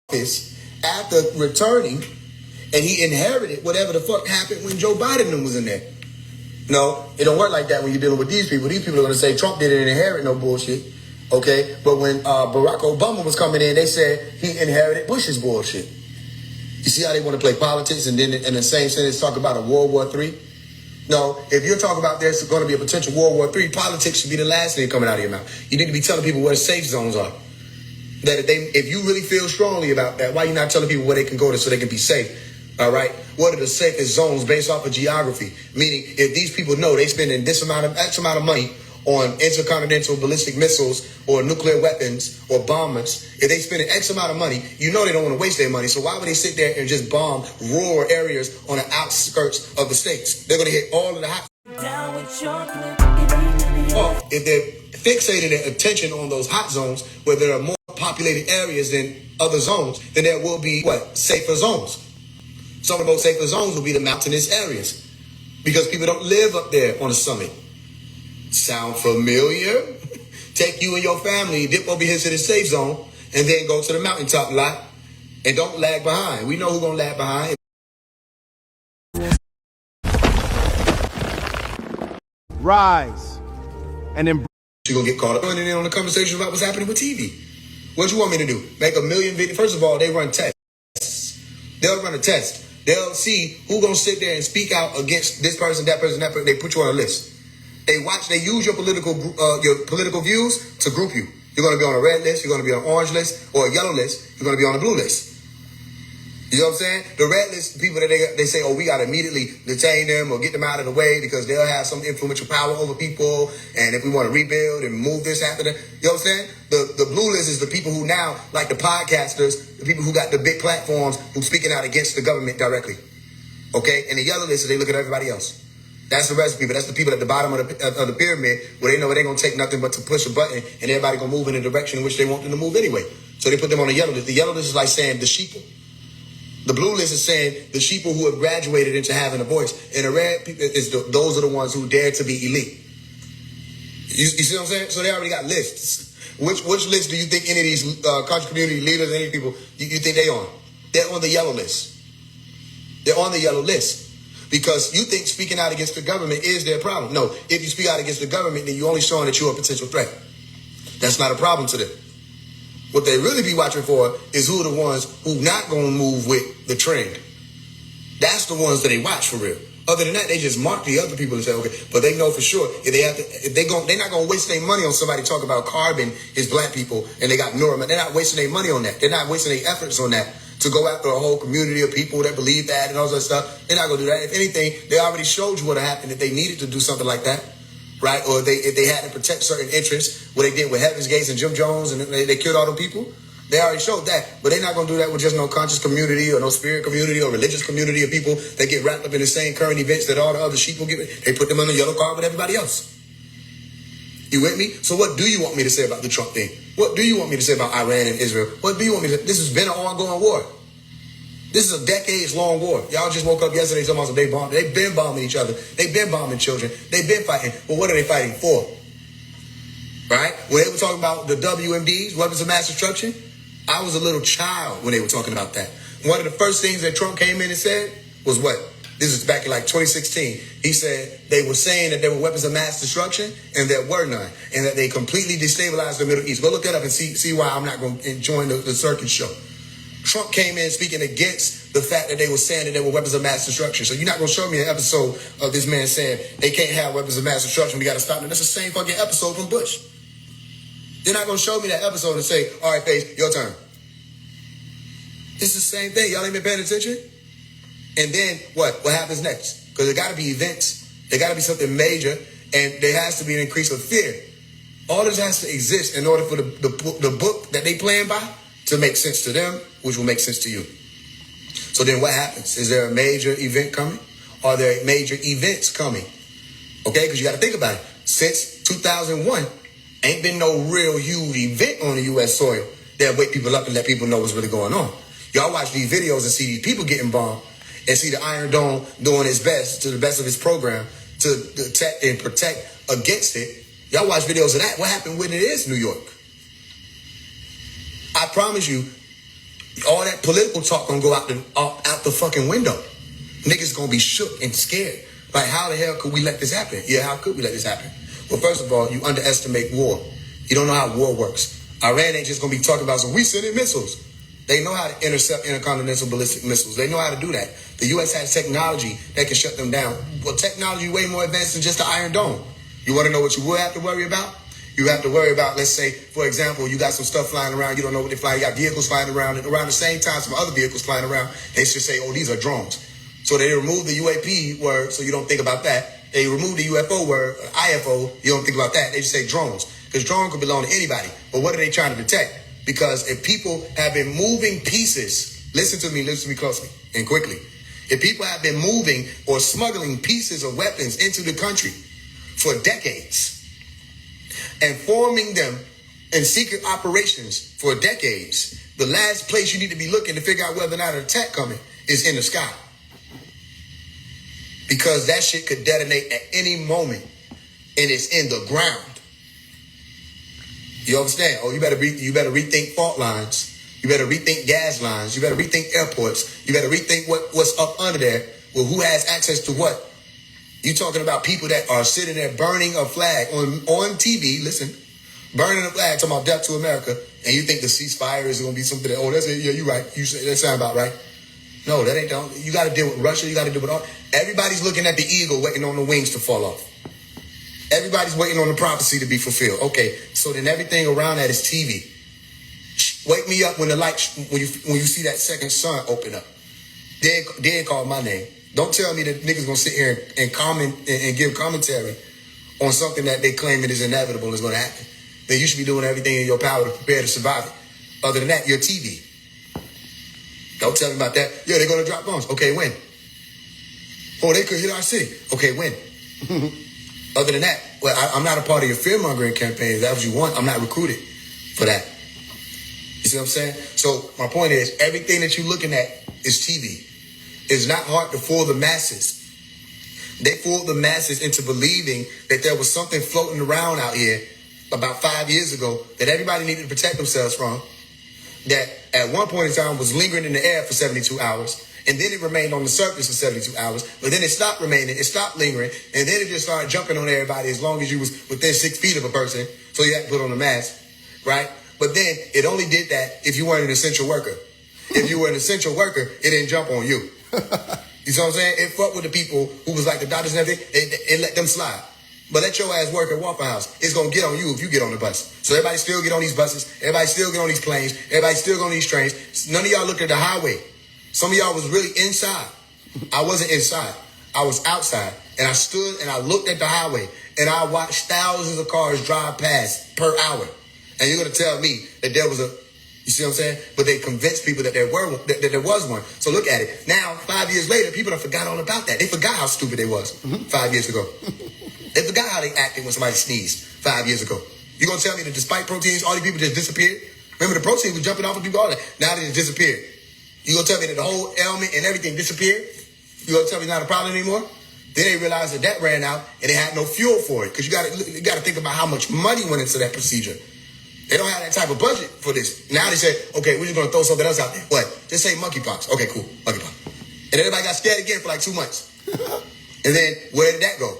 office after returning, and he inherited whatever the fuck happened when Joe Biden was in there. No, it don't work like that when you're dealing with these people. These people are going to say Trump didn't inherit no bullshit, okay? But when Barack Obama was coming in, they said he inherited Bush's bullshit. You see how they want to play politics and then in the same sentence talk about a World War III? No, if you're talking about there's going to be a potential World War III, politics should be the last thing coming out of your mouth. You need to be telling people where the safe zones are. That if you really feel strongly about that, why are you not telling people where they can go to so they can be safe? All right. What are the safest zones based off of geography? Meaning, if these people know they spending X amount of money on intercontinental ballistic missiles or nuclear weapons or bombers, if they spending X amount of money, you know they don't want to waste their money. So why would they sit there and just bomb rural areas on the outskirts of the states? They're going to hit all of the hot. If they're fixated their attention on those hot zones where there are more populated areas than other zones, then there will be safer zones. Some of the most safer zones will be the mountainous areas because people don't live up there on the summit. Sound familiar? Take you and your family, dip over here to the safe zone, and then go to the mountaintop lot, and don't lag behind. We know who's gonna lag behind. Rise and embrace. You're gonna get caught up in on the conversation about what's happening with TV. What you want me to do? Make a million videos? First of all, they run tests. They'll run a test. They'll see who's gonna sit there and speak out against this person, that person, that person. They put you on a list. They use your political views to group you. You're gonna be on a red list. You're gonna be on an orange list or a yellow list. You're gonna be on a blue list. You know what I'm saying? The red list people that they say, oh, we got to immediately detain them or get them out of the way because they'll have some influential power over people. And if we want to rebuild and move this after that, you know what I'm saying? The blue list is the people who now, like the podcasters, the people who got the big platforms who speaking out against the government directly. Okay? And the yellow list is they look at everybody else. That's the rest of people. That's the people at the bottom of the pyramid where they know they ain't going to take nothing but to push a button and everybody going to move in the direction in which they want them to move anyway. So they put them on the yellow list. The yellow list is like saying the sheeple. The blue list is saying the sheeple who have graduated into having a voice. And the red people is those are the ones who dare to be elite. You see what I'm saying? So they already got lists. Which list do you think any of these country community leaders, any people, you think they on? They're on the yellow list. They're on the yellow list. Because you think speaking out against the government is their problem. No, if you speak out against the government, then you're only showing that you're a potential threat. That's not a problem to them. What they really be watching for is who are the ones who not going to move with the trend. That's the ones that they watch for real. Other than that, they just mark the other people and say, okay, but they know for sure if they're not going to waste their money on somebody talking about carbon is black people and they got Norma. They're not wasting their money on that. They're not wasting their efforts on that to go after a whole community of people that believe that and all that stuff. They're not going to do that. If anything, they already showed you what happened if they needed to do something like that. Right? Or if they had to protect certain interests, what they did with Heaven's Gates and Jim Jones, and they killed all the people. They already showed that. But they're not going to do that with just no conscious community or no spirit community or religious community of people that get wrapped up in the same current events that all the other sheep will get. They put them on the yellow card with everybody else. You with me? So what do you want me to say about the Trump thing? What do you want me to say about Iran and Israel? What do you want me to say? This has been an ongoing war. This is a decades-long war. Y'all just woke up yesterday talking about they've been bombing each other. They've been bombing children. They've been fighting. But what are they fighting for? Right? When they were talking about the WMDs, weapons of mass destruction, I was a little child when they were talking about that. One of the first things that Trump came in and said was what? This is back in 2016. He said they were saying that there were weapons of mass destruction and there were none. And that they completely destabilized the Middle East. Go look that up and see why I'm not going to join the circus show. Trump came in speaking against the fact that they were saying that there were weapons of mass destruction. So you're not going to show me an episode of this man saying they can't have weapons of mass destruction. We got to stop them. That's the same fucking episode from Bush. You're not going to show me that episode and say, all right, Faith, your turn. It's the same thing. Y'all ain't been paying attention? And then what? What happens next? Because there got to be events. There got to be something major. And there has to be an increase of fear. All this has to exist in order for the book that they playing by to make sense to them, which will make sense to you. So then what happens? Is there a major event coming? Are there major events coming? Okay, because you got to think about it. Since 2001, ain't been no real huge event on the U.S. soil that wake people up and let people know what's really going on. Y'all watch these videos and see these people getting bombed and see the Iron Dome doing its best, to the best of its program, to detect and protect against it. Y'all watch videos of that. What happened when it is New York? I promise you, All that political talk gonna go out the fucking window. Niggas gonna be shook and scared. Like, how the hell could we let this happen? Yeah, how could we let this happen? Well, first of all, you underestimate war. You don't know how war works. Iran ain't just gonna be talking about, so we sending missiles. They know how to intercept intercontinental ballistic missiles. They know how to do that. The U.S. has technology that can shut them down. Well, technology way more advanced than just the Iron Dome. You want to know what you will have to worry about? You have to worry about, let's say, for example, you got some stuff flying around. You don't know what they fly. You got vehicles flying around. And around the same time, some other vehicles flying around. They should say, oh, these are drones. So they remove the UAP word, so you don't think about that. They remove the UFO word, IFO, you don't think about that. They just say drones. Because drone could belong to anybody. But what are they trying to detect? Because if people have been moving pieces, listen to me closely and quickly. If people have been moving or smuggling pieces of weapons into the country for decades and forming them in secret operations for decades, the last place you need to be looking to figure out whether or not an attack coming is in the sky. Because that shit could detonate at any moment and it's in the ground. You understand? Oh, you better rethink fault lines. You better rethink gas lines. You better rethink airports. You better rethink what's up under there. Well, who has access to what? You talking about people that are sitting there burning a flag on TV, listen, burning a flag, talking about death to America, and you think the ceasefire is going to be something that, oh, that's it, yeah, you're right. That sound about right. No, that ain't, you got to deal with Russia. You got to deal with all. Everybody's looking at the eagle waiting on the wings to fall off. Everybody's waiting on the prophecy to be fulfilled. Okay, so then everything around that is TV. Wake me up when the light, when you see that second sun open up. Then call my name. Don't tell me that niggas gonna sit here and comment and give commentary on something that they claim it is inevitable and is gonna happen. Then you should be doing everything in your power to prepare to survive it. Other than that, you're TV. Don't tell me about that. Yeah, they're gonna drop bombs. Okay, when? Oh, they could hit our city. Okay, when? Other than that, well, I'm not a part of your fear-mongering campaign. If that's what you want, I'm not recruited for that. You see what I'm saying? So my point is, everything that you're looking at is TV. It's not hard to fool the masses. They fooled the masses into believing that there was something floating around out here about 5 years ago that everybody needed to protect themselves from, that at one point in time was lingering in the air for 72 hours. And then it remained on the surface for 72 hours. But then it stopped remaining. It stopped lingering. And then it just started jumping on everybody as long as you was within 6 feet of a person. So you had to put on a mask, right? But then it only did that if you weren't an essential worker. If you were an essential worker, it didn't jump on you. You see what I'm saying? It fucked with the people who was like the doctors and everything. It let them slide. But let your ass work at Waffle House. It's going to get on you if you get on the bus. So everybody still get on these buses. Everybody still get on these planes. Everybody still get on these trains. None of y'all looked at the highway. Some of y'all was really inside. I wasn't inside. I was outside. And I stood and I looked at the highway. And I watched thousands of cars drive past per hour. And you're going to tell me that there was a... You see what I'm saying? But they convinced people that there was one. So look at it. Now, 5 years later, people have forgot all about that. They forgot how stupid they was 5 years ago. They forgot how they acted when somebody sneezed 5 years ago. You going to tell me that despite proteins, all these people just disappeared? Remember, the protein was jumping off of people all that. Now they just disappeared. You going to tell me that the whole ailment and everything disappeared? You going to tell me it's not a problem anymore? Then they realized that ran out and they had no fuel for it. Because you got to think about how much money went into that procedure. They don't have that type of budget for this. Now they say, okay, we're just going to throw something else out there. What? Just say monkeypox. Okay, cool. Monkeypox. And everybody got scared again for like 2 months. And then where did that go?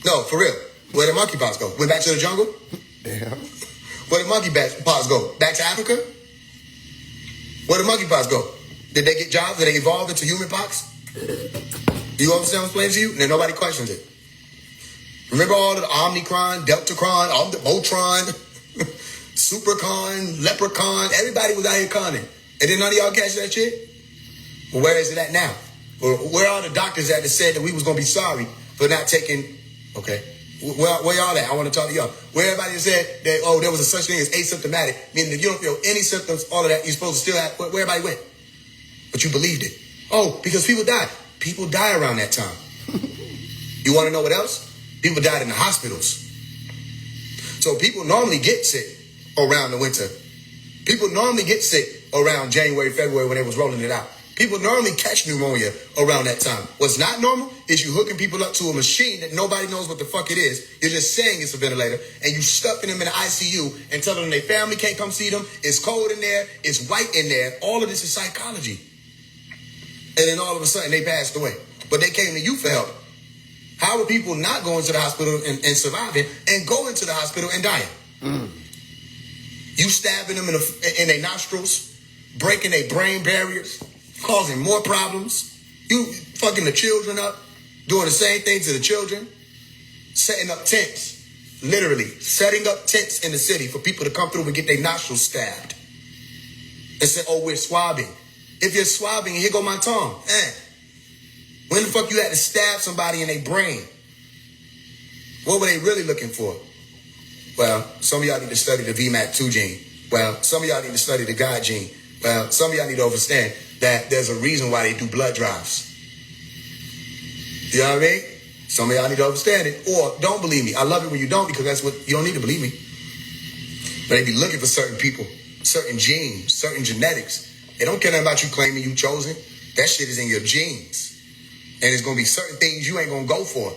No, for real. Where did monkeypox go? Went back to the jungle? Damn. Where did monkeypox go? Back to Africa? Where did monkeypox go? Did they get jobs? Did they evolve into human pox? You understand what I'm explaining to you? And then nobody questions it. Remember all of the Omicron, Deltacron, Motron, Supercon, Leprechaun? Everybody was out here conning. And then none of y'all catch that shit? Well, where is it at now? Where are the doctors at that said that we was going to be sorry for not taking... Okay. Where y'all at? I want to talk to y'all. Where everybody said that, oh, there was a such thing as asymptomatic, meaning if you don't feel any symptoms, all of that, you're supposed to still have... Where everybody went? But you believed it. Oh, because people died. People die around that time. You want to know what else? People died in the hospitals. So people normally get sick around the winter. People normally get sick around January, February when they was rolling it out. People normally catch pneumonia around that time. What's not normal is you hooking people up to a machine that nobody knows what the fuck it is. You're just saying it's a ventilator, and you stuffing them in the ICU and telling them their family can't come see them. It's cold in there. It's white in there. All of this is psychology. And then all of a sudden they passed away. But they came to you for help. How are people not going to the hospital and surviving and going to the hospital and dying? You stabbing them in their nostrils, breaking their brain barriers, causing more problems. You fucking the children up, doing the same thing to the children, setting up tents, literally setting up tents in the city for people to come through and get their nostrils stabbed. And say, oh, we're swabbing. If you're swabbing, here go my tongue. When the fuck you had to stab somebody in their brain? What were they really looking for? Well, some of y'all need to study the VMAT2 gene. Well, some of y'all need to study the God gene. Well, some of y'all need to understand that there's a reason why they do blood drives. You know what I mean? Some of y'all need to understand it. Or don't believe me. I love it when you don't, because that's what you don't need to believe me. But they be looking for certain people, certain genes, certain genetics. They don't care nothing about you claiming you chosen. That shit is in your genes. And it's going to be certain things you ain't going to go for.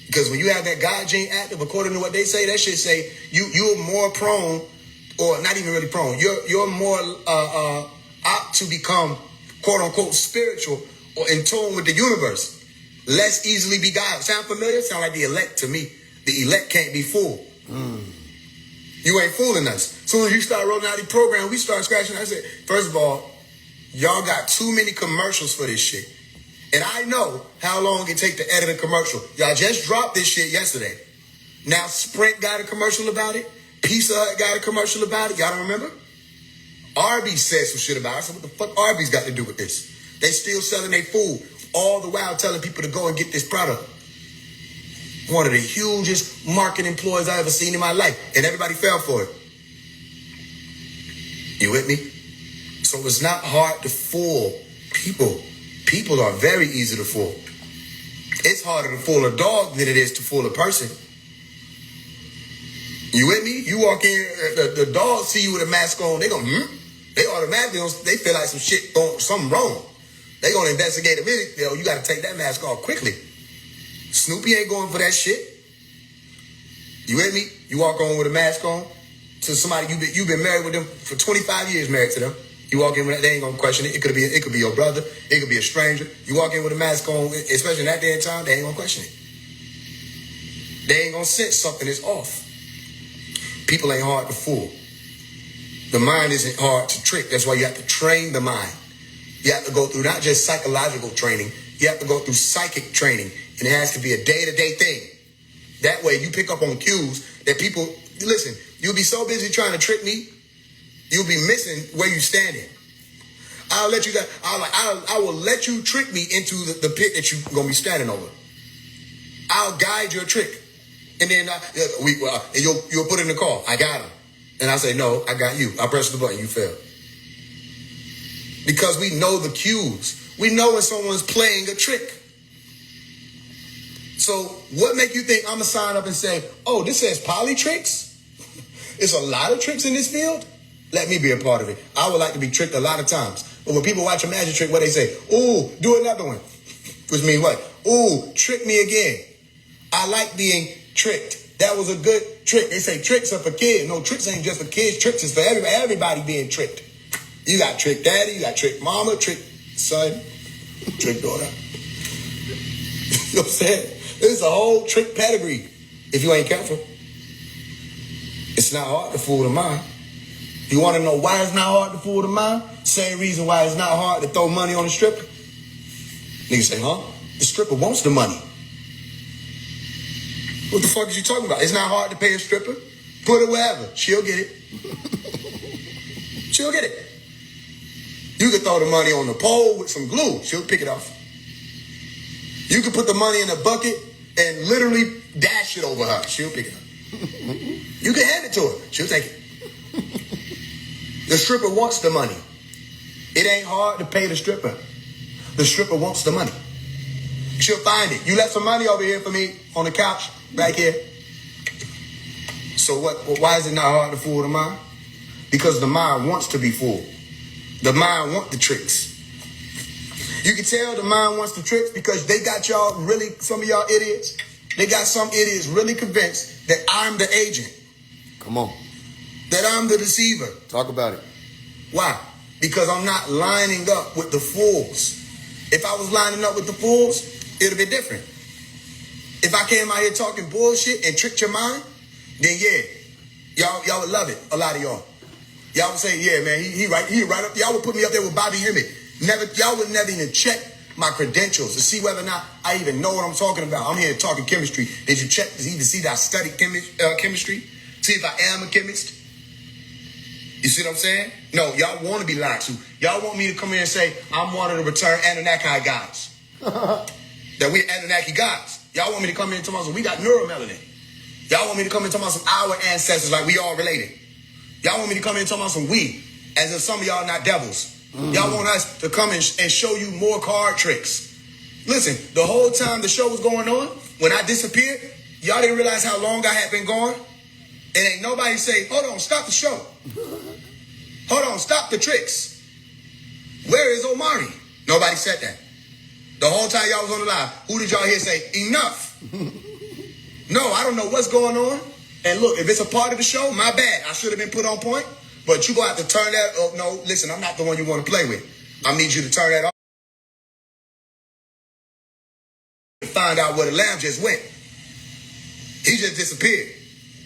Because when you have that God gene active, according to what they say, that shit say you're more prone, or not even really prone, you're more apt to become, quote unquote, spiritual or in tune with the universe. Less easily beguiled. Sound familiar? Sound like the elect to me. The elect can't be fooled. You ain't fooling us. Soon as you start rolling out the program, we start scratching. I said, first of all, y'all got too many commercials for this shit. And I know how long it take to edit a commercial. Y'all just dropped this shit yesterday. Now Sprint got a commercial about it. Pizza Hut got a commercial about it. Y'all don't remember? Arby's said some shit about it. So what the fuck Arby's got to do with this? They still selling their food, all the while telling people to go and get this product. One of the hugest marketing employees I ever seen in my life. And everybody fell for it. You with me? So it's not hard to fool people. People are very easy to fool. It's harder to fool a dog than it is to fool a person. You with me? You walk in, the dog see you with a mask on, they go, They automatically, they feel like some shit, something wrong. They gonna investigate a minute. You gotta take that mask off quickly. Snoopy ain't going for that shit. You with me? You walk on with a mask on to somebody you've been married with them for 25 years, married to them. You walk in with that, they ain't gonna question it. It could be your brother, it could be a stranger. You walk in with a mask on, especially in that day and time, they ain't gonna question it. They ain't gonna sense something is off. People ain't hard to fool. The mind isn't hard to trick. That's why you have to train the mind. You have to go through not just psychological training, you have to go through psychic training. And it has to be a day-to-day thing. That way you pick up on cues that people, listen, you'll be so busy trying to trick me, you'll be missing where you standing. I will let you trick me into the pit that you're going to be standing over. I'll guide your trick. And then you'll put it in the car. I got him. And I say, no, I got you. I press the button, you fail. Because we know the cues. We know when someone's playing a trick. So what make you think I'm going to sign up and say, oh, this says poly tricks? It's a lot of tricks in this field? Let me be a part of it. I would like to be tricked a lot of times. But when people watch a magic trick, what they say? Ooh, do another one. Which means what? Ooh, trick me again. I like being tricked. That was a good trick. They say tricks are for kids. No, tricks ain't just for kids. Tricks is for everybody being tricked. You got trick daddy, you got trick mama, trick son, trick daughter. You know what I'm saying? There's a whole trick pedigree if you ain't careful. It's not hard to fool the mind. You want to know why it's not hard to fool the mind? Same reason why it's not hard to throw money on a stripper. Niggas say, huh? The stripper wants the money. What the fuck is you talking about? It's not hard to pay a stripper. Put it wherever. She'll get it. She'll get it. You could throw the money on the pole with some glue. She'll pick it off. You could put the money in a bucket and literally dash it over her. She'll pick it up. You can hand it to her. She'll take it. The stripper wants the money. It ain't hard to pay the stripper. The stripper wants the money. She'll find it. You left some money over here for me on the couch back here. So what? Why is it not hard to fool the mind? Because the mind wants to be fooled. The mind wants the tricks. You can tell the mind wants the tricks because they got y'all really, some of y'all idiots, they got some idiots really convinced that I'm the agent. Come on. That I'm the deceiver. Talk about it. Why? Because I'm not lining up with the fools. If I was lining up with the fools, it would be different. If I came out here talking bullshit and tricked your mind, then yeah, y'all would love it. A lot of y'all. Y'all would say, yeah, man, he right up. Y'all would put me up there with Bobby Hemmett. Y'all would never even check my credentials to see whether or not I even know what I'm talking about. I'm here talking chemistry. Did you check to even see that I studied chemistry? See if I am a chemist? You see what I'm saying? No, y'all want to be lied to. Y'all want me to come here and say, I'm one of the return Anunnaki gods. That we Anunnaki gods. Y'all want me to come in and talk about some, we got neuromelanin. Y'all want me to come in and talk about some our ancestors like we all related. Y'all want me to come in and talk about some we, as if some of y'all not devils. Y'all want us to come and show you more card tricks. Listen, the whole time the show was going on, when I disappeared, y'all didn't realize how long I had been gone. And ain't nobody say, hold on, stop the show. Hold on, stop the tricks. Where is Omari? Nobody said that. The whole time y'all was on the live, who did y'all hear say, enough? No, I don't know what's going on. And look, if it's a part of the show, my bad. I should have been put on point. But you're going to have to turn that up. No, listen, I'm not the one you want to play with. I need you to turn that off. Find out where the lamb just went. He just disappeared.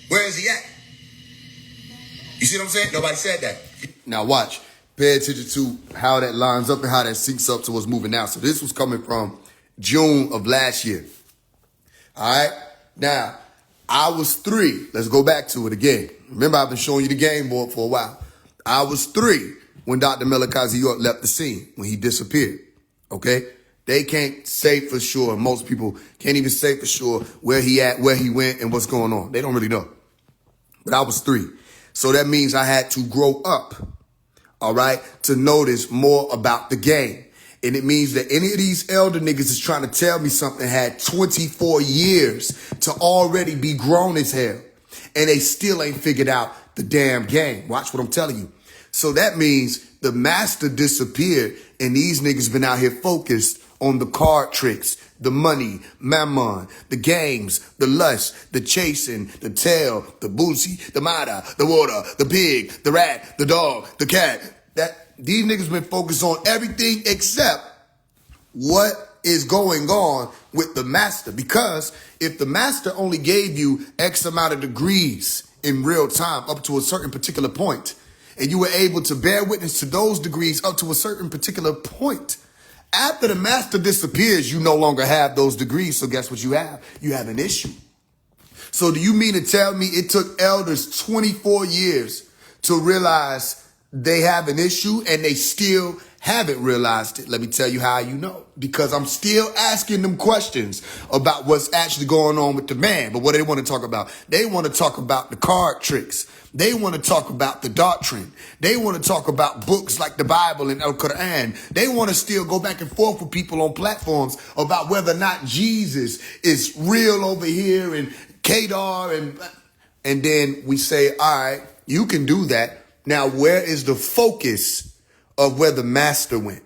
Where is he at? You see what I'm saying? Nobody said that. Now watch. Pay attention to how that lines up and how that syncs up to what's moving now. So this was coming from June of last year. All right? Now, I was 3. Let's go back to it again. Remember, I've been showing you the game board for a while. I was 3 when Dr. Melikazi York left the scene, when he disappeared. Okay? They can't say for sure. Most people can't even say for sure where he at, where he went, and what's going on. They don't really know. But I was 3. So that means I had to grow up, all right, to notice more about the game. And it means that any of these elder niggas is trying to tell me something had 24 years to already be grown as hell. And they still ain't figured out the damn game. Watch what I'm telling you. So that means the master disappeared and these niggas been out here focused on the card tricks, the money, mammon, the games, the lust, the chasing, the tail, the boosie, the mada, the water, the pig, the rat, the dog, the cat. That these niggas been focused on everything except what is going on with the master. Because if the master only gave you X amount of degrees in real time up to a certain particular point, and you were able to bear witness to those degrees up to a certain particular point, after the master disappears, you no longer have those degrees. So guess what you have? You have an issue. So do you mean to tell me it took elders 24 years to realize they have an issue and they still haven't realized it? Let me tell you how you know. Because I'm still asking them questions about what's actually going on with the man. But what do they want to talk about? They want to talk about the card tricks. They want to talk about the doctrine. They want to talk about books like the Bible and Al-Quran. They want to still go back and forth with people on platforms about whether or not Jesus is real over here and Kedar. And then we say, all right, you can do that. Now, where is the focus of where the master went?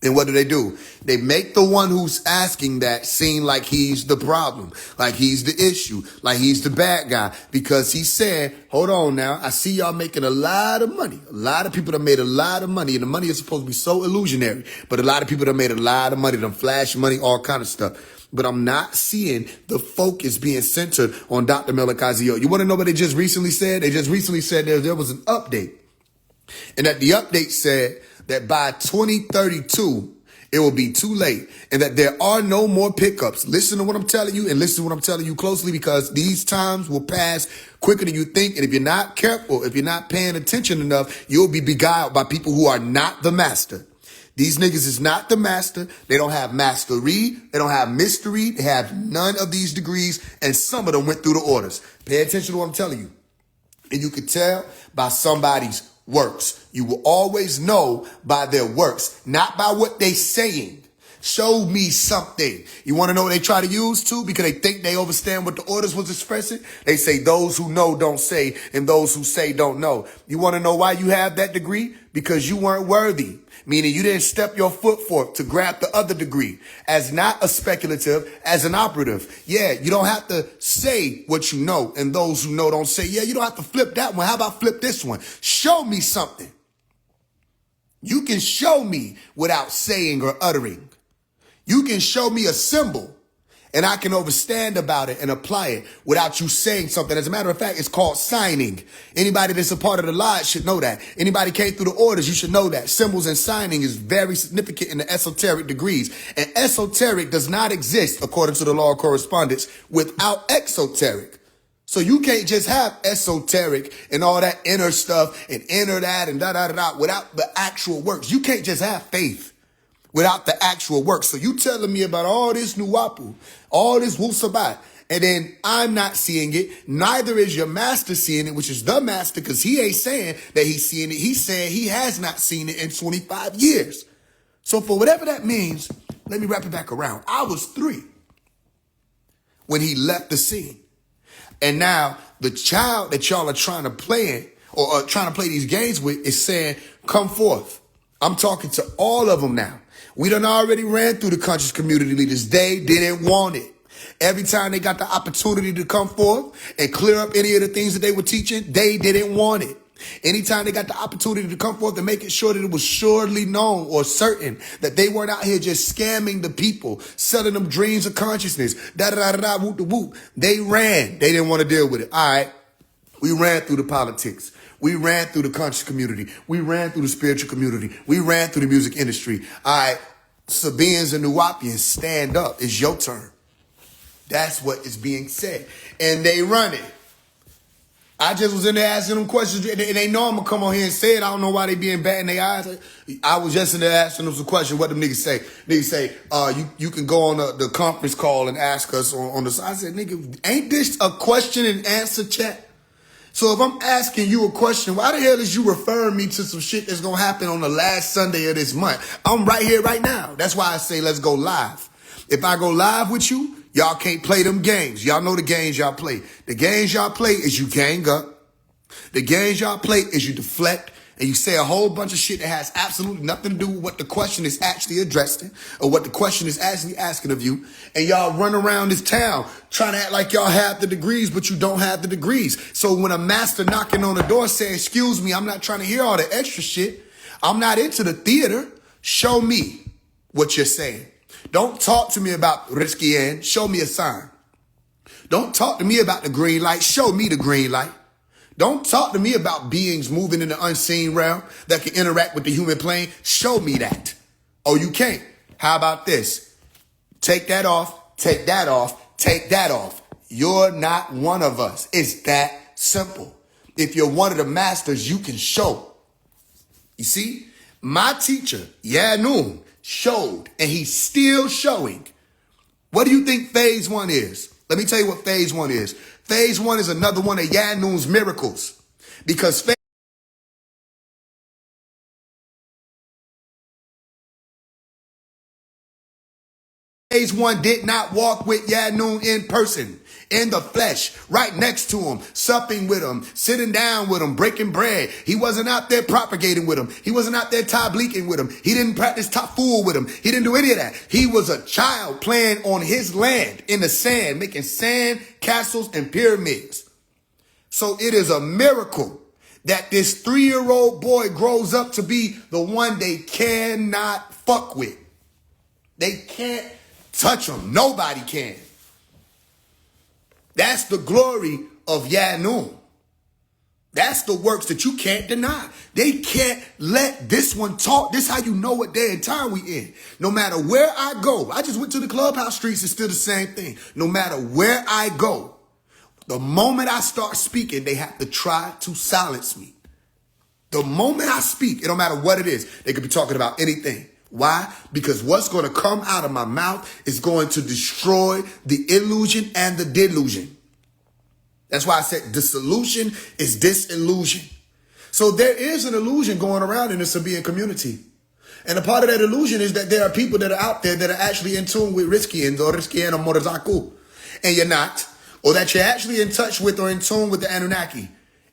And what do? They make the one who's asking that seem like he's the problem, like he's the issue, like he's the bad guy, because he said, hold on now, I see y'all making a lot of money. A lot of people that made a lot of money, and the money is supposed to be so illusionary, but a lot of people that made a lot of money, them flash money, all kind of stuff. But I'm not seeing the focus being centered on Dr. Melikazi York. You want to know what they just recently said? They just recently said there was an update. And that the update said that by 2032, it will be too late and that there are no more pickups. Listen to what I'm telling you and listen to what I'm telling you closely, because these times will pass quicker than you think. And if you're not careful, if you're not paying attention enough, you'll be beguiled by people who are not the master. These niggas is not the master. They don't have mastery. They don't have mystery. They have none of these degrees. And some of them went through the orders. Pay attention to what I'm telling you. And you can tell by somebody's works. You will always know by their works, not by what they saying. Show me something. You want to know what they try to use too? Because they think they understand what the orders was expressing. They say those who know don't say, and those who say don't know. You want to know why you have that degree? Because you weren't worthy. Meaning you didn't step your foot forth to grab the other degree as not a speculative, as an operative. Yeah, you don't have to say what you know, and those who know don't say, yeah, you don't have to flip that one. How about flip this one? Show me something. You can show me without saying or uttering. You can show me a symbol and I can understand about it and apply it without you saying something. As a matter of fact, it's called signing. Anybody that's a part of the lodge should know that. Anybody came through the orders, you should know that. Symbols and signing is very significant in the esoteric degrees. And esoteric does not exist, according to the law of correspondence, without exoteric. So you can't just have esoteric and all that inner stuff and inner that and da-da-da-da without the actual works. You can't just have faith without the actual work. So you telling me about all this nuwapu, all this wusabat, and then I'm not seeing it. Neither is your master seeing it, which is the master, because he ain't saying that he's seeing it. He's saying he has not seen it in 25 years. So for whatever that means, let me wrap it back around. I was 3 when he left the scene. And now the child that y'all are trying to play in or trying to play these games with is saying, come forth. I'm talking to all of them now. We done already ran through the conscious community leaders. They didn't want it. Every time they got the opportunity to come forth and clear up any of the things that they were teaching, they didn't want it. Anytime they got the opportunity to come forth and make it sure that it was surely known or certain that they weren't out here just scamming the people, selling them dreams of consciousness, da-da-da-da-da, whoop-de-whoop, they ran. They didn't want to deal with it. All right, we ran through the politics. We ran through the conscious community. We ran through the spiritual community. We ran through the music industry. All right, Sabians and Nuwapians, stand up. It's your turn. That's what is being said. And they run it. I just was in there asking them questions, and they know I'm going to come on here and say it. I don't know why they being bad in their eyes. I was just in there asking them some questions. What them niggas say? Niggas say, you can go on the conference call and ask us on the side. I said, nigga, ain't this a question and answer chat? So if I'm asking you a question, why the hell is you referring me to some shit that's going to happen on the last Sunday of this month? I'm right here right now. That's why I say let's go live. If I go live with you, y'all can't play them games. Y'all know the games y'all play. The games y'all play is you gang up. The games y'all play is you deflect and you say a whole bunch of shit that has absolutely nothing to do with what the question is actually addressing or what the question is actually asking of you. And y'all run around this town trying to act like y'all have the degrees, but you don't have the degrees. So when a master knocking on the door saying, excuse me, I'm not trying to hear all the extra shit. I'm not into the theater. Show me what you're saying. Don't talk to me about risky end. Show me a sign. Don't talk to me about the green light. Show me the green light. Don't talk to me about beings moving in the unseen realm that can interact with the human plane. Show me that. Oh, you can't. How about this? Take that off, take that off, take that off. You're not one of us. It's that simple. If you're one of the masters, you can show. You see, my teacher, Yanun, showed, and he's still showing. What do you think phase 1 is? Let me tell you what phase 1 is. Phase 1 is another one of Yanun's miracles. Because phase 1 did not walk with Yanun in person, in the flesh, right next to him, supping with him, sitting down with him, breaking bread. He wasn't out there propagating with him. He wasn't out there tableeking with him. He didn't practice taful with him. He didn't do any of that. He was a child playing on his land in the sand, making sand castles and pyramids. So it is a miracle that this 3-year-old boy grows up to be the one they cannot fuck with. They can't touch him. Nobody can. That's the glory of Yanun. That's the works that you can't deny. They can't let this one talk. This is how you know what day and time we in. No matter where I go, I just went to the clubhouse streets. It's still the same thing. No matter where I go, the moment I start speaking, they have to try to silence me. The moment I speak, it don't matter what it is. They could be talking about anything. Why? Because what's going to come out of my mouth is going to destroy the illusion and the delusion. That's why I said dissolution is disillusion. So there is an illusion going around in the Sabian community. And a part of that illusion is that there are people that are out there that are actually in tune with Riskians or Riskian or Morazaku, and you're not. Or that you're actually in touch with or in tune with the Anunnaki,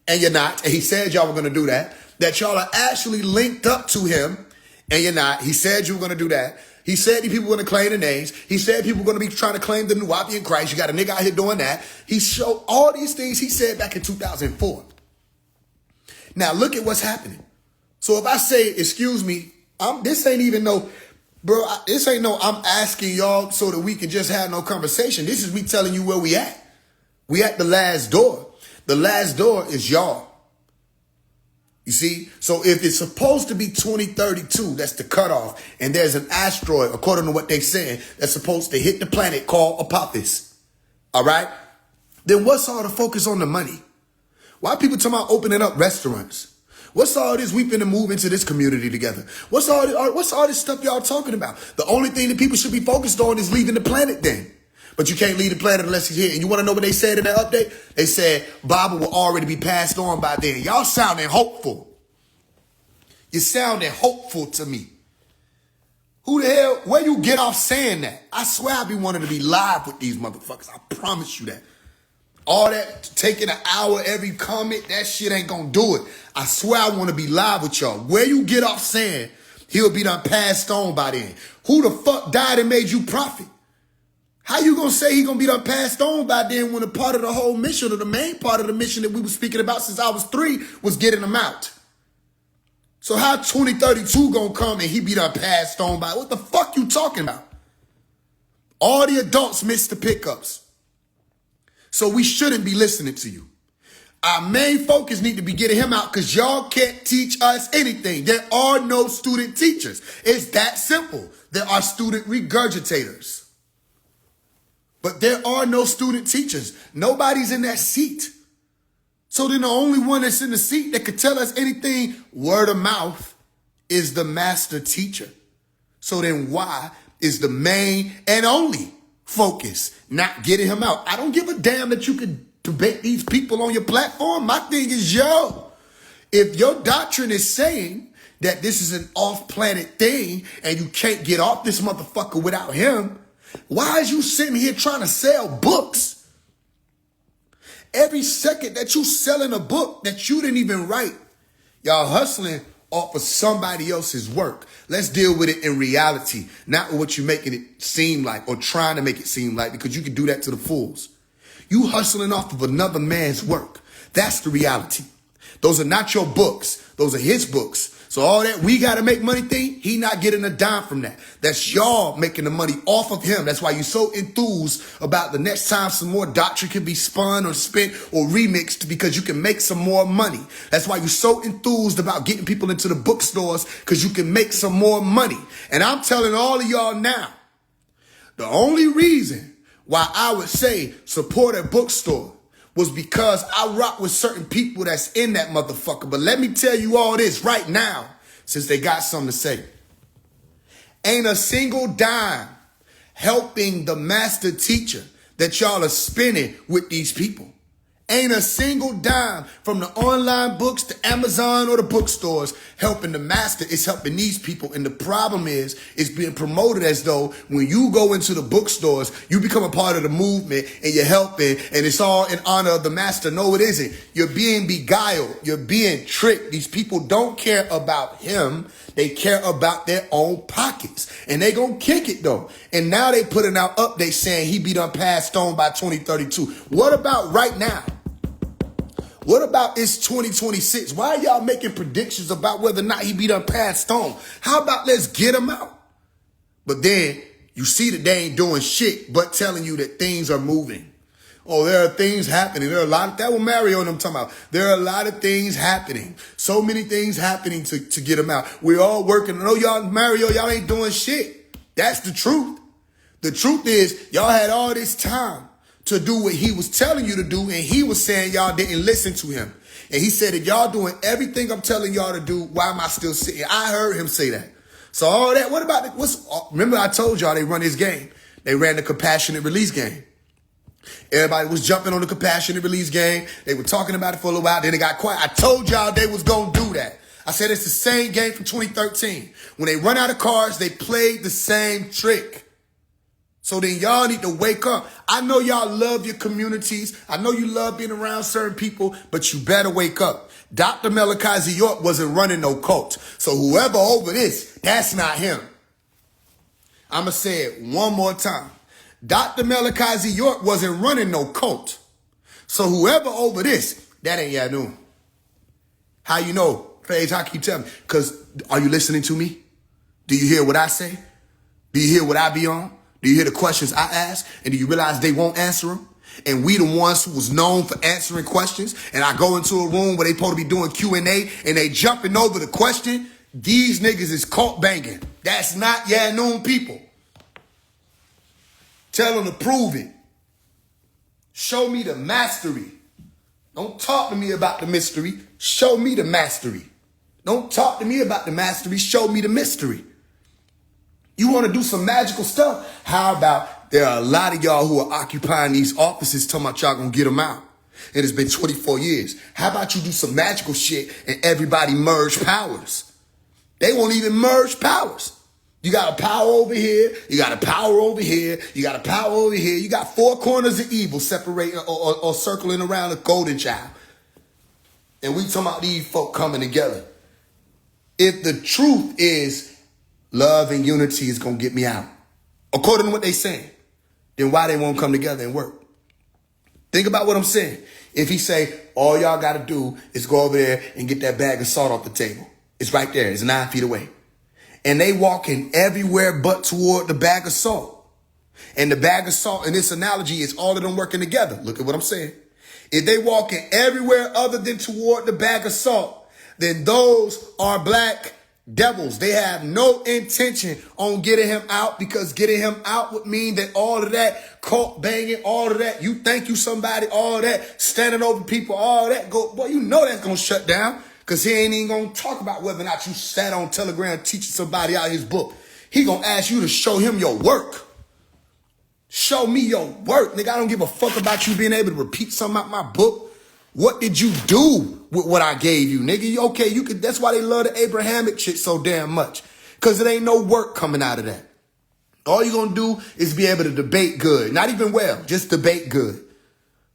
and you're not. And he said y'all were going to do that. That y'all are actually linked up to him, and you're not. He said you were going to do that. He said these people were going to claim the names. He said people were going to be trying to claim the Nuwapian Christ. You got a nigga out here doing that. He showed all these things he said back in 2004. Now look at what's happening. So if I say, excuse me, this ain't even no, bro, this ain't no I'm asking y'all so that we can just have no conversation. This is me telling you where we at. We at the last door. The last door is y'all. You see? So if it's supposed to be 2032, that's the cutoff, and there's an asteroid, according to what they saying, that's supposed to hit the planet called Apophis. All right? Then what's all the focus on the money? Why people talking about opening up restaurants? What's all this we finna move into this community together? What's all this stuff y'all talking about? The only thing that people should be focused on is leaving the planet then. But you can't leave the planet unless he's here. And you want to know what they said in that update? They said Bible will already be passed on by then. Y'all sounding hopeful. You're sounding hopeful to me. Who the hell, where you get off saying that? I swear I be wanting to be live with these motherfuckers. I promise you that. All that taking an hour every comment, that shit ain't gonna do it. I swear I want to be live with y'all. Where you get off saying he'll be done passed on by then? Who the fuck died and made you prophet? How you gonna say he gonna be done passed on by then when a part of the whole mission or the main part of the mission that we were speaking about since I was 3 was getting them out? So how 2032 gonna come and he be done passed on by? What the fuck you talking about? All the adults missed the pickups. So we shouldn't be listening to you. Our main focus need to be getting him out because y'all can't teach us anything. There are no student teachers. It's that simple. There are student regurgitators. But there are no student teachers. Nobody's in that seat. So then the only one that's in the seat that could tell us anything word of mouth is the master teacher. So then why is the main and only focus not getting him out? I don't give a damn that you could debate these people on your platform. My thing is, if your doctrine is saying that this is an off-planet thing and you can't get off this motherfucker without him, why is you sitting here trying to sell books? Every second that you selling a book that you didn't even write, y'all hustling off of somebody else's work. Let's deal with it in reality, not what you're making it seem like or trying to make it seem like, because you can do that to the fools. You hustling off of another man's work. That's the reality. Those are not your books. Those are his books. So all that we got to make money thing, he not getting a dime from that. That's y'all making the money off of him. That's why you're so enthused about the next time some more doctrine can be spun or spent or remixed, because you can make some more money. That's why you're so enthused about getting people into the bookstores, because you can make some more money. And I'm telling all of y'all now, the only reason why I would say support a bookstore was because I rock with certain people that's in that motherfucker. But let me tell you all this right now, since they got something to say. Ain't a single dime helping the master teacher that y'all are spending with these people. Ain't a single dime from the online books to Amazon or the bookstores helping the master. It's helping these people. And the problem is, it's being promoted as though when you go into the bookstores, you become a part of the movement and you're helping and it's all in honor of the master. No, it isn't. You're being beguiled. You're being tricked. These people don't care about him. They care about their own pockets. And they gonna kick it though. And now they putting out updates saying he be done passed on by 2032. What about right now? What about it's 2026? Why are y'all making predictions about whether or not he be done passed on? How about let's get him out? But then you see that they ain't doing shit but telling you that things are moving. Oh, there are things happening. There are a lot of, that was Mario and I'm talking about. There are a lot of things happening. So many things happening to get him out. We're all working. No, y'all, Mario, y'all ain't doing shit. That's the truth. The truth is y'all had all this time to do what he was telling you to do, and he was saying y'all didn't listen to him. And he said, if y'all doing everything I'm telling y'all to do, why am I still sitting? I heard him say that. So all that, what about remember I told y'all they run this game. They ran the compassionate release game. Everybody was jumping on the compassionate release game. They were talking about it for a little while. Then it got quiet. I told y'all they was going to do that. I said it's the same game from 2013. When they run out of cards, they played the same trick. So then y'all need to wake up. I know y'all love your communities. I know you love being around certain people, but you better wake up. Dr. Malachi York wasn't running no cult. So whoever over this, that's not him. I'm going to say it one more time. Dr. Malachi York wasn't running no cult. So whoever over this, that ain't Yanun. How you know? Phage, how can you tell me? Because are you listening to me? Do you hear what I say? Do you hear what I be on? Do you hear the questions I ask? And do you realize they won't answer them? And we the ones who was known for answering questions. And I go into a room where they supposed to be doing Q&A and they jumping over the question. These niggas is cult banging. That's not Yanun people. Tell them to prove it. Show me the mastery. Don't talk to me about the mystery. Show me the mastery. Don't talk to me about the mastery. Show me the mystery. You want to do some magical stuff? How about there are a lot of y'all who are occupying these offices talking about y'all gonna get them out. And it's been 24 years. How about you do some magical shit and everybody merge powers? They won't even merge powers. You got a power over here. You got a power over here. You got a power over here. You got four corners of evil separating or circling around a golden child. And we talking about these folk coming together. If the truth is love and unity is going to get me out, according to what they saying, then why they won't come together and work? Think about what I'm saying. If he say, all y'all got to do is go over there and get that bag of salt off the table. It's right there. It's 9 feet away. And they walking everywhere but toward the bag of salt. And the bag of salt in this analogy is all of them working together. Look at what I'm saying. If they walking everywhere other than toward the bag of salt, then those are black devils. They have no intention on getting him out, because getting him out would mean that all of that cult banging, all of that, you think you somebody, all of that standing over people, all that go, boy, you know that's going to shut down. Because he ain't even going to talk about whether or not you sat on Telegram teaching somebody out his book. He going to ask you to show him your work. Show me your work. Nigga, I don't give a fuck about you being able to repeat something out my book. What did you do with what I gave you, nigga? Okay, you could. That's why they love the Abrahamic shit so damn much. Because it ain't no work coming out of that. All you're going to do is be able to debate good. Not even well, just debate good.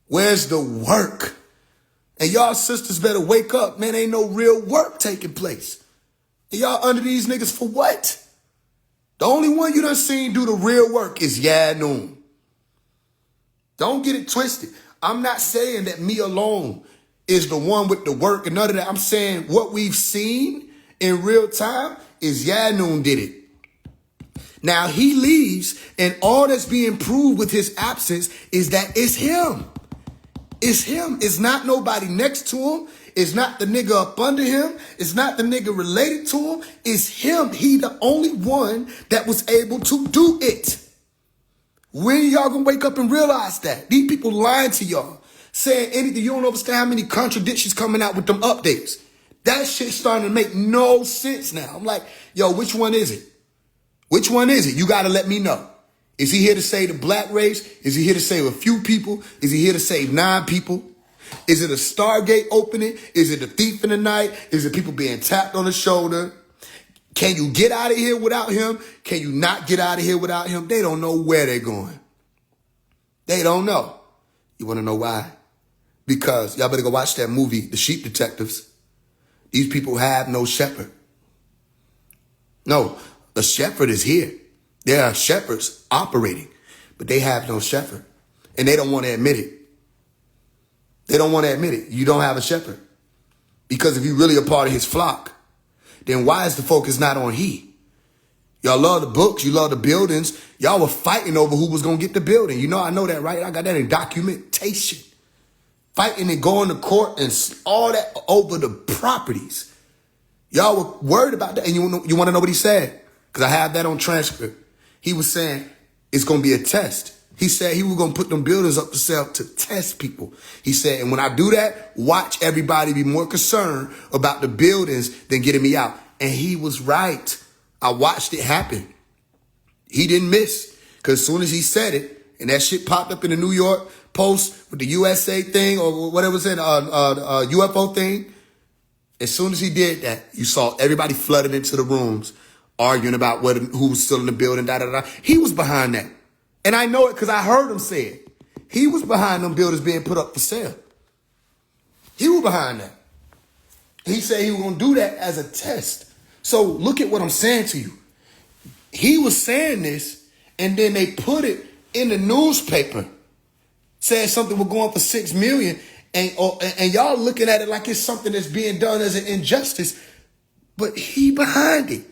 Where's the work? And y'all sisters better wake up, man. Ain't no real work taking place. And y'all under these niggas for what? The only one you done seen do the real work is Yanun. Don't get it twisted. I'm not saying that me alone is the one with the work and none of that. I'm saying what we've seen in real time is Yanun did it. Now he leaves and all that's being proved with his absence is that it's him. It's him. It's not nobody next to him. It's not the nigga up under him. It's not the nigga related to him. It's him. He the only one that was able to do it. When y'all gonna wake up and realize that? These people lying to y'all, saying anything. You don't understand how many contradictions coming out with them updates. That shit's starting to make no sense now. I'm like, yo, which one is it? Which one is it? You gotta let me know. Is he here to save the black race? Is he here to save a few people? Is he here to save 9 people? Is it a Stargate opening? Is it a thief in the night? Is it people being tapped on the shoulder? Can you get out of here without him? Can you not get out of here without him? They don't know where they're going. They don't know. You want to know why? Because y'all better go watch that movie, The Sheep Detectives. These people have no shepherd. No, the shepherd is here. There are shepherds operating, but they have no shepherd. And they don't want to admit it. They don't want to admit it. You don't have a shepherd. Because if you're really a part of his flock, then why is the focus not on he? Y'all love the books. You love the buildings. Y'all were fighting over who was going to get the building. You know, I know that, right? I got that in documentation. Fighting and going to court and all that over the properties. Y'all were worried about that. And you want to know what he said? Because I have that on transcript. He was saying it's going to be a test. He said he was going to put them buildings up for sale to test people. He said, and when I do that, watch everybody be more concerned about the buildings than getting me out. And he was right. I watched it happen. He didn't miss. Because as soon as he said it, and that shit popped up in the New York Post with the USA thing or whatever was in UFO thing, As soon as he did that, you saw everybody flooded into the rooms, arguing about who was still in the building, da-da-da. He was behind that. And I know it because I heard him say it. He was behind them buildings being put up for sale. He was behind that. He said he was going to do that as a test. So look at what I'm saying to you. He was saying this, and then they put it in the newspaper, saying something was going for $6 million, and y'all looking at it like it's something that's being done as an injustice, but he behind it,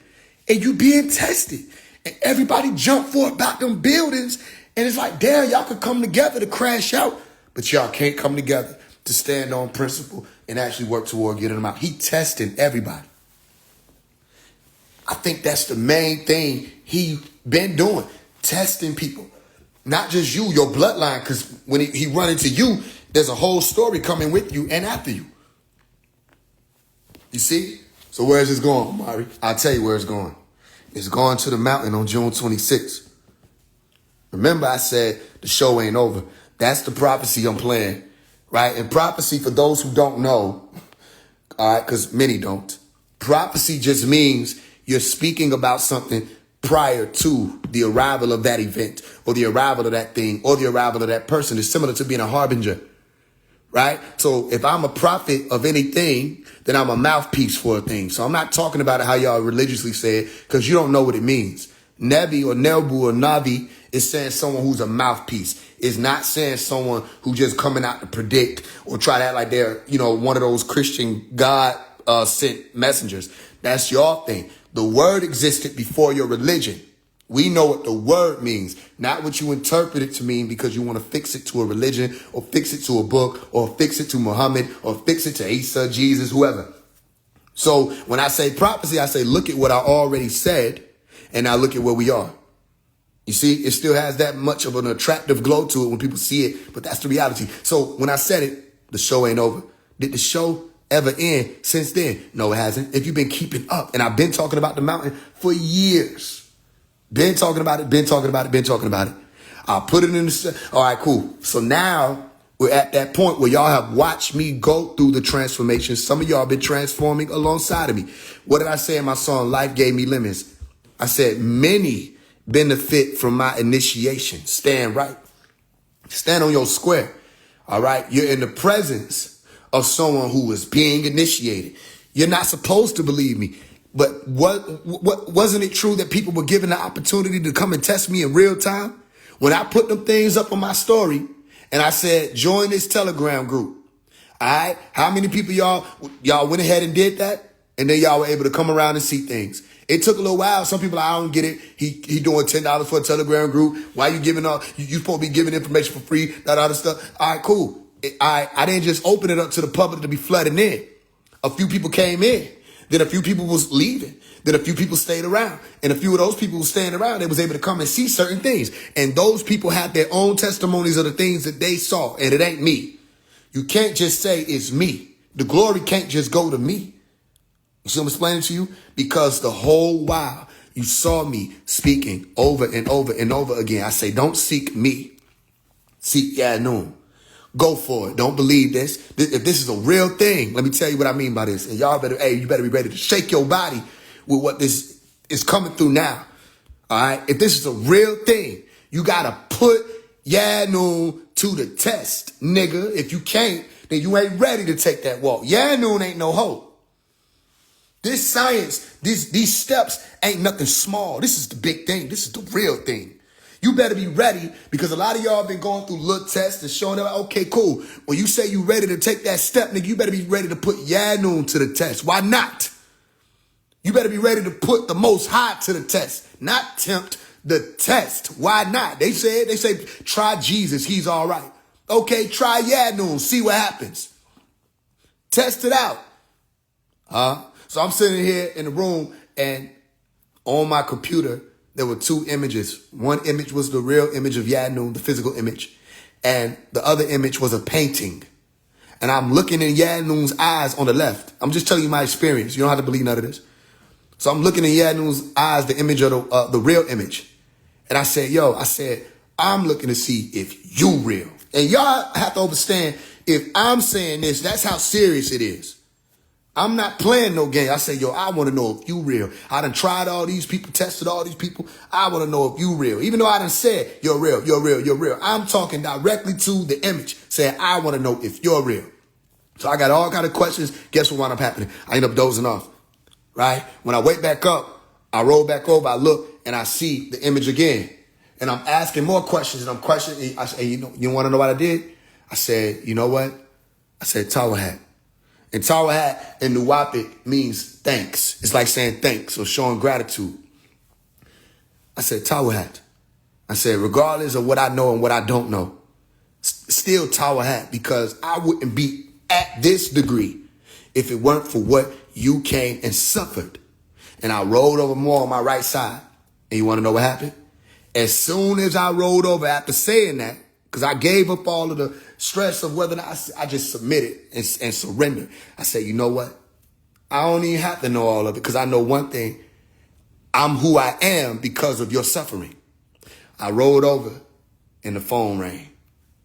and you being tested, and everybody jump for about them buildings, and it's like, damn, y'all could come together to crash out, but y'all can't come together to stand on principle and actually work toward getting them out. He testing everybody. I think that's the main thing he been doing, testing people. Not just you, your bloodline, because when he run into you, there's a whole story coming with you and after you. You see? So where's this going, Mari? I'll tell you where it's going. It's going to the mountain on June 26th. Remember I said the show ain't over. That's the prophecy I'm playing, right? And prophecy, for those who don't know, all right, because many don't, prophecy just means you're speaking about something prior to the arrival of that event or the arrival of that thing or the arrival of that person. It's similar to being a harbinger, right? So if I'm a prophet of anything, then I'm a mouthpiece for a thing. So I'm not talking about it how y'all religiously say it, because you don't know what it means. Nebi or Nelbu or Navi is saying someone who's a mouthpiece. It's not saying someone who just coming out to predict or try to act like they're, one of those Christian God sent messengers. That's your thing. The word existed before your religion. We know what the word means, not what you interpret it to mean because you want to fix it to a religion or fix it to a book or fix it to Muhammad or fix it to Isa, Jesus, whoever. So when I say prophecy, I say, look at what I already said, and now look at where we are. You see, it still has that much of an attractive glow to it when people see it, but that's the reality. So when I said it, the show ain't over. Did the show ever end since then? No, it hasn't. If you've been keeping up, and I've been talking about the mountain for years. Been talking about it. I'll put it in the... All right, cool. So now we're at that point where y'all have watched me go through the transformation. Some of y'all been transforming alongside of me. What did I say in my song, Life Gave Me Lemons? I said, many benefit from my initiation. Stand right. Stand on your square. All right? You're in the presence of someone who is being initiated. You're not supposed to believe me. But what wasn't it true that people were given the opportunity to come and test me in real time? When I put them things up on my story and I said, join this Telegram group. All right. How many people y'all went ahead and did that? And then y'all were able to come around and see things. It took a little while. Some people, I don't get it. He doing $10 for a Telegram group. Why you giving up? You supposed to be giving information for free, that other stuff. All right, cool. I didn't just open it up to the public to be flooding in. A few people came in. Then a few people was leaving. Then a few people stayed around. And a few of those people who staying around, they was able to come and see certain things. And those people had their own testimonies of the things that they saw. And it ain't me. You can't just say it's me. The glory can't just go to me. You see what I'm explaining to you? Because the whole while you saw me speaking over and over and over again. I say, don't seek me. Seek Yanun. Go for it. Don't believe this. If this is a real thing, let me tell you what I mean by this. And y'all you better be ready to shake your body with what this is coming through now. All right. If this is a real thing, you got to put Yanun to the test, nigga. If you can't, then you ain't ready to take that walk. Yanun ain't no hope. This science, these steps ain't nothing small. This is the big thing. This is the real thing. You better be ready, because a lot of y'all been going through little tests and showing them, okay, cool. When you say you ready to take that step, nigga, you better be ready to put Yanun to the test. Why not? You better be ready to put the Most High to the test, not tempt the test. Why not? They say, try Jesus. He's all right. Okay, try Yanun. See what happens. Test it out. So I'm sitting here in the room, and on my computer, there were two images. One image was the real image of Yanun, the physical image. And the other image was a painting. And I'm looking in Yanun's eyes on the left. I'm just telling you my experience. You don't have to believe none of this. So I'm looking in Yanun's eyes, the image of the real image. And I said, I'm looking to see if you real. And y'all have to understand, if I'm saying this, that's how serious it is. I'm not playing no game. I say, yo, I want to know if you real. I done tried all these people, tested all these people. I want to know if you real. Even though I done said, you're real, you're real, you're real. I'm talking directly to the image, saying, I want to know if you're real. So I got all kind of questions. Guess what wound up happening? I end up dozing off, right? When I wake back up, I roll back over, I look, and I see the image again. And I'm asking more questions, and I'm questioning. I say, you want to know what I did? I said, you know what? I said, Tawahat. And Tawahat in Nuwapic means thanks. It's like saying thanks or showing gratitude. I said, Tawahat. I said, regardless of what I know and what I don't know, still Tawahat, because I wouldn't be at this degree if it weren't for what you came and suffered. And I rolled over more on my right side. And you want to know what happened? As soon as I rolled over after saying that, because I gave up all of the stress of whether or not I just submitted and surrendered. I said, you know what? I don't even have to know all of it, because I know one thing. I'm who I am because of your suffering. I rolled over and the phone rang.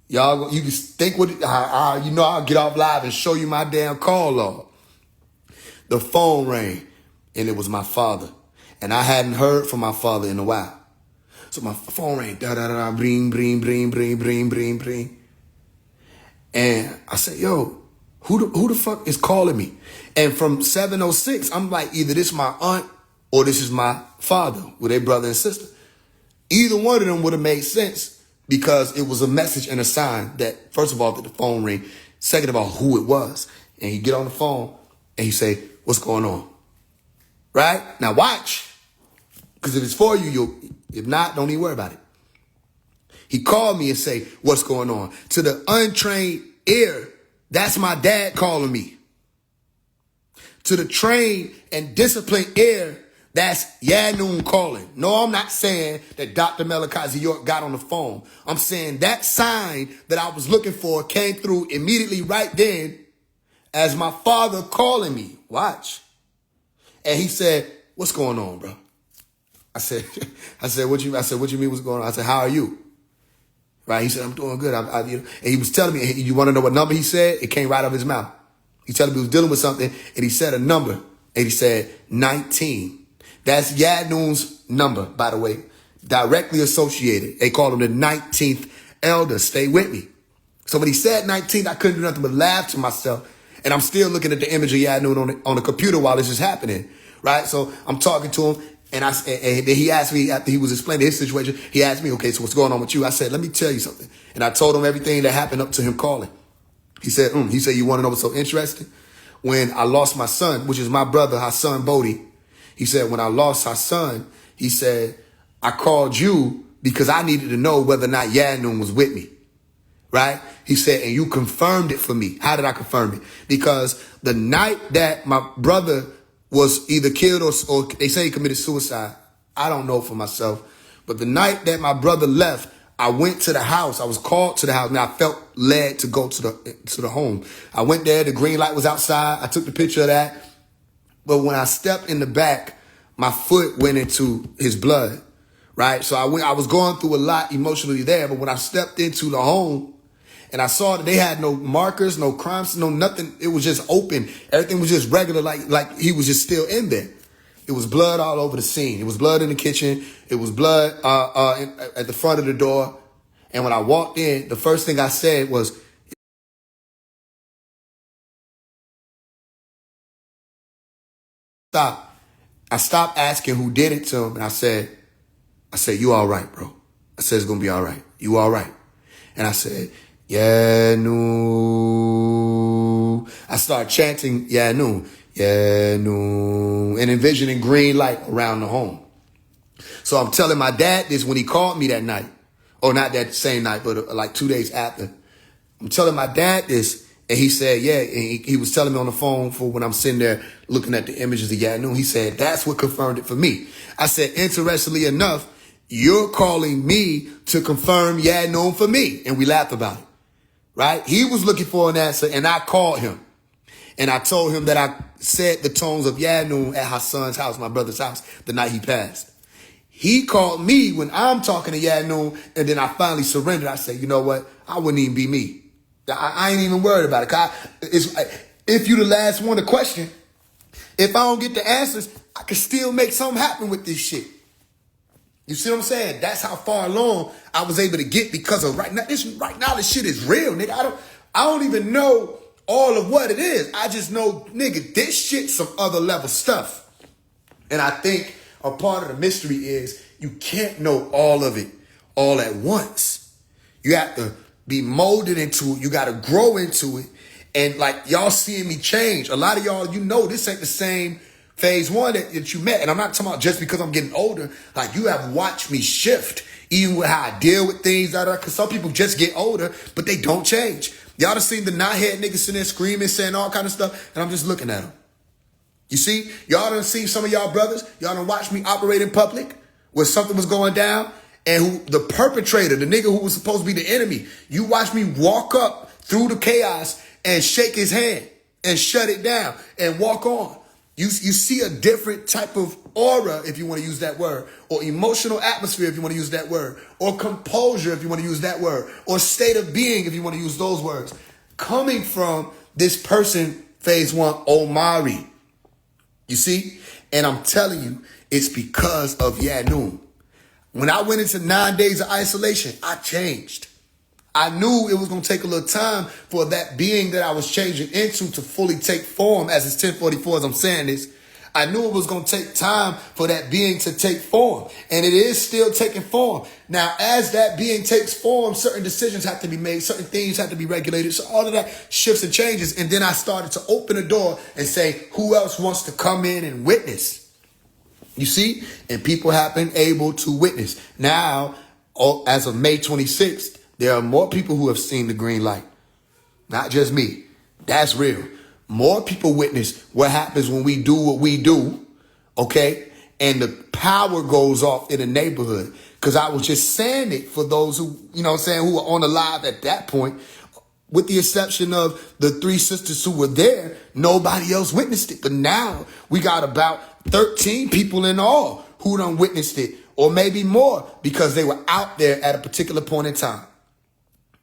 Y'all, you can think what, I'll get off live and show you my damn call log. The phone rang and it was my father. And I hadn't heard from my father in a while. So my phone rang, da-da-da-da, bring, bring, bring, bring, bring, bring, bring. And I said, yo, who the fuck is calling me? And from 706, I'm like, either this is my aunt or this is my father with a brother and sister. Either one of them would have made sense, because it was a message and a sign that, first of all, that the phone ring, second of all, who it was. And he get on the phone and he say, what's going on? Right? Now watch. Because if it's for you, you'll, if not, don't even worry about it. He called me and say, what's going on? To the untrained ear, that's my dad calling me. To the trained and disciplined ear, that's Yanoon calling. No, I'm not saying that Dr. Melikazi York got on the phone. I'm saying that sign that I was looking for came through immediately right then as my father calling me. Watch. And he said, what's going on, bro? I said, what you mean what's going on? I said, how are you? Right? He said, I'm doing good. And he was telling me, you want to know what number he said? It came right out of his mouth. He telling me he was dealing with something, and he said a number, and he said 19. That's Yadnoon's number, by the way, directly associated. They call him the 19th elder. Stay with me. So when he said 19, I couldn't do nothing but laugh to myself. And I'm still looking at the image of Yadnoon on the computer while this is happening, right? So I'm talking to him, and then he asked me, after he was explaining his situation, he asked me, okay, so what's going on with you? I said, let me tell you something. And I told him everything that happened up to him calling. He said, you want to know what's so interesting? When I lost my son, which is my brother, Hassan Bodie, he said, when I lost Hassan, he said, I called you because I needed to know whether or not Yadnoon was with me. Right? He said, and you confirmed it for me. How did I confirm it? Because the night that my brother was either killed or they say he committed suicide, I don't know for myself. But the night that my brother left, I went to the house. I was called to the house, and I felt led to go to the home. I went there. The green light was outside. I took the picture of that. But when I stepped in the back, my foot went into his blood, right? So I was going through a lot emotionally there. But when I stepped into the home and I saw that they had no markers, no crimes, no nothing, it was just open. Everything was just regular, like he was just still in there. It was blood all over the scene. It was blood in the kitchen. It was blood at the front of the door. And when I walked in, the first thing I said was, stop. I stopped asking who did it to him, and I said, you all right, bro? I said, it's going to be all right. You all right? And I said, Yanu. I started chanting Yanu, Yanu, and envisioning green light around the home. So I'm telling my dad this when he called me that night, or not that same night, but like 2 days after. I'm telling my dad this. And he said, yeah, and he was telling me on the phone for when I'm sitting there looking at the images of Yadnoon. He said, that's what confirmed it for me. I said, interestingly enough, you're calling me to confirm Yadnoon for me. And we laughed about it, right? He was looking for an answer, and I called him. And I told him that I said the tones of Yadnoon at Hassan's house, my brother's house, the night he passed. He called me when I'm talking to Yadnoon, and then I finally surrendered. I said, you know what? I wouldn't even be me. I ain't even worried about it. If you the last one to question, if I don't get the answers, I can still make something happen with this shit. You see what I'm saying? That's how far along I was able to get because of right now. This shit is real, nigga. I don't even know all of what it is. I just know, nigga, this shit's some other level stuff. And I think a part of the mystery is you can't know all of it all at once. You have to be molded into it. You got to grow into it. And like y'all seeing me change. A lot of y'all, you know, this ain't the same phase one that you met. And I'm not talking about just because I'm getting older. Like you have watched me shift, even with how I deal with things. Because some people just get older, but they don't change. Y'all done seen the knothead niggas sitting there screaming, saying all kind of stuff. And I'm just looking at them. You see, y'all done seen some of y'all brothers. Y'all done watched me operate in public where something was going down. And who the perpetrator, the nigga who was supposed to be the enemy, you watched me walk up through the chaos and shake his hand and shut it down and walk on. You see a different type of aura, if you want to use that word, or emotional atmosphere, if you want to use that word, or composure, if you want to use that word, or state of being, if you want to use those words, coming from this person, phase one, Omari. You see? And I'm telling you, it's because of Yanun. When I went into 9 days of isolation, I changed. I knew it was going to take a little time for that being that I was changing into to fully take form. As it's 10:44 as I'm saying this, I knew it was going to take time for that being to take form. And it is still taking form. Now, as that being takes form, certain decisions have to be made. Certain things have to be regulated. So all of that shifts and changes. And then I started to open the door and say, who else wants to come in and witness? You see? And people have been able to witness. Now, as of May 26th, there are more people who have seen the green light. Not just me. That's real. More people witness what happens when we do what we do, okay? And the power goes off in the neighborhood. Because I was just saying it for those who, you know what I'm saying, who were on the live at that point. With the exception of the 3 sisters who were there, nobody else witnessed it. But now we got about 13 people in all who done witnessed it, or maybe more, because they were out there at a particular point in time.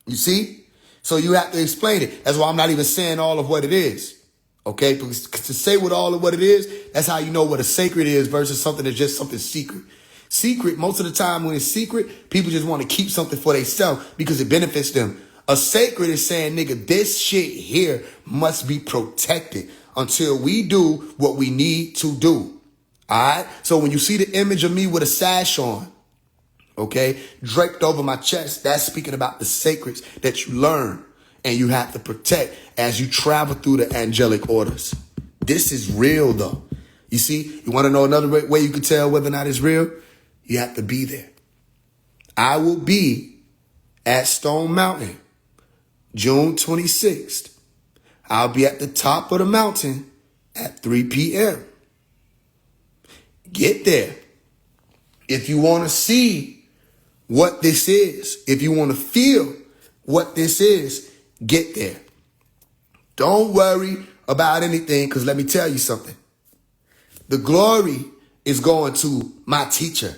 You see? So you have to explain it. That's why I'm not even saying all of what it is. Okay? Because to say all of what it is, that's how you know what a sacred is versus something that's just something secret. Secret, most of the time when it's secret, people just want to keep something for themselves because it benefits them. A sacred is saying, nigga, this shit here must be protected until we do what we need to do. All right? So when you see the image of me with a sash on, okay, draped over my chest, that's speaking about the sacreds that you learn and you have to protect as you travel through the angelic orders. This is real, though. You see, you want to know another way you can tell whether or not it's real? You have to be there. I will be at Stone Mountain, June 26th. I'll be at the top of the mountain at 3 p.m. Get there. If you want to see what this is, if you want to feel what this is, get there. Don't worry about anything, because let me tell you something. The glory is going to my teacher.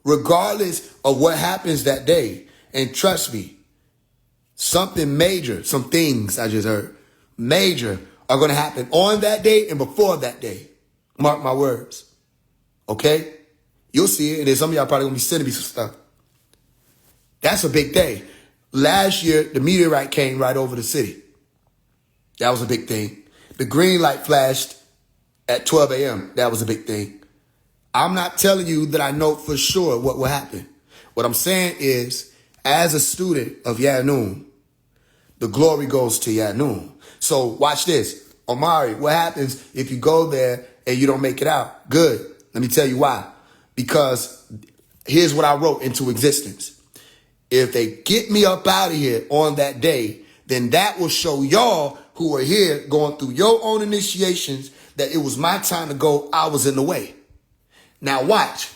Regardless of what happens that day, and trust me, something major, some things I just heard, major are going to happen on that day and before that day. Mark my words. Okay? You'll see it, and then some of y'all probably going to be sending me some stuff. That's a big day. Last year, the meteorite came right over the city. That was a big thing. The green light flashed at 12 a.m. That was a big thing. I'm not telling you that I know for sure what will happen. What I'm saying is, as a student of Yanun, the glory goes to Yanun. So watch this. Omari, what happens if you go there and you don't make it out? Good. Let me tell you why. Because here's what I wrote into existence. If they get me up out of here on that day, then that will show y'all who are here going through your own initiations that it was my time to go. I was in the way. Now watch.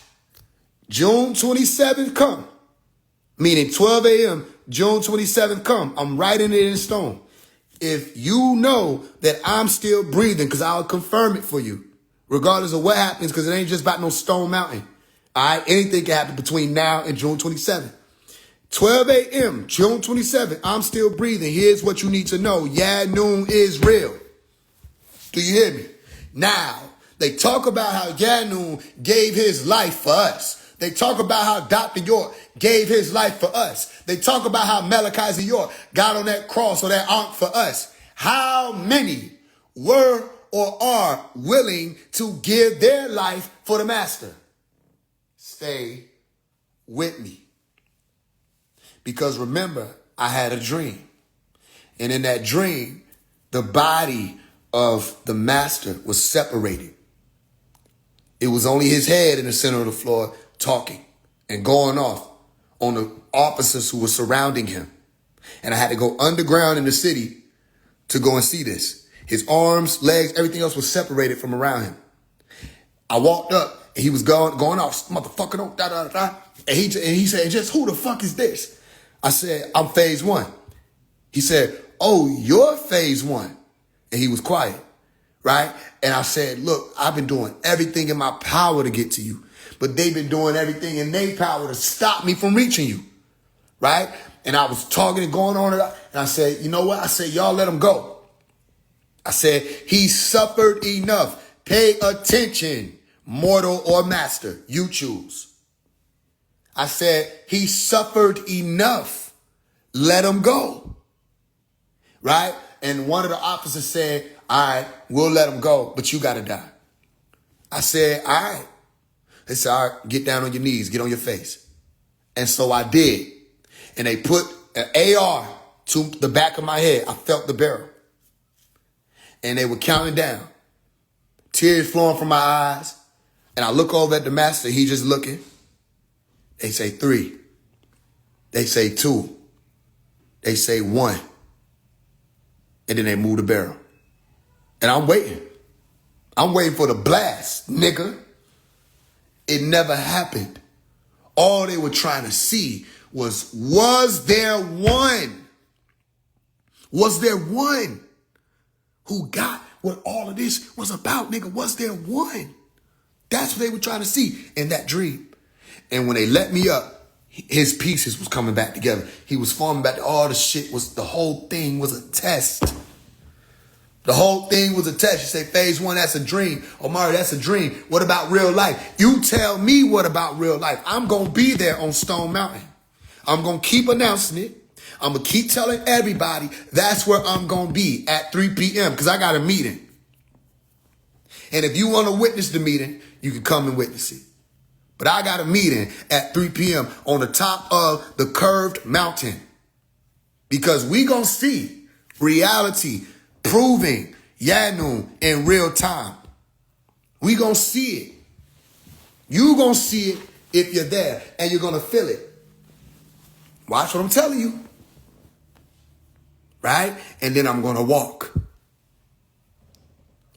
June 27th come. Meaning 12 a.m. June 27th come. I'm writing it in stone. If you know that I'm still breathing, because I'll confirm it for you, regardless of what happens, because it ain't just about no Stone Mountain. All right? Anything can happen between now and June 27th. 12 a.m., June 27th, I'm still breathing. Here's what you need to know. Yanun is real. Do you hear me? Now, they talk about how Yanun gave his life for us. They talk about how Dr. York gave his life for us. They talk about how Malachi York got on that cross or that ark for us. How many were or are willing to give their life for the master? Stay with me. Because remember, I had a dream. And in that dream, the body of the master was separated. It was only his head in the center of the floor talking and going off on the officers who were surrounding him. And I had to go underground in the city to go and see this. His arms, legs, everything else was separated from around him. I walked up and he was going off, motherfucker, don't da da da. And he said, just who the fuck is this? I said, I'm phase one. He said, oh, you're phase one. And he was quiet, right? And I said, look, I've been doing everything in my power to get to you, but they've been doing everything in their power to stop me from reaching you, right? And I was talking and going on, and I said, you know what? I said, y'all let him go. I said, he suffered enough. Pay attention, mortal or master, you choose. I said, he suffered enough. Let him go. Right? And one of the officers said, all right, we'll let him go, but you got to die. I said, all right. They said, all right, get down on your knees, get on your face. And so I did. And they put an AR to the back of my head. I felt the barrel. And they were counting down. Tears flowing from my eyes. And I look over at the master. He just looking. They say 3. They say 2. They say 1. And then they move the barrel. And I'm waiting. I'm waiting for the blast, nigga. It never happened. All they were trying to see was there one? Was there one who got what all of this was about, nigga? Was there one? That's what they were trying to see in that dream. And when they let me up, his pieces was coming back together. He was forming back. All the shit was, the whole thing was a test. The whole thing was a test. You say, phase one, that's a dream. Omari, that's a dream. What about real life? You tell me what about real life. I'm going to be there on Stone Mountain. I'm going to keep announcing it. I'm going to keep telling everybody that's where I'm going to be at 3 p.m. because I got a meeting. And if you want to witness the meeting, you can come and witness it. But I got a meeting at 3 p.m. on the top of the curved mountain. Because we going to see reality proving Yanun in real time. We going to see it. You going to see it if you're there. And you're going to feel it. Watch what I'm telling you. Right? And then I'm going to walk.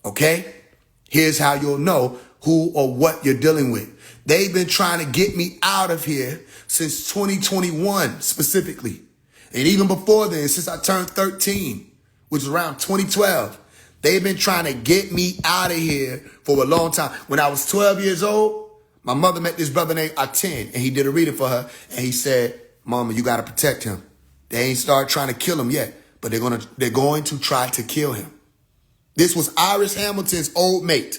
Okay? Here's how you'll know who or what you're dealing with. They've been trying to get me out of here since 2021 specifically. And even before then, since I turned 13, which was around 2012, they've been trying to get me out of here for a long time. When I was 12 years old, my mother met this brother named Atin, and he did a reading for her. And he said, Mama, you got to protect him. They ain't started trying to kill him yet, but they're going to try to kill him. This was Iris Hamilton's old mate.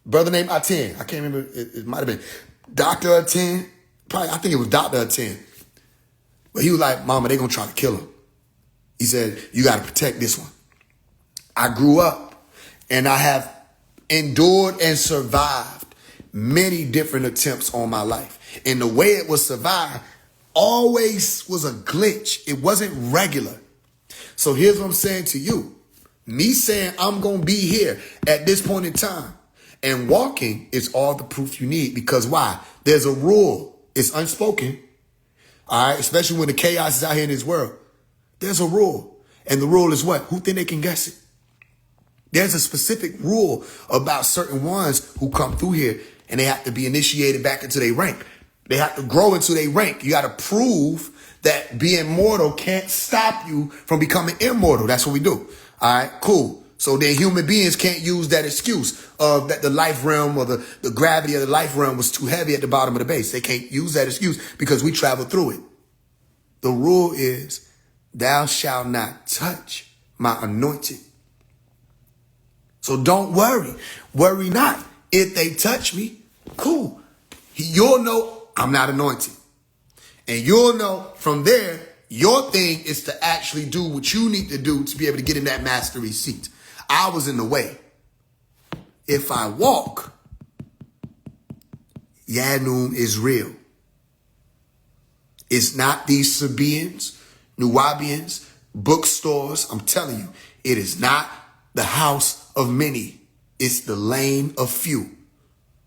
Brother named Atin. I can't remember. It might have been Dr. Atin. Probably, I think it was Dr. Atin. But he was like, Mama, they're going to try to kill him. He said, you got to protect this one. I grew up and I have endured and survived many different attempts on my life. And the way it was survived always was a glitch. It wasn't regular. So here's what I'm saying to you. Me saying I'm going to be here at this point in time and walking is all the proof you need. Because why? There's a rule. It's unspoken. All right? Especially when the chaos is out here in this world. There's a rule. And the rule is what? Who think they can guess it? There's a specific rule about certain ones who come through here and they have to be initiated back into their rank. They have to grow into their rank. You got to prove that being mortal can't stop you from becoming immortal. That's what we do. All right, cool. So then human beings can't use that excuse of that the life realm or the gravity of the life realm was too heavy at the bottom of the base. They can't use that excuse because we travel through it. The rule is, thou shalt not touch my anointed. So don't worry. Worry not. If they touch me, cool. You'll know I'm not anointed. And you'll know from there, your thing is to actually do what you need to do to be able to get in that mastery seat. I was in the way. If I walk, Yanum is real. It's not these Sabaeans, Nuwabians, bookstores. I'm telling you, it is not the house of many. It's the lane of few.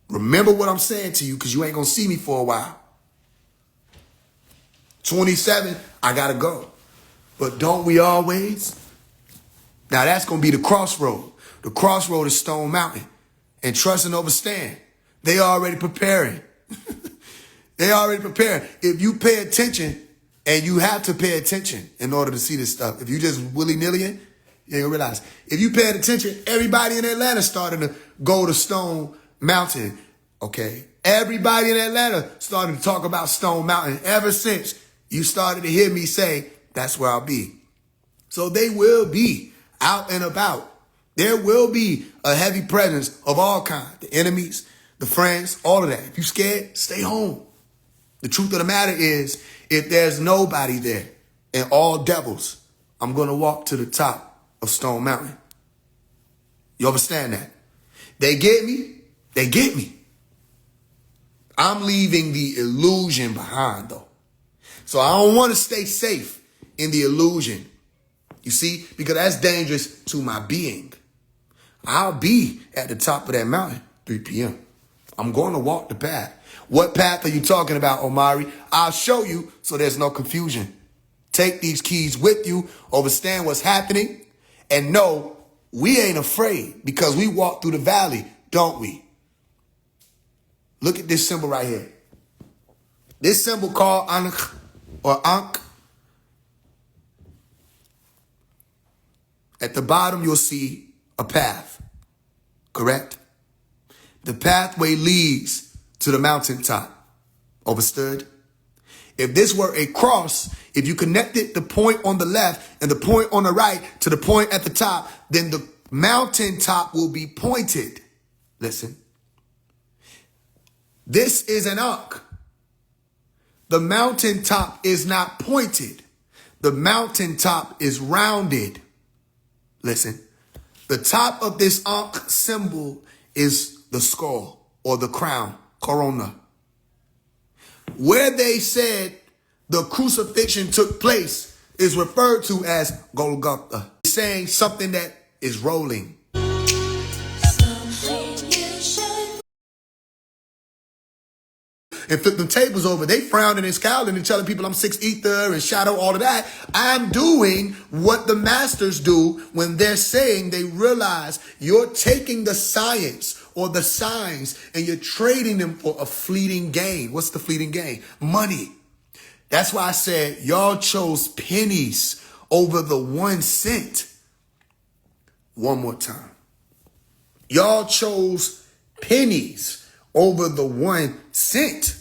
Remember what I'm saying to you, because you ain't going to see me for a while. 27, I got to go. But don't we always? Now that's going to be the crossroad. The crossroad is Stone Mountain. And trust and overstand. They already preparing. They already preparing. If you pay attention, and you have to pay attention in order to see this stuff. If you just willy-nilly, you ain't gonna realize. If you pay attention, everybody in Atlanta started to go to Stone Mountain. Okay? Everybody in Atlanta started to talk about Stone Mountain ever since you started to hear me say, that's where I'll be. So they will be out and about. There will be a heavy presence of all kinds. The enemies, the friends, all of that. If you scared, stay home. The truth of the matter is, if there's nobody there and all devils, I'm going to walk to the top of Stone Mountain. You understand that? They get me. They get me. I'm leaving the illusion behind, though. So I don't want to stay safe in the illusion. You see? Because that's dangerous to my being. I'll be at the top of that mountain, 3 p.m. I'm going to walk the path. What path are you talking about, Omari? I'll show you so there's no confusion. Take these keys with you, understand what's happening, and know we ain't afraid because we walk through the valley, don't we? Look at this symbol right here. This symbol called Ankh or Ankh. At the bottom, you'll see a path, correct? The pathway leads to the mountaintop. Overstood? If this were a cross, if you connected the point on the left and the point on the right to the point at the top, then the mountaintop will be pointed. Listen. This is an Ankh. The mountaintop is not pointed. The mountaintop is rounded. Listen. The top of this Ankh symbol is the skull or the crown. Corona. Where they said the crucifixion took place is referred to as Golgotha. It's saying something that is rolling. And flip them tables over. They frowning and scowling and telling people I'm 6 ether and shadow, all of that. I'm doing what the masters do when they're saying they realize you're taking the science or the signs and you're trading them for a fleeting gain. What's the fleeting gain? Money. That's why I said y'all chose pennies over the 1 cent. One more time. Y'all chose pennies over the 1 cent.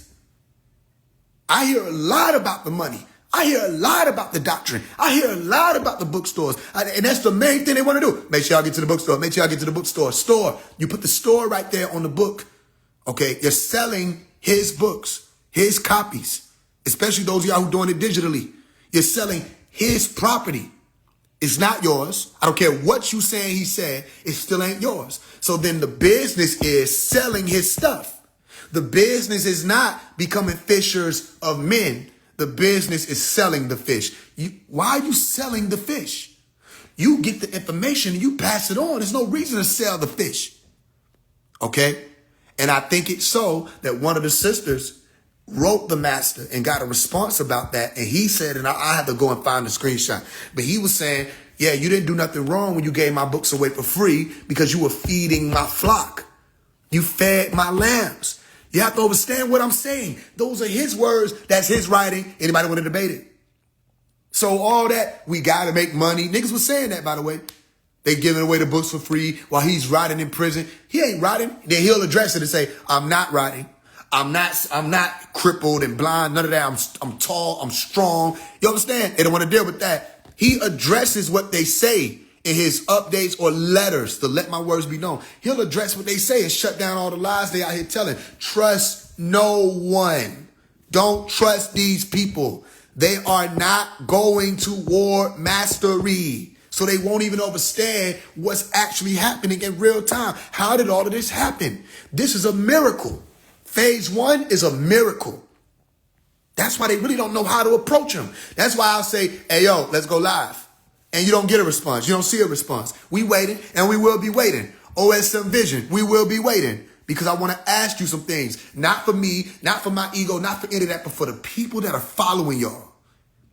I hear a lot about the money. I hear a lot about the doctrine. I hear a lot about the bookstores. And that's the main thing they want to do. Make sure y'all get to the bookstore. Make sure y'all get to the bookstore. Store. You put the store right there on the book. Okay. You're selling his books, his copies, especially those of y'all who doing it digitally. You're selling his property. It's not yours. I don't care what you saying he said. It still ain't yours. So then the business is selling his stuff. The business is not becoming fishers of men. The business is selling the fish. Why are you selling the fish? You get the information and you pass it on. There's no reason to sell the fish. Okay? And I think it's so that one of the sisters wrote the master and got a response about that. And he said, and I had to go and find the screenshot, but he was saying, yeah, you didn't do nothing wrong when you gave my books away for free because you were feeding my flock. You fed my lambs. You have to understand what I'm saying. Those are his words. That's his writing. Anybody want to debate it? So all that, we got to make money. Niggas was saying that, by the way. They giving away the books for free while he's writing in prison. He ain't writing. Then he'll address it and say, I'm not writing. I'm not crippled and blind, none of that. I'm tall, I'm strong. You understand? They don't want to deal with that. He addresses what they say in his updates or letters to let my words be known. He'll address what they say and shut down all the lies they out here telling. Trust no one. Don't trust these people. They are not going toward mastery. So they won't even understand what's actually happening in real time. How did all of this happen? This is a miracle. Phase 1 is a miracle. That's why they really don't know how to approach him. That's why I'll say, hey, yo, let's go live. And you don't get a response. You don't see a response. We waiting and we will be waiting. OSM Vision, we will be waiting. Because I want to ask you some things. Not for me, not for my ego, not for any of that, but for the people that are following y'all.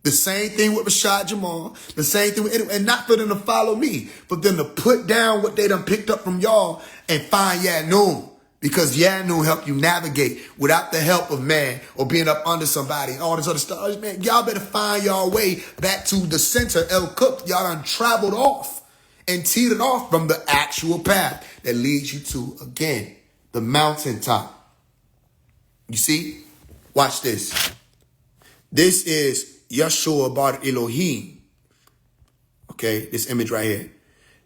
The same thing with Rashad Jamal. The same thing with, and not for them to follow me, but them to put down what they done picked up from y'all and find Yanoon. Because Yanoon help you navigate without the help of man or being up under somebody and all this other stuff. Man, y'all better find y'all way back to the center, El Cook. Y'all done traveled off and teetered off from the actual path that leads you to, again, the mountaintop. You see? Watch this. This is Yeshua Bar Elohim. Okay, this image right here.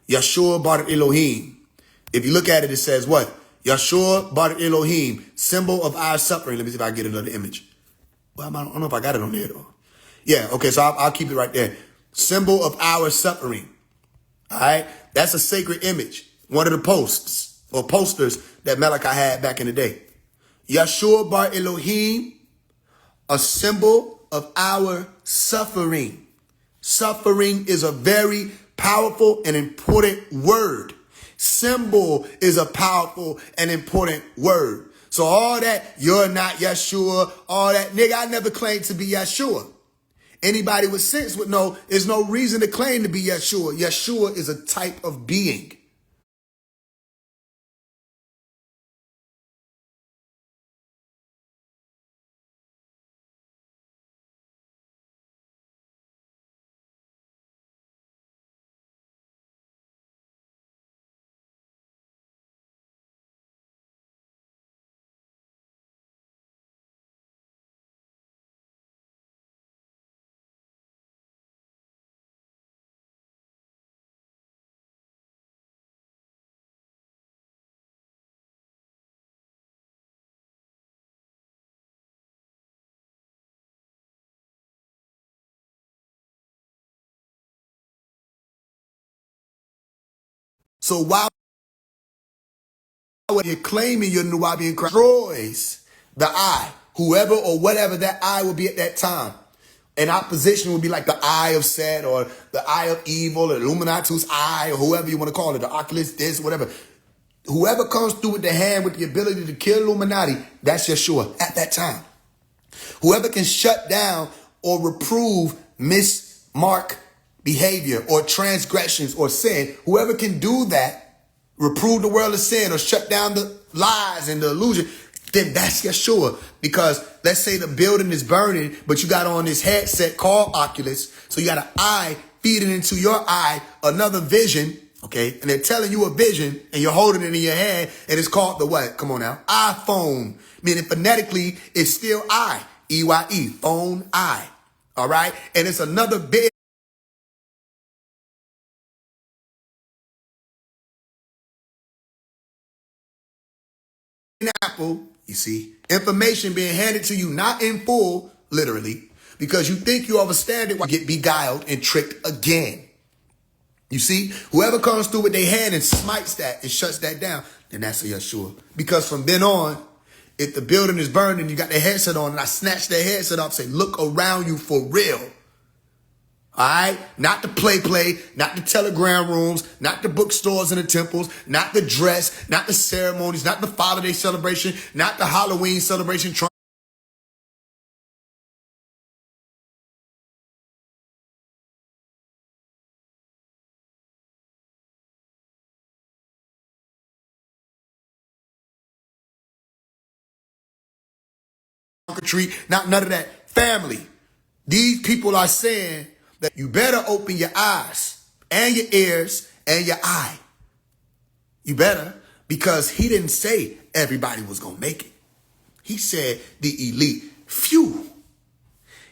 Yeshua Bar Elohim. If you look at it, it says what? Yeshua Bar Elohim, symbol of our suffering. Let me see if I get another image. Well, I don't know if I got it on there though. Yeah, okay, so I'll keep it right there. Symbol of our suffering. All right, that's a sacred image. One of the posts or posters that Malachi had back in the day. Yeshua Bar Elohim, a symbol of our suffering. Suffering is a very powerful and important word. Symbol is a powerful and important word. So all that, you're not Yeshua, all that, nigga, I never claimed to be Yeshua. Anybody with sense would know there's no reason to claim to be Yeshua. Yeshua is a type of being. So why would you claiming you're Nuwabi and Christ destroys the I, whoever or whatever that I will be at that time. And opposition would be like the eye of Set or the eye of evil or Illuminati's eye or whoever you want to call it, the Oculus, this, whatever. Whoever comes through with the hand with the ability to kill Illuminati, that's Yeshua at that time. Whoever can shut down or reprove mismark behavior or transgressions or sin, whoever can do that, reprove the world of sin or shut down the lies and the illusion, then that's Yeshua. Because let's say the building is burning, but you got on this headset called Oculus. So you got an eye feeding into your eye, another vision, okay? And they're telling you a vision and you're holding it in your hand and it's called the what? Come on now. iPhone. Meaning phonetically, it's still I. E-Y-E. Phone, I. All right? And it's another big apple, you see, information being handed to you, not in full, literally, because you think you understand it, get beguiled and tricked again. You see, whoever comes through with their hand and smites that and shuts that down, then that's a Yeshua. Because from then on, if the building is burning, you got their headset on, and I snatch their headset off, say, look around you for real. All right? Not the play, not the telegram rooms, not the bookstores and the temples, not the dress, not the ceremonies, not the Father's Day celebration, not the Halloween celebration. Treat, not none of that. Family. These people are saying that you better open your eyes and your ears and your eye. You better, because he didn't say everybody was going to make it. He said the elite few.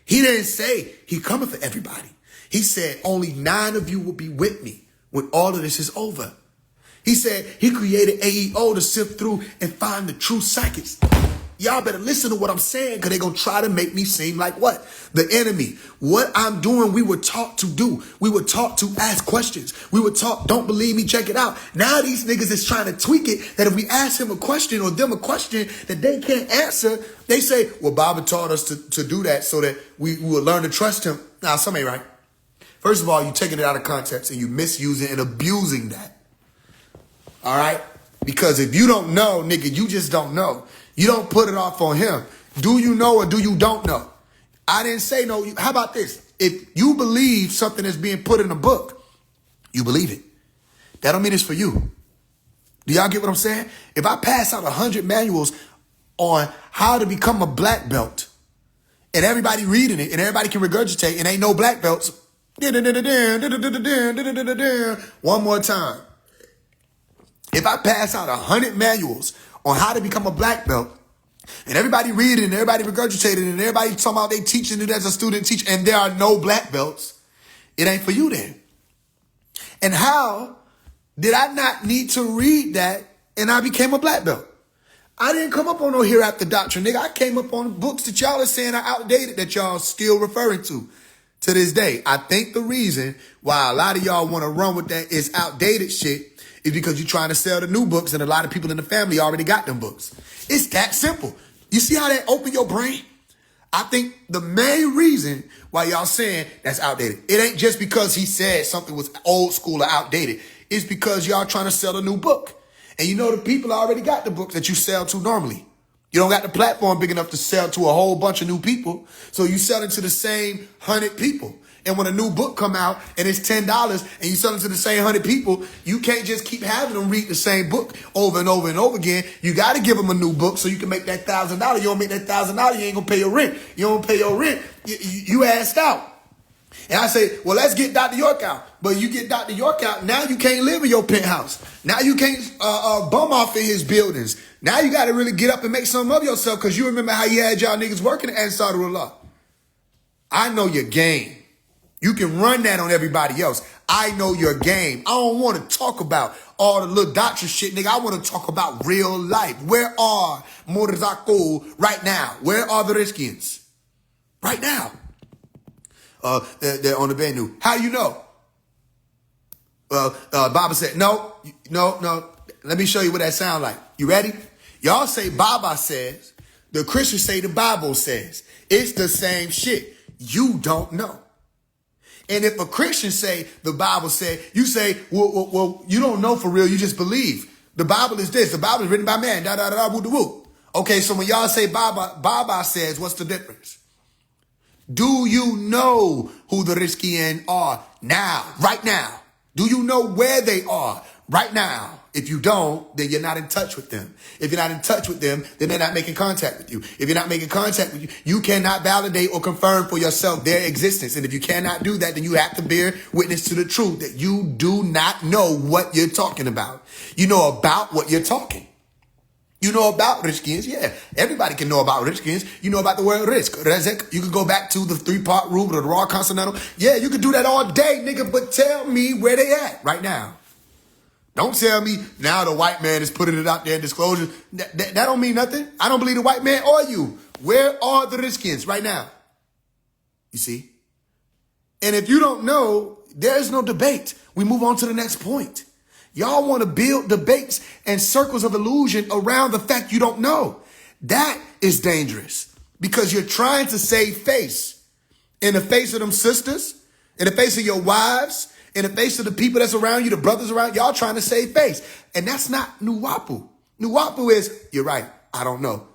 He didn't say he coming for everybody. He said only 9 of you will be with me when all of this is over. He said he created AEO to sift through and find the true psychics. Y'all better listen to what I'm saying, because they're going to try to make me seem like what? The enemy. What I'm doing, we were taught to do. We were taught to ask questions. We were taught, don't believe me, check it out. Now these niggas is trying to tweak it, that if we ask him a question or them a question that they can't answer, they say, well, Baba taught us to do that so that we will learn to trust him. Now, something ain't right. First of all, you're taking it out of context and you misusing and abusing that. All right? Because if you don't know, nigga, you just don't know. You don't put it off on him. Do you know or do you don't know? I didn't say no. How about this? If you believe something is being put in a book, you believe it. That don't mean it's for you. Do y'all get what I'm saying? If I pass out 100 manuals on how to become a black belt and everybody reading it and everybody can regurgitate and ain't no black belts, one more time. If I pass out 100 manuals on how to become a black belt, and everybody reading and everybody regurgitating and everybody talking about they teaching it as a student teach, and there are no black belts, it ain't for you then. And how did I not need to read that and I became a black belt? I didn't come up on no hereafter doctrine, nigga. I came up on books that y'all are saying are outdated that y'all still referring to this day. I think the reason why a lot of y'all want to run with that is outdated shit is because you're trying to sell the new books and a lot of people in the family already got them books. It's that simple. You see how that open your brain? I think the main reason why y'all saying that's outdated, it ain't just because he said something was old school or outdated. It's because y'all trying to sell a new book. And you know the people already got the books that you sell to normally. You don't got the platform big enough to sell to a whole bunch of new people. So you sell it to the same 100 people. And when a new book come out and it's $10 and you sell it to the same 100 people, you can't just keep having them read the same book over and over and over again. You got to give them a new book so you can make that $1,000. You don't make that $1,000, you ain't going to pay your rent. You don't pay your rent, you asked out. And I say, well, let's get Dr. York out. But you get Dr. York out, now you can't live in your penthouse. Now you can't bum off in his buildings. Now you got to really get up and make something of yourself, because you remember how you had y'all niggas working at Ansarullah. I know your game. You can run that on everybody else. I know your game. I don't want to talk about all the little doctrine shit, nigga. I want to talk about real life. Where are Morzako right now? Where are the Riskians? Right now. They're on the venue. How you know? Baba said, no. Let me show you what that sound like. You ready? Y'all say Baba says. The Christians say the Bible says. It's the same shit. You don't know. And if a Christian say the Bible said, you say, well, you don't know for real. You just believe. The Bible is this. The Bible is written by man. Woo. Okay, so when y'all say Baba says, what's the difference? Do you know who the Riskian are now, right now? Do you know where they are right now? If you don't, then you're not in touch with them. If you're not in touch with them, then they're not making contact with you. If you're not making contact with you, you cannot validate or confirm for yourself their existence. And if you cannot do that, then you have to bear witness to the truth that you do not know what you're talking about. You know about what you're talking. You know about Riskians, yeah. Everybody can know about Riskians. You know about the word risk, rezek. You can go back to the 3-part rule of the raw consonantal. Yeah, you can do that all day, nigga, but tell me where they at right now. Don't tell me now the white man is putting it out there in disclosure. That don't mean nothing. I don't believe the white man or you. Where are the Riskians right now? You see? And if you don't know, there's no debate. We move on to the next point. Y'all want to build debates and circles of illusion around the fact you don't know. That is dangerous, because you're trying to save face. In the face of them sisters, in the face of your wives, in the face of the people that's around you, the brothers around, y'all trying to save face. And that's not Nuwapu. Nuwapu is, you're right, I don't know.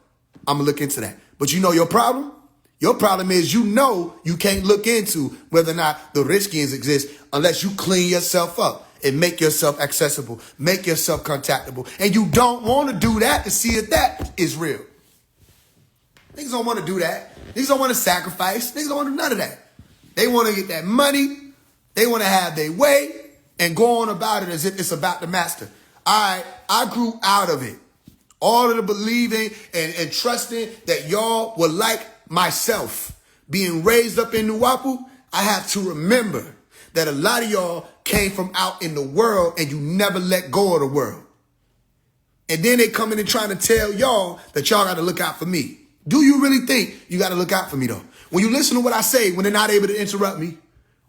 I'm going to look into that. But you know your problem? Your problem is you know you can't look into whether or not the Riskians exist unless you clean yourself up and make yourself accessible, make yourself contactable. And you don't want to do that to see if that is real. Niggas don't want to do that. Niggas don't want to sacrifice. Niggas don't want to do none of that. They want to get that money. They want to have their way and go on about it as if it's about the master. All right, I grew out of it. All of the believing and trusting that y'all were like myself, being raised up in Nuwapu, I have to remember that a lot of y'all came from out in the world and you never let go of the world. And then they come in and trying to tell y'all that y'all got to look out for me. Do you really think you got to look out for me, though? When you listen to what I say, when they're not able to interrupt me,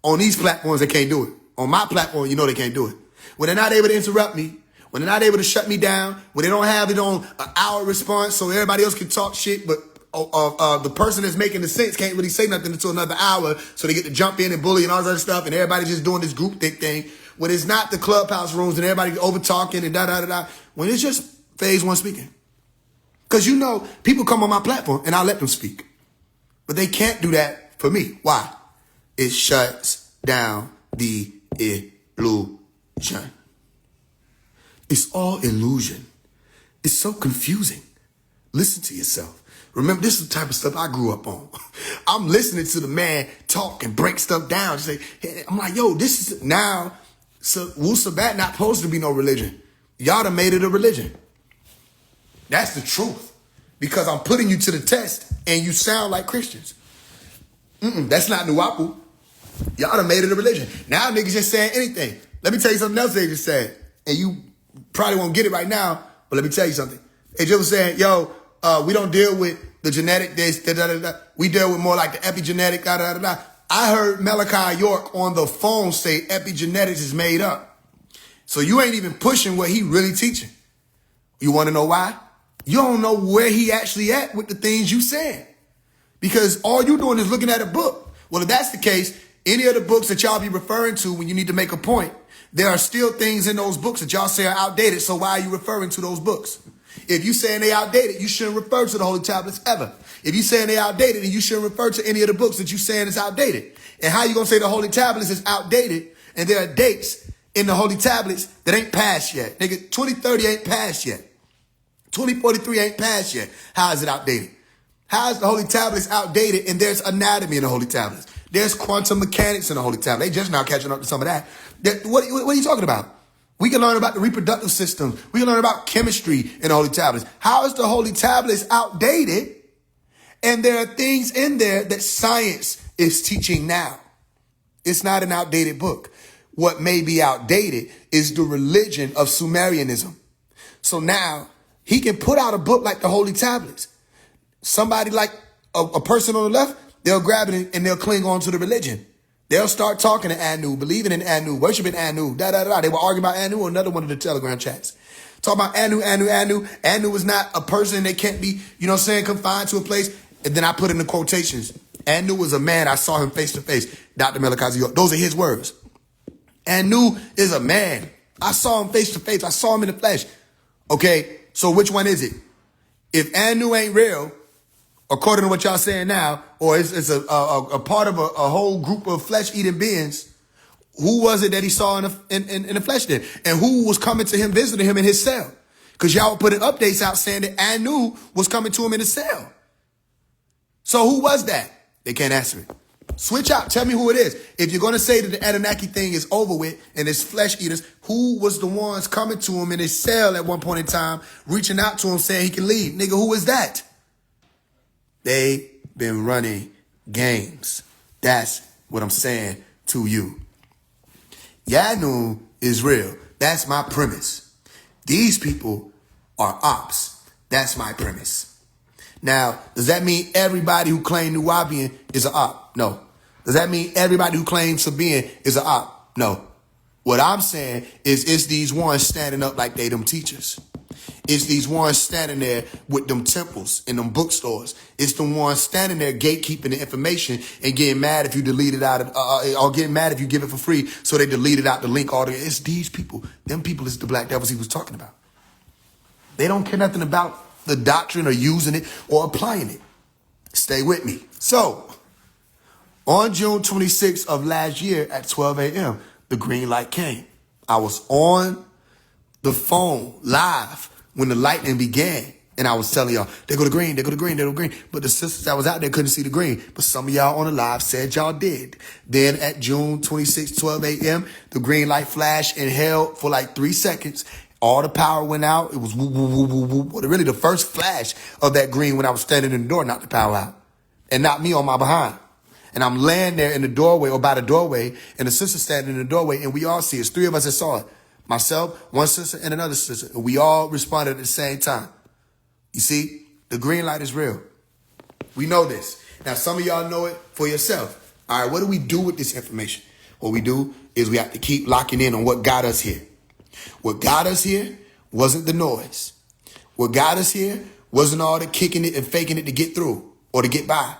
on these platforms, they can't do it. On my platform, you know they can't do it. When they're not able to interrupt me, when they're not able to shut me down, when they don't have it on an hour response so everybody else can talk shit, but the person that's making the sense can't really say nothing until another hour, so they get to jump in and bully and all that other stuff, and everybody's just doing this group thick thing. When it's not the clubhouse rooms and everybody over talking and da-da-da-da, when it's just phase one speaking. Because you know, people come on my platform and I let them speak. But they can't do that for me. Why? It shuts down the illusion. It's all illusion. It's so confusing. Listen to yourself. Remember, this is the type of stuff I grew up on. I'm listening to the man talk and break stuff down. Say, hey, I'm like, yo, this is now, so Wu Sabat not supposed to be no religion. Y'all done made it a religion. That's the truth. Because I'm putting you to the test and you sound like Christians. That's not Nuwapu. Y'all done made it a religion. Now niggas just saying anything. Let me tell you something else they just said. And you probably won't get it right now, but let me tell you something. They just was saying, yo, we don't deal with the genetic this, da, da, da, da. We deal with more like the epigenetic, da, da, da, da. I heard Malachi York on the phone say epigenetics is made up. So you ain't even pushing what he really teaching. You want to know why? You don't know where he actually at with the things you saying. Because all you doing is looking at a book. Well, if that's the case, any of the books that y'all be referring to when you need to make a point, there are still things in those books that y'all say are outdated. So why are you referring to those books? If you saying they outdated, you shouldn't refer to the Holy Tablets ever. If you saying they outdated, then you shouldn't refer to any of the books that you saying is outdated. And how you gonna say the Holy Tablets is outdated and there are dates in the Holy Tablets that ain't passed yet? Nigga, 2030 ain't passed yet. 2043 ain't passed yet. How is it outdated? How is the Holy Tablets outdated and there's anatomy in the Holy Tablets? There's quantum mechanics in the Holy Tablet. They just now catching up to some of that. What are you talking about? We can learn about the reproductive system. We can learn about chemistry in the Holy Tablets. How is the Holy Tablets outdated and there are things in there that science is teaching now? It's not an outdated book. What may be outdated is the religion of Sumerianism. So now he can put out a book like the Holy Tablets. Somebody like a person on the left, they'll grab it and they'll cling on to the religion. They'll start talking to Anu, believing in Anu, worshiping Anu, da-da-da-da. They were arguing about Anu on another one of the Telegram chats. Talking about Anu. Anu is not a person that can't be, confined to a place. And then I put in the quotations. Anu was a man. I saw him face to face. Dr. Malachi York. Those are his words. Anu is a man. I saw him face to face. I saw him in the flesh. Okay, so which one is it? If Anu ain't real, according to what y'all saying now, or it's a part of a whole group of flesh-eating beings, who was it that he saw in the flesh then? And who was coming to him, visiting him in his cell? Because y'all were putting updates out saying that Anu was coming to him in his cell. So who was that? They can't answer it. Switch out. Tell me who it is. If you're going to say that the Anunnaki thing is over with and it's flesh eaters, who was the ones coming to him in his cell at one point in time, reaching out to him saying he can leave? Nigga, who is that? They been running games. That's what I'm saying to you. Yanu is real. That's my premise. These people are ops. That's my premise. Now, does that mean everybody who claimed Nuwabian is an op? No. Does that mean everybody who claims Sabian is an op? No. What I'm saying is it's these ones standing up like they them teachers. It's these ones standing there with them temples in them bookstores. It's the ones standing there gatekeeping the information and getting mad if you delete it out of, or getting mad if you give it for free. So they deleted out the link altogether. It's these people. Them people is the black devils he was talking about. They don't care nothing about the doctrine or using it or applying it. Stay with me. So on June 26th of last year at 12 a.m., the green light came. I was on the phone live when the lightning began. And I was telling y'all, they go to green, they go to green, they go to green. But the sisters that was out there couldn't see the green. But some of y'all on the live said y'all did. Then at June 26, 12 a.m., the green light flashed and held for like 3 seconds. All the power went out. It was woo, woo, woo, woo, woo. Well, really the first flash of that green when I was standing in the door knocked the power out. And knocked me on my behind. And I'm laying there in the doorway or by the doorway, and the sister standing in the doorway, and we all see it. It's three of us that saw it. Myself, one sister, and another sister. And we all responded at the same time. You see, the green light is real. We know this. Now, some of y'all know it for yourself. All right, what do we do with this information? What we do is we have to keep locking in on what got us here. What got us here wasn't the noise. What got us here wasn't all the kicking it and faking it to get through or to get by.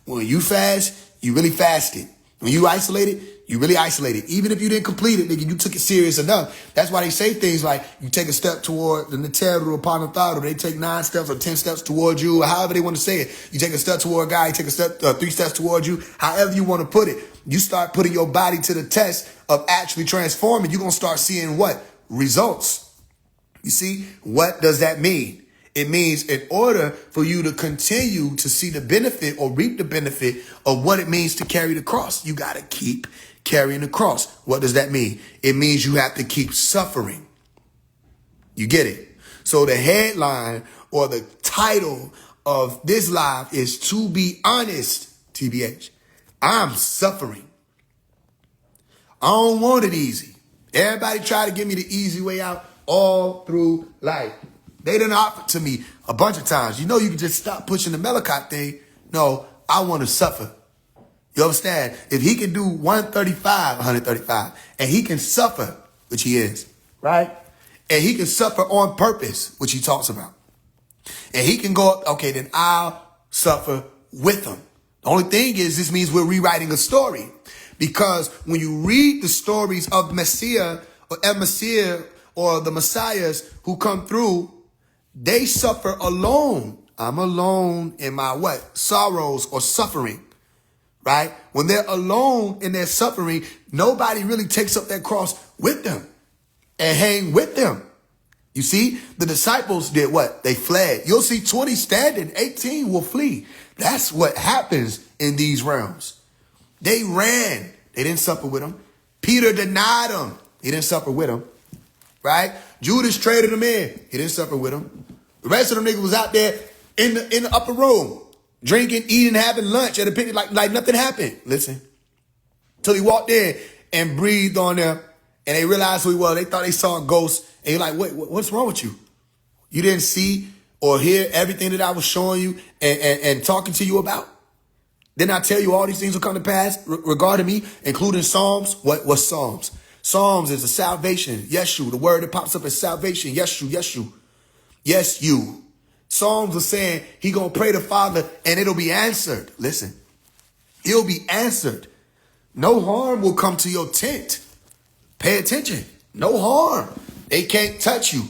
When you fast, you really fasted. When you isolated, you really isolated. Even if you didn't complete it, nigga, you took it serious enough. That's why they say things like you take a step toward the Nateru upon the thought, or they take 9 steps or 10 steps towards you, or however they want to say it. You take a step toward a guy, you take a step, 3 steps towards you, however you want to put it. You start putting your body to the test of actually transforming. You're going to start seeing what? Results. You see, what does that mean? It means in order for you to continue to see the benefit or reap the benefit of what it means to carry the cross, you got to keep carrying the cross. What does that mean? It means you have to keep suffering. You get it? So the headline or the title of this live is To Be Honest, TBH. I'm suffering. I don't want it easy. Everybody try to give me the easy way out all through life. They done offered to me a bunch of times. You know, you can just stop pushing the Melchizedek thing. No, I want to suffer. You understand? If he can do 135, and he can suffer, which he is, right? And he can suffer on purpose, which he talks about. And he can go up, okay, then I'll suffer with him. The only thing is, this means we're rewriting a story. Because when you read the stories of Messiah or El Messiah or the Messiahs who come through, they suffer alone. I'm alone in my what? Sorrows or suffering, right? When they're alone in their suffering, nobody really takes up that cross with them and hang with them. You see, the disciples did what? They fled. You'll see 20 standing, 18 will flee. That's what happens in these realms. They ran. They didn't suffer with him. Peter denied him. He didn't suffer with him. Right? Judas traded him in. He didn't suffer with him. The rest of them niggas was out there in the upper room, drinking, eating, having lunch at a picnic like nothing happened. Listen. Till he walked in and breathed on them, and they realized who he was. They thought they saw a ghost. And you're like, wait, what's wrong with you? You didn't see or hear everything that I was showing you and talking to you about? Didn't I tell you all these things will come to pass regarding me, including Psalms? What's Psalms? Psalms is a salvation. Yeshu. The word that pops up is salvation. Yeshu. Yes, you. Psalms are saying he gonna pray to Father and it'll be answered. Listen, he'll be answered. No harm will come to your tent. Pay attention. No harm. They can't touch you.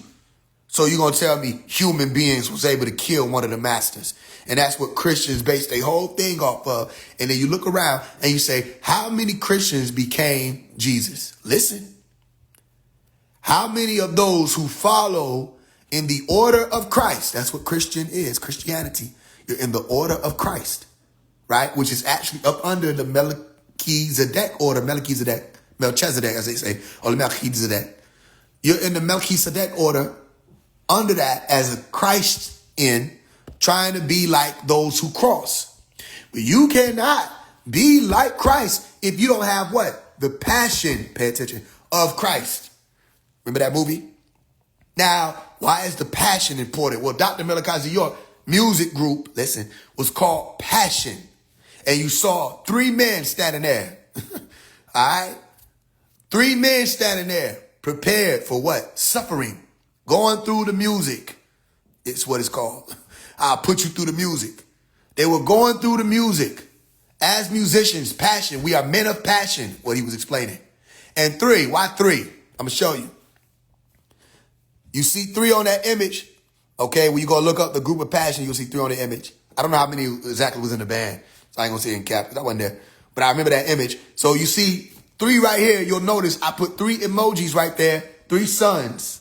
So you're going to tell me human beings was able to kill one of the masters. And that's what Christians base their whole thing off of. And then you look around and you say, how many Christians became Jesus? Listen. How many of those who follow in the order of Christ? That's what Christian is, Christianity. You're in the order of Christ, right? Which is actually up under the Melchizedek order, Melchizedek, as they say, or the Melchizedek. You're in the Melchizedek order, under that as a Christian, trying to be like those who cross. But you cannot be like Christ if you don't have what? The passion, pay attention, of Christ. Remember that movie? Now, why is the passion important? Well, Dr. Melchizedek, your music group, listen, was called Passion. And you saw 3 men standing there. All right? 3 men standing there, prepared for what? Suffering. Going through the music. It's what it's called. I'll put you through the music. They were going through the music. As musicians, passion. We are men of passion, what he was explaining. And 3, why 3? I'm going to show you. You see 3 on that image. Okay, when you go look up the group of passion, you'll see 3 on the image. I don't know how many exactly was in the band. So I ain't going to say it in cap because I wasn't there. But I remember that image. So you see 3 right here. You'll notice I put 3 emojis right there. 3 suns.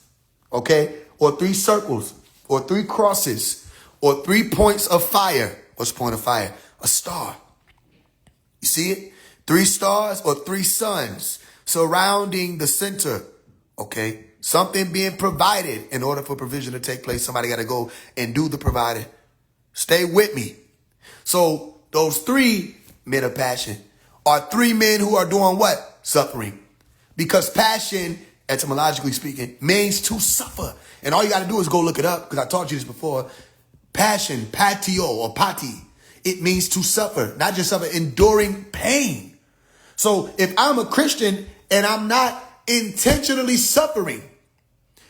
Okay? Or 3 circles. Or 3 crosses. Or 3 points of fire. What's the point of fire? A star. You see it? 3 stars or 3 suns surrounding the center. Okay? Something being provided. In order for provision to take place, somebody got to go and do the providing. Stay with me. So those three men of passion are three men who are doing what? Suffering. Because passion, etymologically speaking, means to suffer. And all you got to do is go look it up, because I taught you this before. Passion, patio or pati, it means to suffer, not just suffer, enduring pain. So if I'm a Christian and I'm not intentionally suffering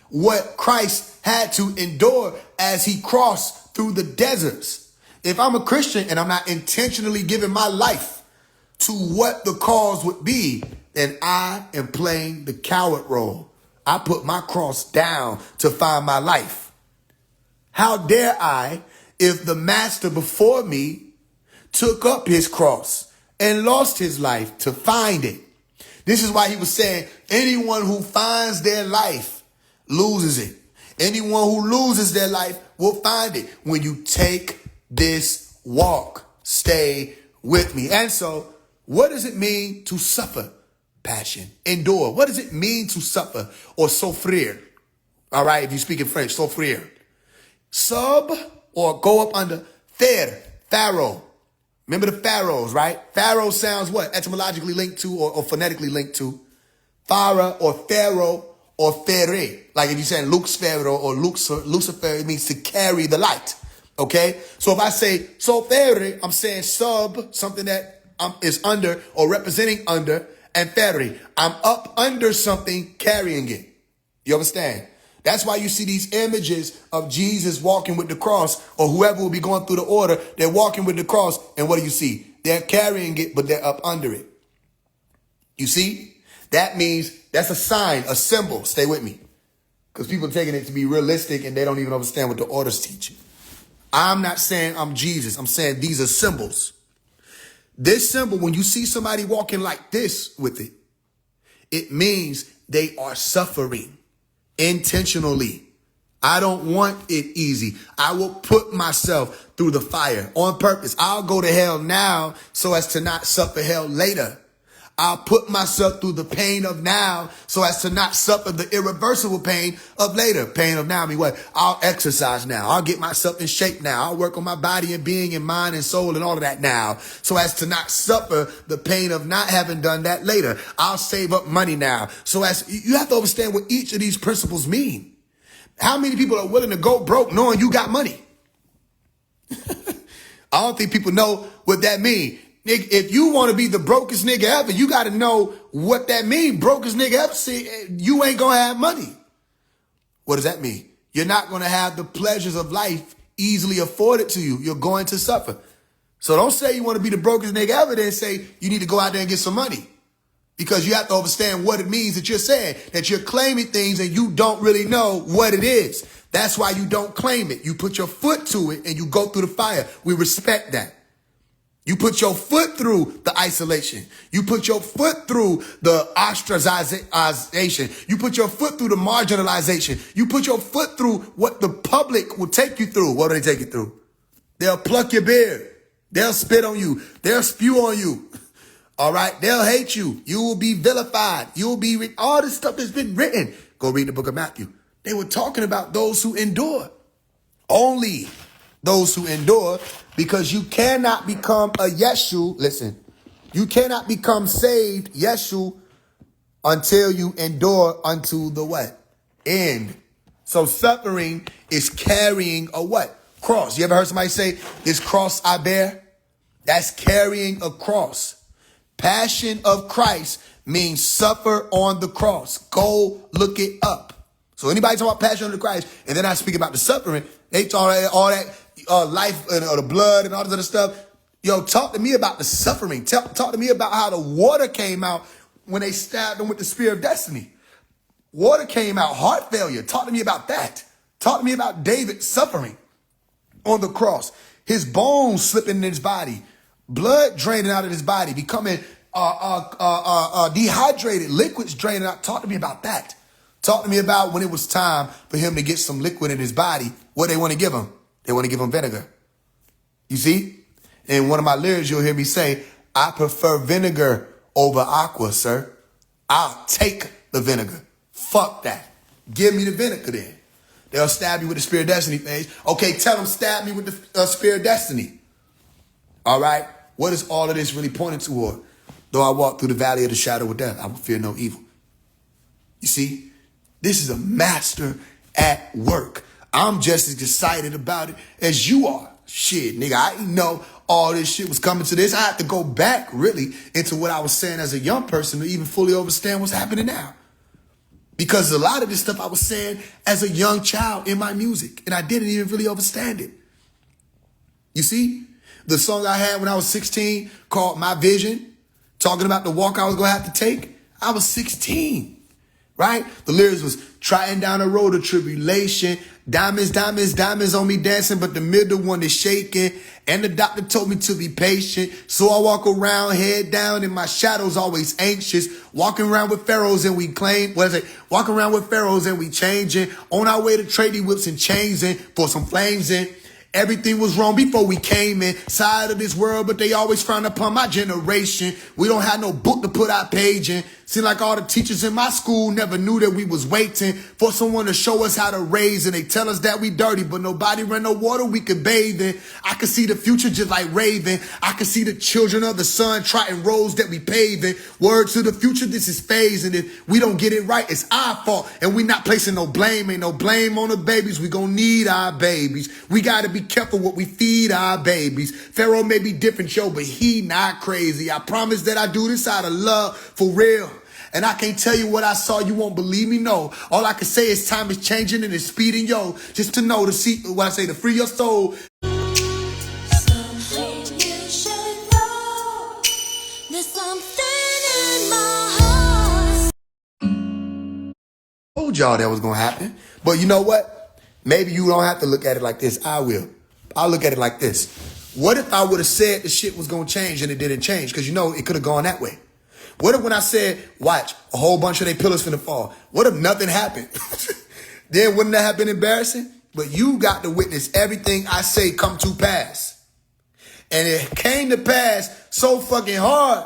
what Christ had to endure as he crossed through the deserts, if I'm a Christian and I'm not intentionally giving my life to what the cause would be, then I am playing the coward role. I put my cross down to find my life. How dare I, if the master before me took up his cross and lost his life to find it? This is why he was saying, anyone who finds their life loses it. Anyone who loses their life will find it. When you take this walk, stay with me. And so, what does it mean to suffer? Passion. Endure. What does it mean to suffer or souffrir? All right, if you speak in French, souffrir. Sub or go up under pharaoh. Remember the pharaohs, right? Pharaoh sounds what? Etymologically linked to or phonetically linked to Pharaoh or Pharaoh or Fere. Like if you're saying Luke's Pharaoh or Lucifer, it means to carry the light. Okay? So if I say so Fere, I'm saying sub, something that is under or representing under, and Fere, I'm up under something carrying it. You understand? That's why you see these images of Jesus walking with the cross, or whoever will be going through the order, they're walking with the cross, and what do you see? They're carrying it, but they're up under it. You see? That means that's a sign, a symbol. Stay with me. Because people are taking it to be realistic, and they don't even understand what the orders teach. I'm not saying I'm Jesus. I'm saying these are symbols. This symbol, when you see somebody walking like this with it, it means they are suffering. Intentionally. I don't want it easy. I will put myself through the fire on purpose. I'll go to hell now so as to not suffer hell later. I'll put myself through the pain of now so as to not suffer the irreversible pain of later. Pain of now, I mean what? I'll exercise now. I'll get myself in shape now. I'll work on my body and being and mind and soul and all of that now so as to not suffer the pain of not having done that later. I'll save up money now. So as you have to understand what each of these principles mean. How many people are willing to go broke knowing you got money? I don't think people know what that means. If you want to be the brokest nigga ever, you got to know what that means. Brokest nigga ever, see, you ain't going to have money. What does that mean? You're not going to have the pleasures of life easily afforded to you. You're going to suffer. So don't say you want to be the brokest nigga ever, then say you need to go out there and get some money. Because you have to understand what it means that you're saying, that you're claiming things and you don't really know what it is. That's why you don't claim it. You put your foot to it and you go through the fire. We respect that. You put your foot through the isolation. You put your foot through the ostracization. You put your foot through the marginalization. You put your foot through what the public will take you through. What do they take you through? They'll pluck your beard. They'll spit on you. They'll spew on you. All right? They'll hate you. You will be vilified. You will be, all this stuff that's been written. Go read the book of Matthew. They were talking about those who endure. Only those who endure, because you cannot become a Yeshu. Listen, you cannot become saved, Yeshu, until you endure unto the what? End. So suffering is carrying a what? Cross. You ever heard somebody say, this cross I bear? That's carrying a cross. Passion of Christ means suffer on the cross. Go look it up. So anybody talk about passion of the Christ, and then I speak about the suffering, they talk all that life or the blood and all this other stuff. Yo, talk to me about the suffering. Talk to me about how the water came out when they stabbed him with the spear of destiny. Water came out, heart failure. Talk to me about that. Talk to me about David suffering on the cross. His bones slipping in his body, blood draining out of his body, becoming dehydrated, liquids draining out. Talk to me about that. Talk to me about when it was time for him to get some liquid in his body. What they want to give him? They want to give him vinegar. You see? In one of my lyrics, you'll hear me say, I prefer vinegar over aqua, sir. I'll take the vinegar. Fuck that. Give me the vinegar then. They'll stab you with the Spear of Destiny phase. Okay, tell them stab me with the Spear of Destiny. All right? What is all of this really pointing toward? Though I walk through the valley of the shadow of death, I will fear no evil. You see? This is a master at work. I'm just as excited about it as you are. Shit, nigga, I didn't know all this shit was coming to this. I had to go back, really, into what I was saying as a young person to even fully understand what's happening now. Because a lot of this stuff I was saying as a young child in my music, and I didn't even really understand it. You see? The song I had when I was 16 called My Vision, talking about the walk I was going to have to take, I was 16. Right? The lyrics was trying down a road of tribulation. Diamonds, diamonds, diamonds on me dancing, but the middle one is shaking. And the doctor told me to be patient. So I walk around head down and my shadow's always anxious. Walking around with pharaohs and we claim, walking around with pharaohs and we changing. On our way to trading whips and chains in for some flames in. Everything was wrong before we came inside of this world, but they always frown upon my generation. We don't have no book to put our page in. Seem like all the teachers in my school never knew that we was waiting for someone to show us how to raise, and they tell us that we dirty, but nobody run no water we could bathe in. I can see the future just like Raven. I can see the children of the sun trotting roads that we paving. Word to the future, this is phasing. If we don't get it right, it's our fault, and we not placing no blame. Ain't no blame on the babies. We gonna need our babies. We gotta be careful what we feed our babies. Pharaoh may be different, yo, but he not crazy. I promise that I do this out of love, for real. And I can't tell you what I saw, you won't believe me, no. All I can say is time is changing and it's speeding, yo. Just to know, to see what I say, to free your soul. Something you should know. There's something in my heart. Told y'all that was gonna happen. But you know what? Maybe you don't have to look at it like this. I will. I'll look at it like this. What if I would have said the shit was gonna change and it didn't change? Because you know it could have gone that way. What if when I said, watch, a whole bunch of their pillars finna fall? What if nothing happened? Then wouldn't that have been embarrassing? But you got to witness everything I say come to pass. And it came to pass so fucking hard.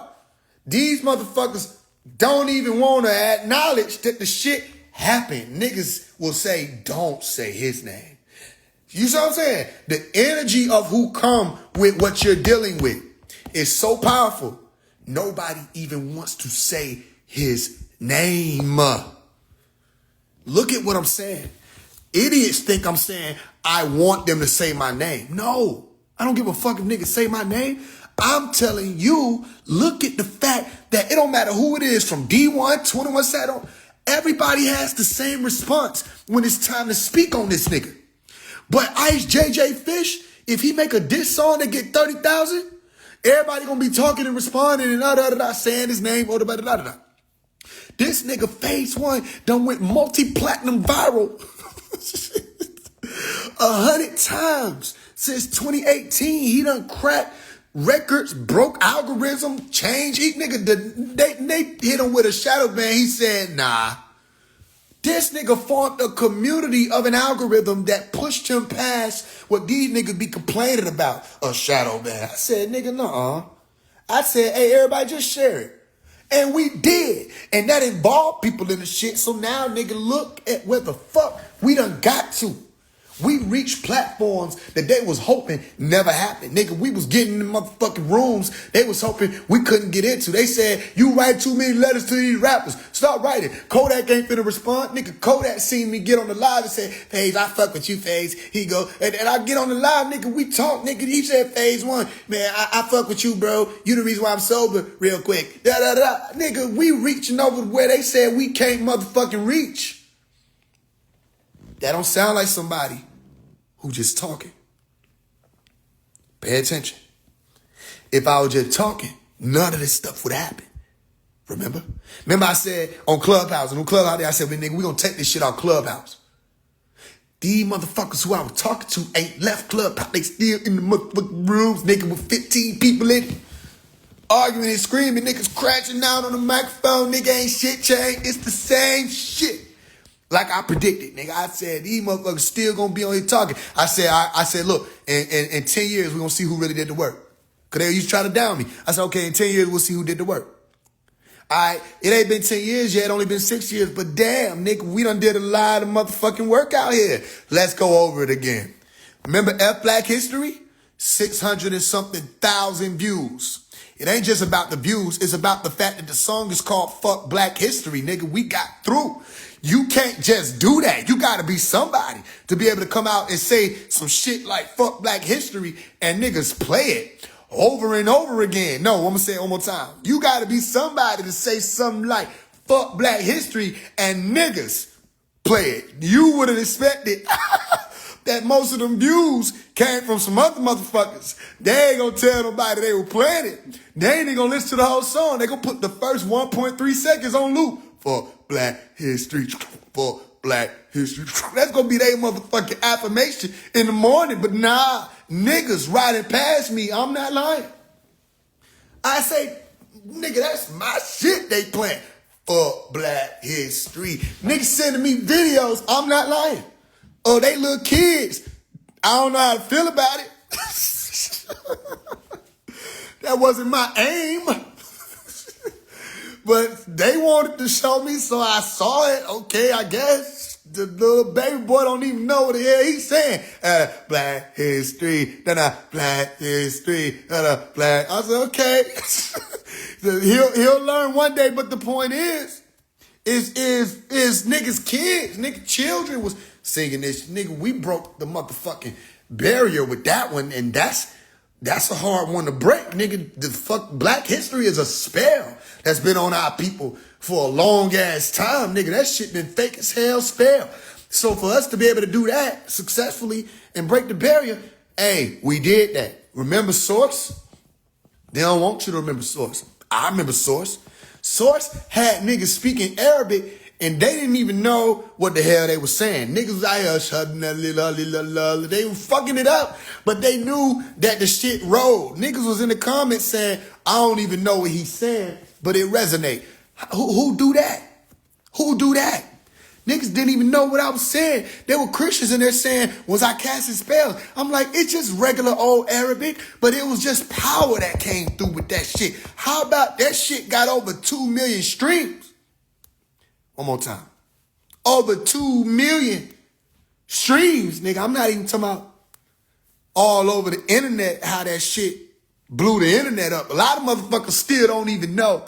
These motherfuckers don't even want to acknowledge that the shit happened. Niggas will say, don't say his name. You see what I'm saying? The energy of who come with what you're dealing with is so powerful. Nobody even wants to say his name. Look at what I'm saying. Idiots think I'm saying I want them to say my name. No, I don't give a fuck if niggas say my name. I'm telling you, look at the fact that it don't matter who it is, from D1, 21 Saddle, everybody has the same response when it's time to speak on this nigga. But Ice JJ Fish, if he make a diss song that get 30,000, everybody gonna be talking and responding and saying his name or da. This nigga Phase One done went multi-platinum viral 100 times since 2018. He done cracked records, broke algorithm, changed. They hit him with a shadow ban. He said, nah. This nigga formed a community of an algorithm that pushed him past what these niggas be complaining about, a shadow ban. I said, nigga, nuh-uh. I said, hey, everybody just share it. And we did. And that involved people in the shit. So now, nigga, look at where the fuck we done got to. We reached platforms that they was hoping never happened. Nigga, we was getting in the motherfucking rooms they was hoping we couldn't get into. They said, you write too many letters to these rappers. Stop writing. Kodak ain't finna respond. Nigga, Kodak seen me get on the live and say, FaZe, I fuck with you, FaZe. He go, and I get on the live, nigga, we talk, nigga. He said, Phase One, man, I fuck with you, bro. You the reason why I'm sober real quick. Nigga, we reaching over where they said we can't motherfucking reach. That don't sound like somebody who just talking. Pay attention. If I was just talking, none of this stuff would happen. Remember? Remember I said on Clubhouse, and on Clubhouse, I said, nigga, we gonna take this shit out Clubhouse. These motherfuckers who I was talking to ain't left Clubhouse. They still in the motherfucking rooms, nigga, with 15 people in it. Arguing and screaming, niggas crashing out on the microphone, nigga, ain't shit changed. It's the same shit. Like I predicted, nigga. I said, these motherfuckers still gonna be on here talking. I said, look, in 10 years, we're gonna see who really did the work. Cause they used to try to down me. I said, okay, in 10 years, we'll see who did the work. All right, it ain't been 10 years yet, only been 6 years, but damn, nigga, we done did a lot of motherfucking work out here. Let's go over it again. Remember F Black History? 600 and something thousand views. It ain't just about the views, it's about the fact that the song is called Fuck Black History, nigga. We got through. You can't just do that. You gotta be somebody to be able to come out and say some shit like Fuck Black History and niggas play it over and over again. No, I'm gonna say it one more time. You gotta be somebody to say something like Fuck Black History and niggas play it. You would have expected that most of them views came from some other motherfuckers. They ain't gonna tell nobody they were playing it. They ain't even gonna listen to the whole song. They gonna put the first 1.3 seconds on loop. For Black History, for Black History. That's gonna be their motherfucking affirmation in the morning. But nah, niggas riding past me, I'm not lying. I say, nigga, that's my shit they playing. For Black History. Niggas sending me videos, I'm not lying. Oh, they little kids. I don't know how to feel about it. That wasn't my aim. But they wanted to show me, so I saw it. Okay, I guess. The little baby boy don't even know what the hell he's saying. Black History, Black History, Black. I said, okay. He'll learn one day, but the point is niggas kids, nigga children was singing this. Nigga, we broke the motherfucking barrier with that one, and that's a hard one to break, nigga. The fuck Black History is a spell that's been on our people for a long ass time, nigga. That shit been fake as hell spell. So for us to be able to do that successfully and break the barrier, hey, we did that. Remember Source? They don't want you to remember Source. I remember Source. Source had niggas speaking Arabic and they didn't even know what the hell they were saying. Niggas was out here, they were fucking it up, but they knew that the shit rolled. Niggas was in the comments saying, I don't even know what he's saying, but it resonate. Who do that? Who do that? Niggas didn't even know what I was saying. There were Christians in there saying, was I casting spells? I'm like, it's just regular old Arabic, but it was just power that came through with that shit. How about that shit got over 2 million streams? One more time. Over 2 million streams, nigga. I'm not even talking about all over the internet how that shit blew the internet up. A lot of motherfuckers still don't even know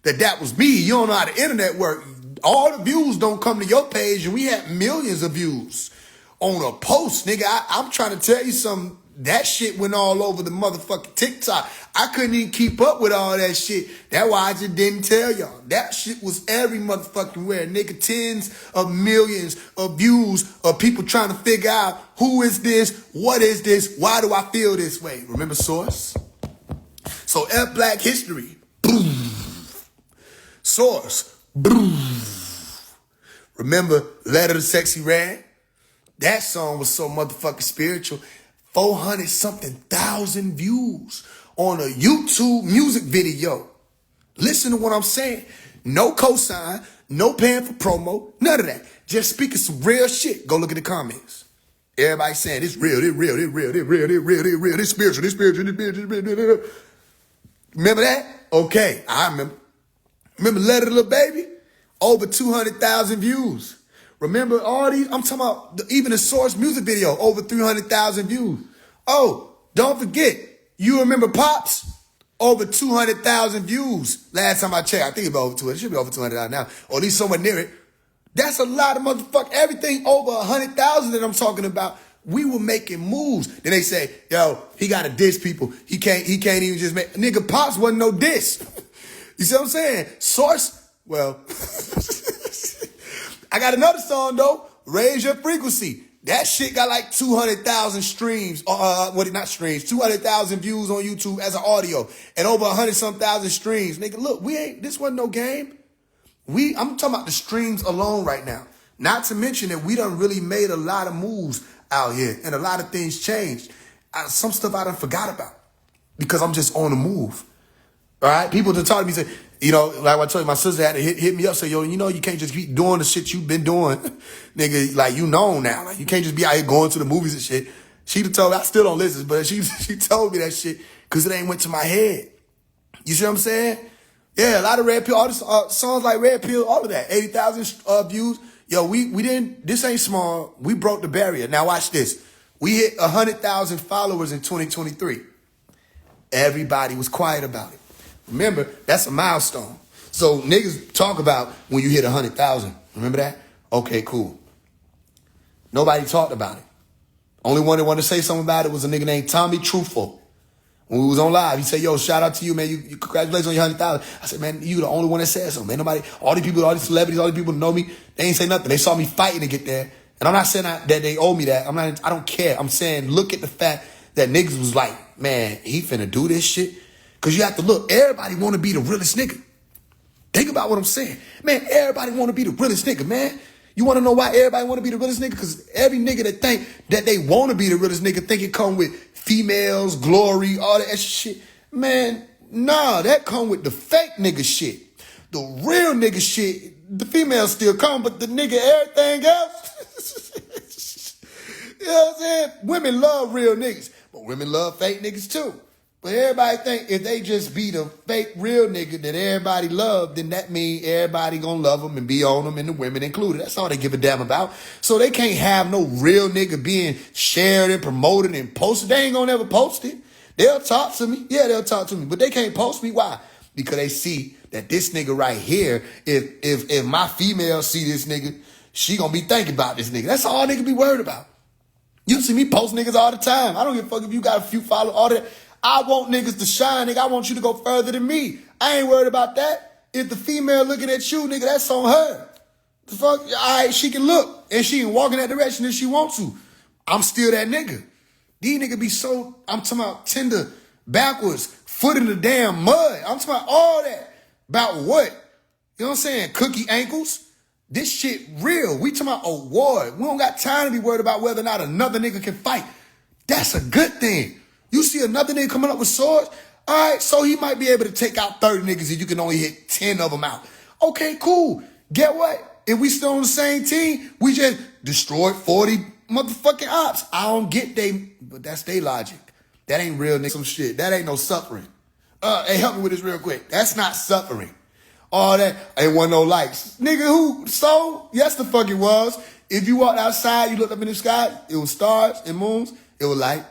that was me. You don't know how the internet works. All the views don't come to your page, and we had millions of views on a post, nigga. I'm trying to tell you something. That shit went all over the motherfucking TikTok. I couldn't even keep up with all that shit. That's why I just didn't tell y'all. That shit was every motherfucking where, nigga. Tens of millions of views of people trying to figure out who is this, what is this, why do I feel this way? Remember Source? So F Black History. Boom. Source. Boom. Remember Letter to Sexy Red? That song was so motherfucking spiritual. 400 something thousand views on a YouTube music video. Listen to what I'm saying. No cosign, no paying for promo, none of that. Just speaking some real shit. Go look at the comments. Everybody saying it's real, it's real, it's real, it's real, it's real, it's real, it's spiritual, it's spiritual, it's spiritual, it's spiritual. Remember that? Okay, I remember. Remember Letter to Little Baby? Over 200,000 views. Remember all these? I'm talking about even the Source music video, over 300,000 views. Oh, don't forget, you remember Pops? Over 200,000 views. Last time I checked, I think it's over 200. It should be over 200 now, or at least somewhere near it. That's a lot of motherfuckers. Everything over 100,000 that I'm talking about, we were making moves. Then they say, yo, he got to diss people. He can't even just make, nigga, Pops wasn't no diss. You see what I'm saying? Source, well, I got another song though, Raise Your Frequency. That shit got like 200,000 streams, not streams, 200,000 views on YouTube as an audio and over 100-some thousand streams. Nigga, look, this wasn't no game. I'm talking about the streams alone right now. Not to mention that we done really made a lot of moves out here and a lot of things changed. Some stuff I done forgot about because I'm just on the move. All right? People just talk to me and say, you know, like I told you, my sister had to hit me up, say, yo, you know, you can't just keep doing the shit you've been doing. Nigga, like, you know now. Like, you can't just be out here going to the movies and shit. She told me, I still don't listen, but she told me that shit because it ain't went to my head. You see what I'm saying? Yeah, a lot of Red Pill, all this, songs like Red Pill, all of that. 80,000 views. Yo, we didn't, this ain't small. We broke the barrier. Now watch this. We hit 100,000 followers in 2023. Everybody was quiet about it. Remember, that's a milestone. So niggas talk about when you hit 100,000. Remember that? Okay, cool. Nobody talked about it. Only one that wanted to say something about it was a nigga named Tommy Truthful. When we was on live, he said, yo, shout out to you, man. You congratulations on your 100,000. I said, man, you the only one that said something, man. Nobody, all these people, all these celebrities, all these people that know me, they ain't say nothing. They saw me fighting to get there. And I'm not saying that they owe me that. I don't care. I'm saying, look at the fact that niggas was like, man, he finna do this shit. Cause you have to look, everybody wanna be the realest nigga. Think about what I'm saying. Man, everybody wanna be the realest nigga, man. You wanna know why everybody wanna be the realest nigga? Cause every nigga that think that they wanna be the realest nigga think it come with females, glory, all that extra shit. Man, nah, that come with the fake nigga shit. The real nigga shit, the females still come, but the nigga, everything else. You know what I'm saying? Women love real niggas, but women love fake niggas too. But everybody think if they just be the fake real nigga that everybody love, then that mean everybody gonna love them and be on them, and the women included. That's all they give a damn about. So they can't have no real nigga being shared and promoted and posted. They ain't gonna ever post it. They'll talk to me. Yeah, they'll talk to me, but they can't post me. Why? Because they see that this nigga right here, if my female see this nigga, she gonna be thinking about this nigga. That's all nigga be worried about. You see me post niggas all the time. I don't give a fuck if you got a few followers, all that. I want niggas to shine, nigga. I want you to go further than me. I ain't worried about that. If the female looking at you, nigga, that's on her. The fuck? All right, she can look, and she can walk in that direction if she wants to. I'm still that nigga. These niggas be so, I'm talking about tender, backwards, foot in the damn mud. I'm talking about all that. About what? You know what I'm saying? Cookie ankles. This shit real. We talking about award. We don't got time to be worried about whether or not another nigga can fight. That's a good thing. You see another nigga coming up with swords? All right, so he might be able to take out 30 niggas and you can only hit 10 of them out. Okay, cool. Get what? If we still on the same team, we just destroyed 40 motherfucking ops. I don't get but that's their logic. That ain't real nigga some shit. That ain't no suffering. Hey, help me with this real quick. That's not suffering. All that ain't want no likes. Nigga, who? So? Yes, the fuck it was. If you walked outside, you looked up in the sky, it was stars and moons, it was light.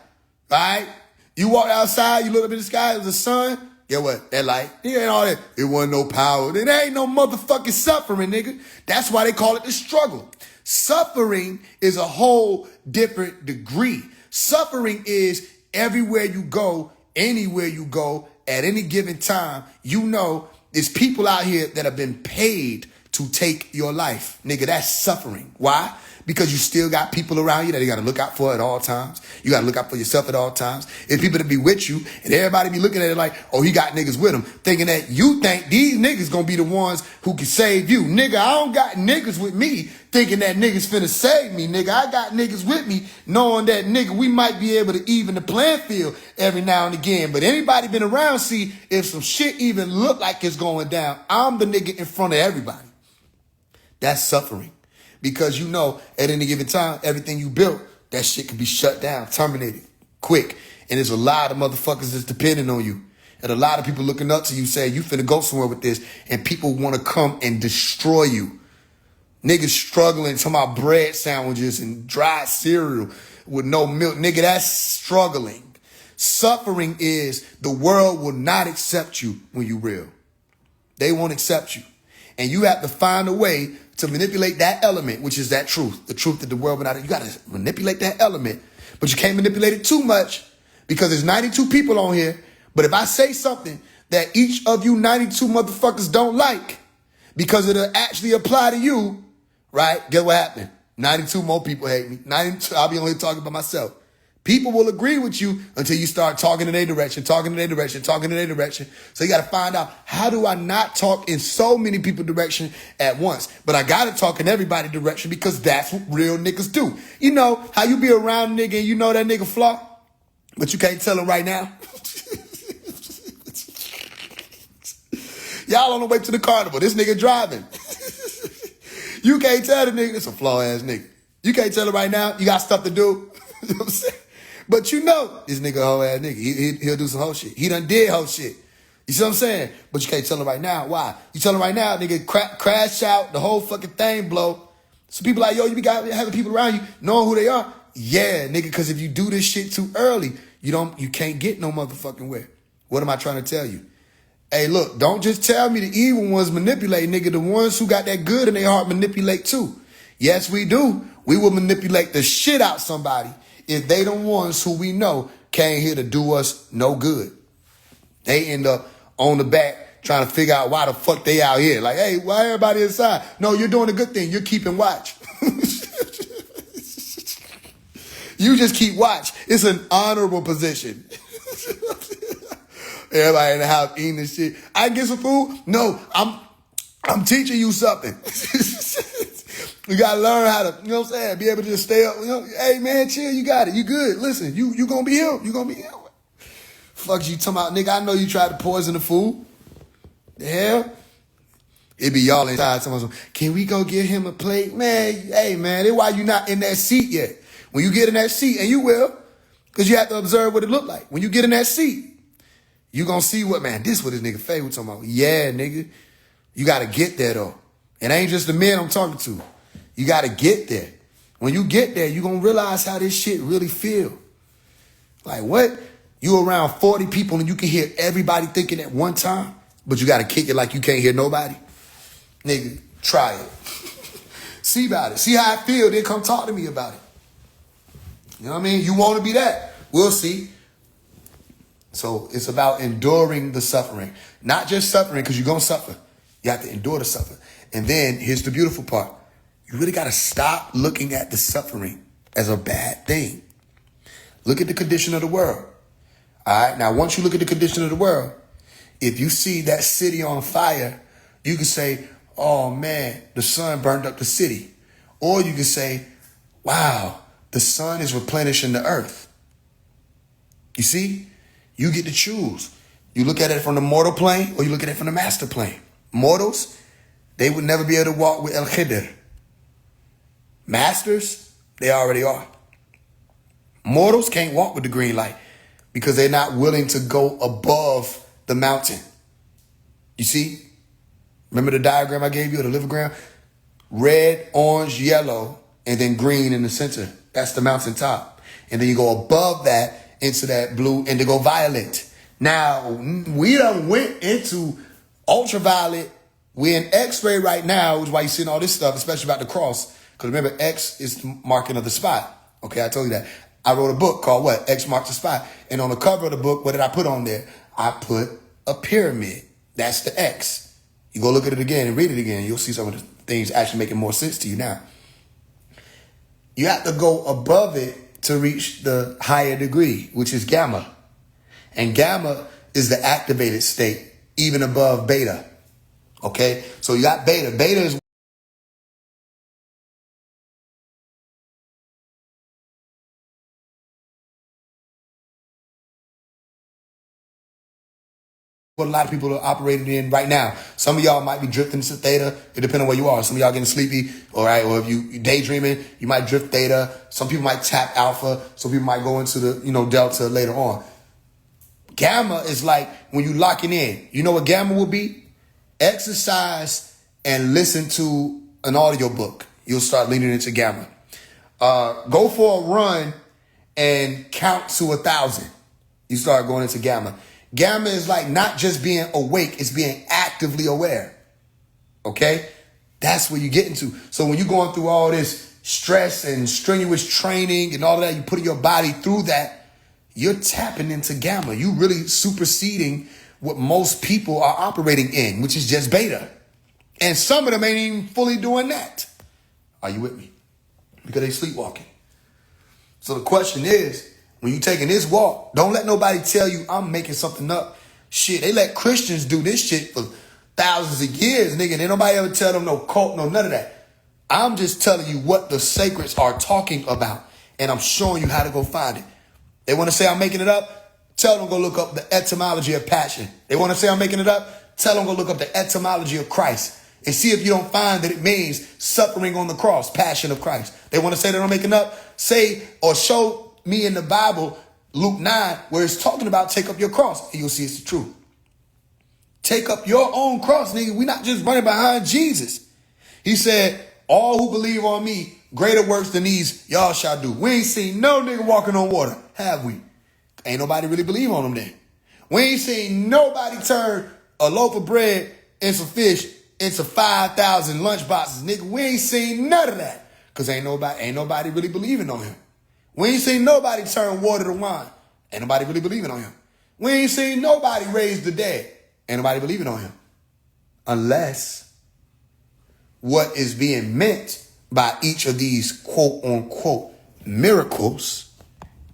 Right? You walked outside, you looked up in the sky, it was the sun. Get what? That light. It ain't all that. It wasn't no power. There ain't no motherfucking suffering, nigga. That's why they call it the struggle. Suffering is a whole different degree. Suffering is everywhere you go, anywhere you go, at any given time, you know, there's people out here that have been paid to take your life. Nigga, that's suffering. Why? Because you still got people around you that you got to look out for at all times. You got to look out for yourself at all times. It's people that be with you, and everybody be looking at it like, oh, he got niggas with him, thinking that you think these niggas gonna be the ones who can save you. Nigga, I don't got niggas with me thinking that niggas finna save me, nigga. I got niggas with me knowing that, nigga, we might be able to even the playing field every now and again. But anybody been around, see, if some shit even look like it's going down, I'm the nigga in front of everybody. That's suffering. Because you know, at any given time, everything you built, that shit can be shut down, terminated, quick. And there's a lot of motherfuckers that's depending on you. And a lot of people looking up to you saying, you finna go somewhere with this. And people want to come and destroy you. Niggas struggling, talking about bread sandwiches and dry cereal with no milk. Nigga, that's struggling. Suffering is the world will not accept you when you real. They won't accept you. And you have to find a way to manipulate that element, which is that truth, the truth that the world will not. You got to manipulate that element, but you can't manipulate it too much because there's 92 people on here. But if I say something that each of you 92 motherfuckers don't like because it'll actually apply to you, right? Guess what happened? 92 more people hate me. 92, I'll be only talking about myself. People will agree with you until you start talking in their direction, talking in their direction, talking in their direction. So you got to find out, how do I not talk in so many people's direction at once? But I got to talk in everybody's direction because that's what real niggas do. You know how you be around a nigga and you know that nigga flaw, but you can't tell him right now? Y'all on the way to the carnival. This nigga driving. You can't tell the nigga, it's a flaw ass nigga. You can't tell him right now. You got stuff to do. You know what I'm saying? But you know, this nigga a whole ass nigga. He'll do some whole shit. He done did whole shit. You see what I'm saying? But you can't tell them right now. Why? You tell them right now, nigga, crash out, the whole fucking thing blow. So people like, yo, you got having people around you knowing who they are. Yeah, nigga, because if you do this shit too early, you can't get no motherfucking where. What am I trying to tell you? Hey, look, don't just tell me the evil ones manipulate, nigga. The ones who got that good in their heart manipulate too. Yes, we do. We will manipulate the shit out somebody if they the ones who we know came here to do us no good. They end up on the back trying to figure out why the fuck they out here. Like, hey, why everybody inside? No, you're doing a good thing. You're keeping watch. You just keep watch. It's an honorable position. Everybody in the house eating this shit. I get some food? No, I'm teaching you something. You gotta learn how to, you know what I'm saying, be able to just stay up. You know, hey man, chill, you got it. You good. Listen, you gonna be here. You gonna be here. Fuck you talking about, nigga, I know you tried to poison the food. The hell? It be y'all inside talking about, can we go get him a plate? Man, hey man, that's why you not in that seat yet. When you get in that seat, and you will, because you have to observe what it look like. When you get in that seat, you gonna see what, man, this what this nigga favorite talking about. Yeah, nigga. You gotta get there though. It ain't just the men I'm talking to. You gotta get there. When you get there, you gonna realize how this shit really feel. Like what? You around 40 people and you can hear everybody thinking at one time, but you gotta kick it like you can't hear nobody. Nigga, try it. See about it. See how I feel, then come talk to me about it. You know what I mean? You want to be that. We'll see. So it's about enduring the suffering. Not just suffering, because you're going to suffer. You have to endure the suffering. And then here's the beautiful part. You really got to stop looking at the suffering as a bad thing. Look at the condition of the world. All right? Now, once you look at the condition of the world, if you see that city on fire, you can say, oh, man, the sun burned up the city. Or you can say, wow, the sun is replenishing the earth. You see? You get to choose. You look at it from the mortal plane or you look at it from the master plane. Mortals, they would never be able to walk with El Khidr. Masters, they already are. Mortals can't walk with the green light because they're not willing to go above the mountain. You see? Remember the diagram I gave you, the livogram? Red, orange, yellow, and then green in the center. That's the mountaintop. And then you go above that into that blue, and they go violet. Now, we done went into ultraviolet. We're in X-ray right now, which is why you're seeing all this stuff, especially about the cross. Because remember, X is the marking of the spot. Okay, I told you that. I wrote a book called what? X marks the spot. And on the cover of the book, what did I put on there? I put a pyramid. That's the X. You go look at it again and read it again. You'll see some of the things actually making more sense to you now. You have to go above it to reach the higher degree, which is gamma. And gamma is the activated state, even above beta. Okay? So you got beta. Beta is what a lot of people are operating in right now. Some of y'all might be drifting to theta. It depends on where you are. Some of y'all getting sleepy, all right? Or if you daydreaming, you might drift theta. Some people might tap alpha. Some people might go into the, delta later on. Gamma is like when you locking in. You know what gamma will be? Exercise and listen to an audio book. You'll start leaning into gamma. Go for a run and count to 1,000. You start going into gamma. Gamma is like not just being awake, it's being actively aware. Okay? That's where you get into. So when you're going through all this stress and strenuous training and all of that, you putting your body through that, you're tapping into gamma. You really superseding what most people are operating in, which is just beta. And some of them ain't even fully doing that. Are you with me? Because they sleepwalking. So the question is, when you taking this walk, don't let nobody tell you I'm making something up. Shit, they let Christians do this shit for thousands of years, nigga. And ain't nobody ever tell them no cult, no none of that. I'm just telling you what the sacreds are talking about. And I'm showing you how to go find it. They want to say I'm making it up? Tell them go look up the etymology of passion. They want to say I'm making it up? Tell them go look up the etymology of Christ. And see if you don't find that it means suffering on the cross, passion of Christ. They want to say that I'm making up? Say or show me in the Bible, Luke 9, where it's talking about take up your cross, and you'll see it's the truth. Take up your own cross, nigga. We not just running behind Jesus. He said, all who believe on me, greater works than these y'all shall do. We ain't seen no nigga walking on water, have we? Ain't nobody really believe on him then. We ain't seen nobody turn a loaf of bread and some fish into 5,000 lunch boxes, nigga. We ain't seen none of that. Cause ain't nobody really believing on him. We ain't seen nobody turn water to wine. Ain't nobody really believing on him. We ain't seen nobody raise the dead. Ain't nobody believing on him. Unless what is being meant by each of these quote unquote miracles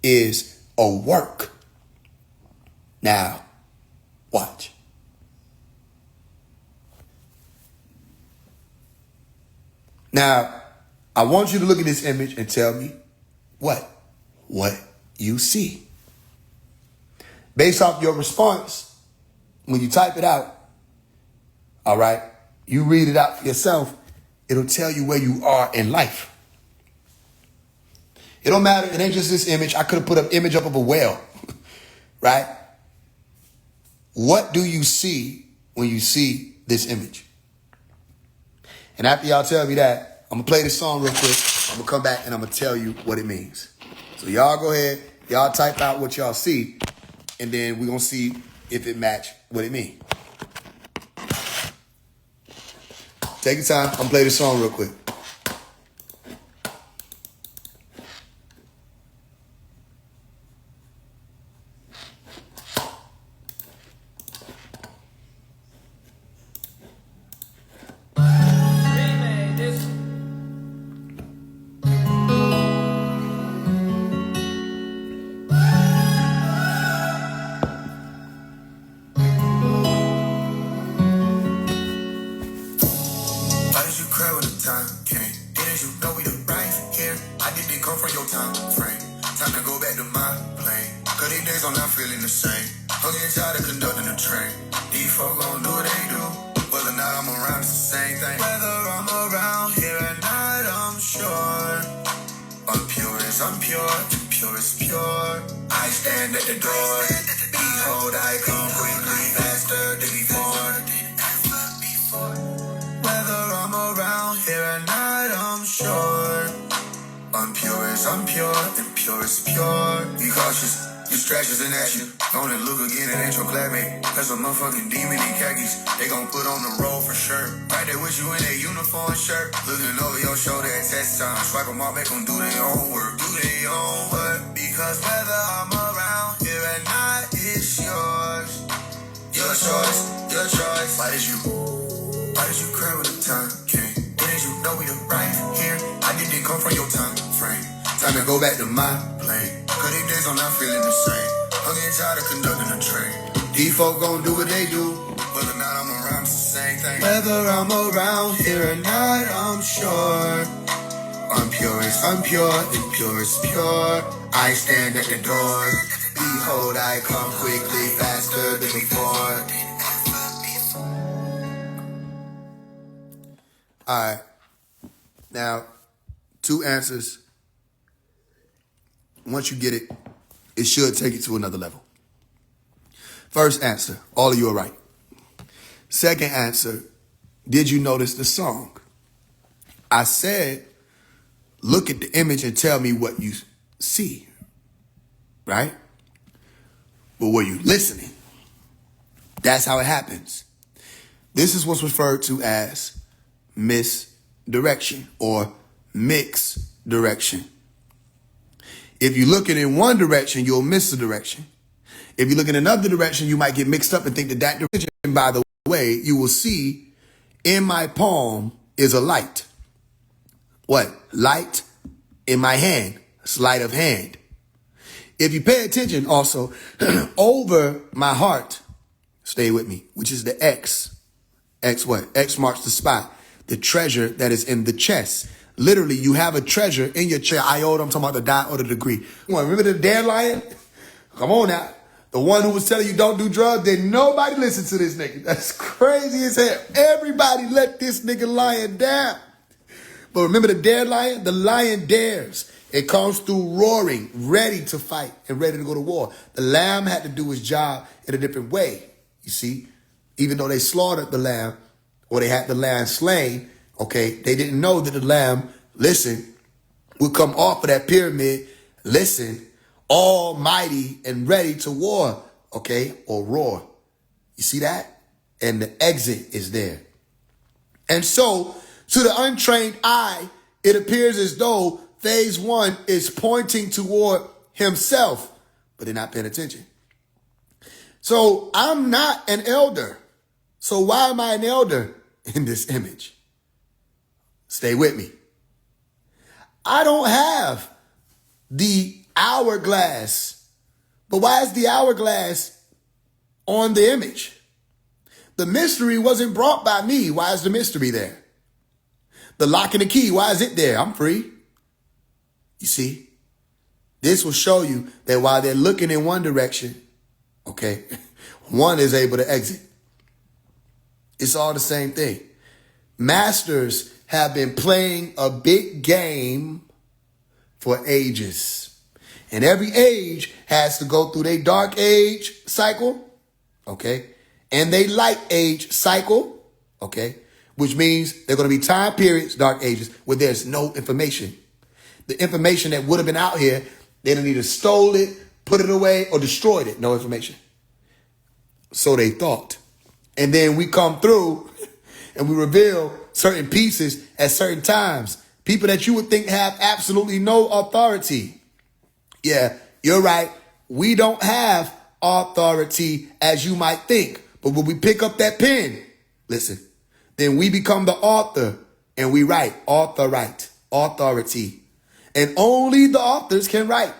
is a work. Now, watch. Now, I want you to look at this image and tell me what you see. Based off your response, when you type it out, all right, you read it out for yourself, it'll tell you where you are in life. It don't matter. It ain't just this image. I could have put an image up of a whale, right? What do you see when you see this image? And after y'all tell me that, I'm going to play this song real quick. I'm going to come back and I'm going to tell you what it means. So y'all go ahead. Y'all type out what y'all see. And then we're going to see if it match what it means. Take your time. I'm going to play this song real quick. I'm pure, and pure is pure. Be cautious, distractions and action. Gonna look again, it ain't your classmate. That's a motherfucking demon in khakis. They gon' put on the roll for sure. Right there with you in that uniform shirt. Looking over your shoulder at test time. Swipe them all, make them do their own work. Do their own work. Because whether I'm around here or not, it's yours. Your choice, your choice. Why did you cry when the time came? Didn't you know we the right here? I didn't come from your time frame. Time to go back to my plane. Cause these days I'm not feeling the same. I'm getting tired of conducting a train. These folk gon' do what they do. Whether or not I'm around, it's the same thing. Whether I'm around here or not, I'm sure. I'm purest, I'm pure, and pure is pure. I stand at the door. Behold, I come quickly, faster than before. All right. Now, 2 answers. Once you get it, it should take you to another level. First answer, all of you are right. Second answer, did you notice the song? I said, look at the image and tell me what you see, right? But were you listening? That's how it happens. This is what's referred to as misdirection or misdirection. If you're looking in one direction, you'll miss the direction. If you look in another direction, you might get mixed up and think that direction. And by the way, you will see in my palm is a light. What? Light in my hand. Sleight of hand. If you pay attention also, over my heart, stay with me, which is the X. X what? X marks the spot. The treasure that is in the chest. Literally, you have a treasure in your chest. Iota, I'm talking about the iota degree. Remember the dead lion? Come on now. The one who was telling you don't do drugs, then nobody listened to this nigga. That's crazy as hell. Everybody let this nigga lion down. But remember the dead lion? The lion dares. It comes through roaring, ready to fight and ready to go to war. The lamb had to do his job in a different way. You see, even though they slaughtered the lamb or they had the lamb slain, okay, they didn't know that the lamb, listen, would come off of that pyramid, listen, almighty and ready to war, okay, or roar. You see that? And the exit is there. And so, to the untrained eye, it appears as though phase one is pointing toward himself, but they're not paying attention. So I'm not an elder. So why am I an elder in this image? Stay with me. I don't have the hourglass, but why is the hourglass on the image? The mystery wasn't brought by me. Why is the mystery there? The lock and the key, why is it there? I'm free. You see, this will show you that while they're looking in one direction, okay, one is able to exit. It's all the same thing. Masters have been playing a big game for ages. And every age has to go through their dark age cycle, okay, and they light age cycle, okay, which means there are going to be time periods, dark ages, where there's no information. The information that would have been out here, they done either stole it, put it away, or destroyed it. No information. So they thought. And then we come through and we reveal certain pieces at certain times. People that you would think have absolutely no authority. Yeah, you're right. We don't have authority as you might think. But when we pick up that pen, listen, then we become the author and we write. Author write. Authority. And only the authors can write.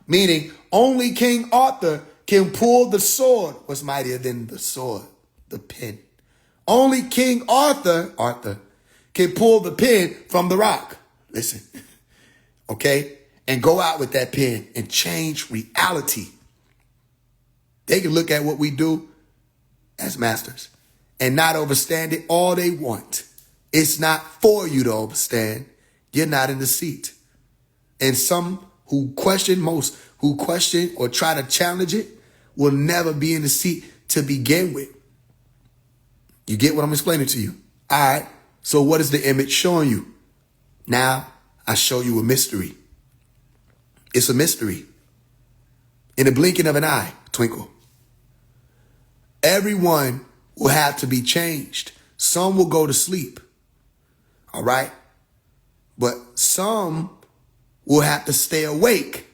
Meaning only King Arthur can pull the sword. What's mightier than the sword? The pen. Only King Arthur can pull the pen from the rock. Listen. Okay? And go out with that pen and change reality. They can look at what we do as masters and not understand it all they want. It's not for you to understand. You're not in the seat. And some who question or try to challenge it will never be in the seat to begin with. You get what I'm explaining to you? All right. So what is the image showing you? Now I show you a mystery. It's a mystery. In the blinking of an eye, twinkle. Everyone will have to be changed. Some will go to sleep. All right. But some will have to stay awake.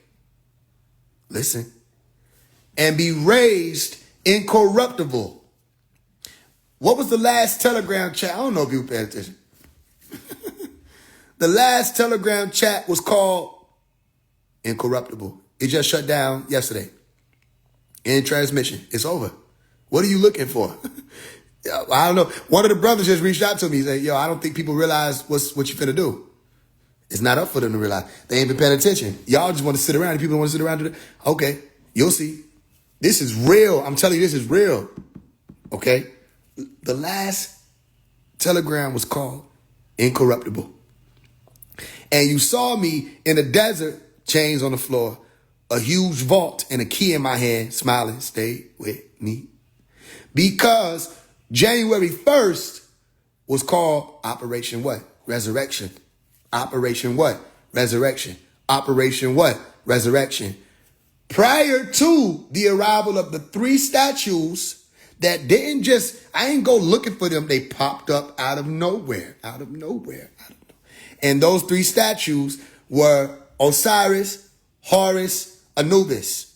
Listen. And be raised incorruptible. What was the last Telegram chat? I don't know if you paid attention. The last Telegram chat was called Incorruptible. It just shut down yesterday. In transmission. It's over. What are you looking for? I don't know. One of the brothers just reached out to me. He said, yo, I don't think people realize what you finna do. It's not up for them to realize. They ain't been paying attention. Y'all just want to sit around. People don't want to sit around today. Okay, you'll see. This is real. I'm telling you, this is real. Okay? The last telegram was called Incorruptible. And you saw me in the desert, chains on the floor, a huge vault and a key in my hand, smiling, stay with me. Because January 1st was called Operation what? Resurrection. Operation what? Resurrection. Operation what? Resurrection. Prior to the arrival of the 3 statues that didn't just, I ain't go looking for them. They popped up out of nowhere. And those 3 statues were Osiris, Horus, Anubis.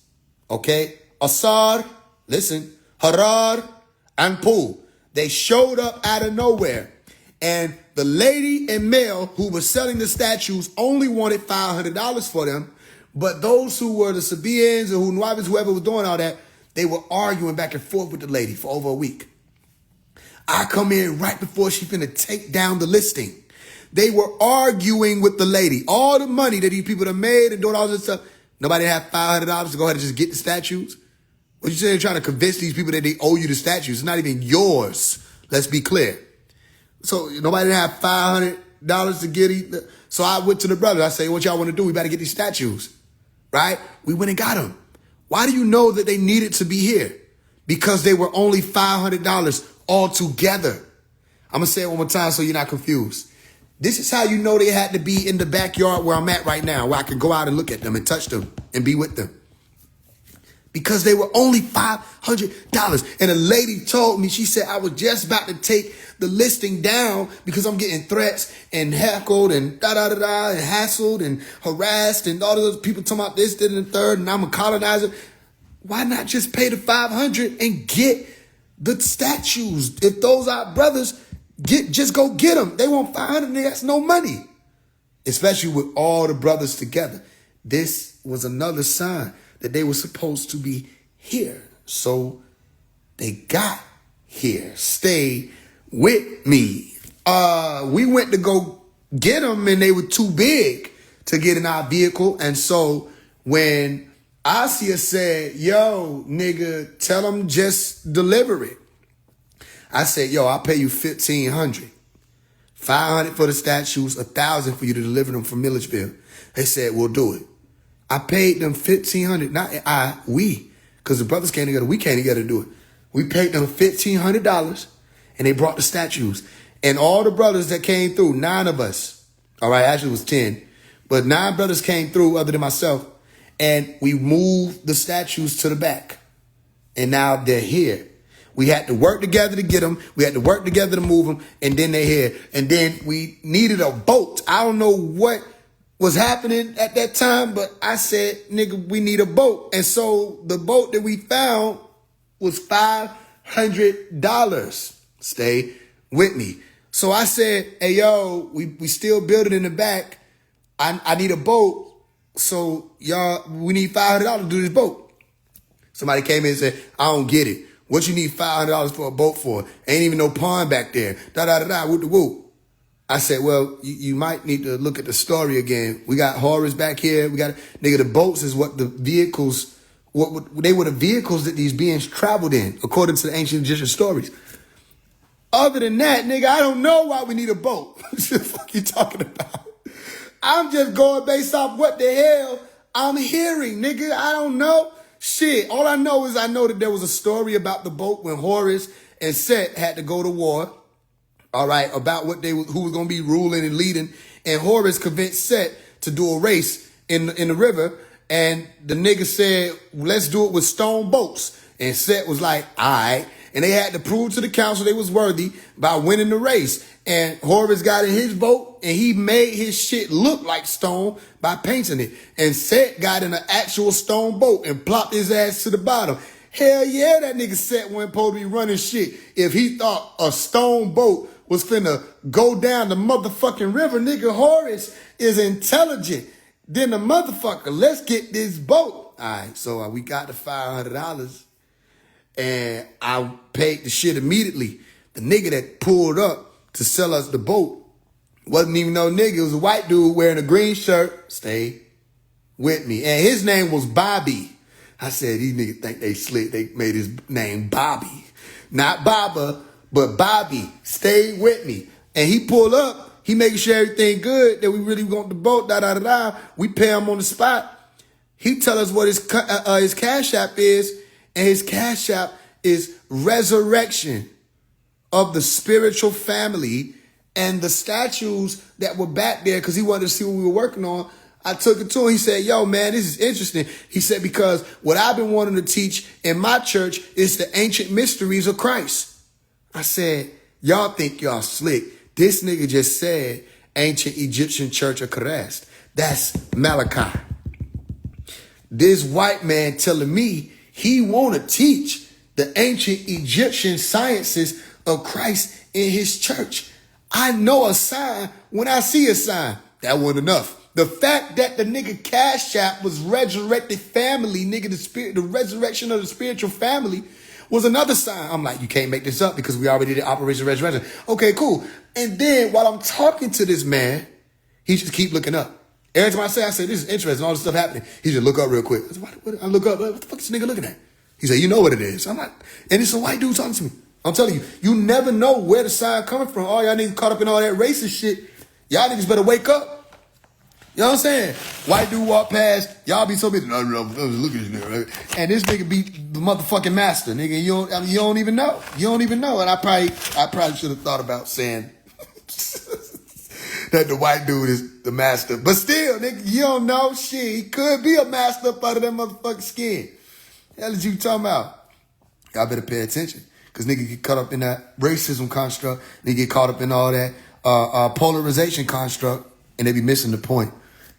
Okay? Asar, listen, Harar, and Pu. They showed up out of nowhere. And the lady and male who was selling the statues only wanted $500 for them. But those who were the Sabaeans or whoever was doing all that, they were arguing back and forth with the lady for over a week. I come in right before she finna take down the listing. They were arguing with the lady. All the money that these people have made and doing all this stuff. Nobody had $500 to go ahead and just get the statues. What you saying? Trying to convince these people that they owe you the statues. It's not even yours. Let's be clear. So nobody didn't have $500 to get. So I went to the brothers. I say, what y'all want to do? We better get these statues. Right? We went and got them. Why do you know that they needed to be here? because they were only $500 altogether. I'm going to say it one more time so you're not confused. This is how you know they had to be in the backyard where I'm at right now, where I can go out and look at them and touch them and be with them. Because they were only $500. And a lady told me, she said, I was just about to take the listing down because I'm getting threats and heckled and da-da-da-da and hassled and harassed and all those people talking about this, that, and the third, and I'm a colonizer. Why not just pay the $500 and get the statues? If those are brothers, just go get them. They want $500, nigga, that's no money. Especially with all the brothers together. This was another sign that they were supposed to be here. So they got here. Stay with me. We went to go get them and they were too big to get in our vehicle. And so when Asia said, yo, nigga, tell them just deliver it. I said, yo, I'll pay you $1,500. $500 for the statues, $1,000 for you to deliver them from Milledgeville. They said, we'll do it. I paid them $1,500, not we, because the brothers came together. We came together to do it. We paid them $1,500, and they brought the statues. And all the brothers that came through, 9 of us, all right, actually it was 10, but 9 brothers came through other than myself, and we moved the statues to the back. And now they're here. We had to work together to get them. We had to work together to move them, and then they're here. And then we needed a boat. I don't know what was happening at that time, but I said, nigga, we need a boat. And so the boat that we found was $500. Stay with me. So I said, hey, yo, we still building in the back. I need a boat. So y'all, we need $500 to do this boat. Somebody came in and said, I don't get it. What you need $500 for a boat for? Ain't even no pond back there. Da-da-da-da, whoop-de-whoop. I said, well, you might need to look at the story again. We got Horus back here. We got, nigga, the boats is what the vehicles, they were the vehicles that these beings traveled in, according to the ancient Egyptian stories. Other than that, nigga, I don't know why we need a boat. What the fuck you talking about? I'm just going based off what the hell I'm hearing, nigga. I don't know. Shit, all I know is I know that there was a story about the boat when Horus and Set had to go to war. All right, about who was going to be ruling and leading. And Horus convinced Set to do a race in the river. And the nigga said, let's do it with stone boats. And Set was like, all right. And they had to prove to the council they was worthy by winning the race. And Horus got in his boat and he made his shit look like stone by painting it. And Set got in an actual stone boat and plopped his ass to the bottom. Hell yeah, that nigga Set wasn't supposed to be running shit if he thought a stone boat was finna go down the motherfucking river. Nigga, Horus is intelligent than the motherfucker. Let's get this boat. All right, so we got the $500 and I paid the shit immediately. The nigga that pulled up to sell us the boat wasn't even no nigga. It was a white dude wearing a green shirt. Stay with me. And his name was Bobby. I said, these niggas think they slick. They made his name Bobby. Not Baba, but Bobby. Stay with me. And he pulled up. He making sure everything good, that we really want the boat, da-da-da-da. We pay him on the spot. He tell us what his cash app is, and his cash app is resurrection of the spiritual family. And the statues that were back there, because he wanted to see what we were working on, I took it to him. He said, yo, man, this is interesting. He said, because what I've been wanting to teach in my church is the ancient mysteries of Christ. I said, y'all think y'all slick. This nigga just said ancient Egyptian church of Christ. That's Malachi. This white man telling me he want to teach the ancient Egyptian sciences of Christ in his church. I know a sign when I see a sign. That wasn't enough. The fact that the nigga Cash App was resurrected family, nigga, the resurrection of the spiritual family was another sign. I'm like, you can't make this up because we already did Operation Resurrection. Okay, cool. And then while I'm talking to this man, he just keep looking up. Every time I say, this is interesting, all this stuff happening. He just look up real quick. I said, I look up, what the fuck is this nigga looking at? He said, you know what it is. I'm like, and it's a white dude talking to me. I'm telling you, you never know where the sign coming from. All y'all niggas caught up in all that racist shit. Y'all niggas better wake up. You know what I'm saying? White dude walk past, y'all be so busy. No, look at this nigga, right? And this nigga be the motherfucking master, nigga. You don't even know. You don't even know. And I probably should have thought about saying that the white dude is the master. But still, nigga, you don't know shit. He could be a master up out of that motherfucking skin. Hell is you talking about? Y'all better pay attention. Cause nigga get caught up in that racism construct. They get caught up in all that polarization construct, and they be missing the point.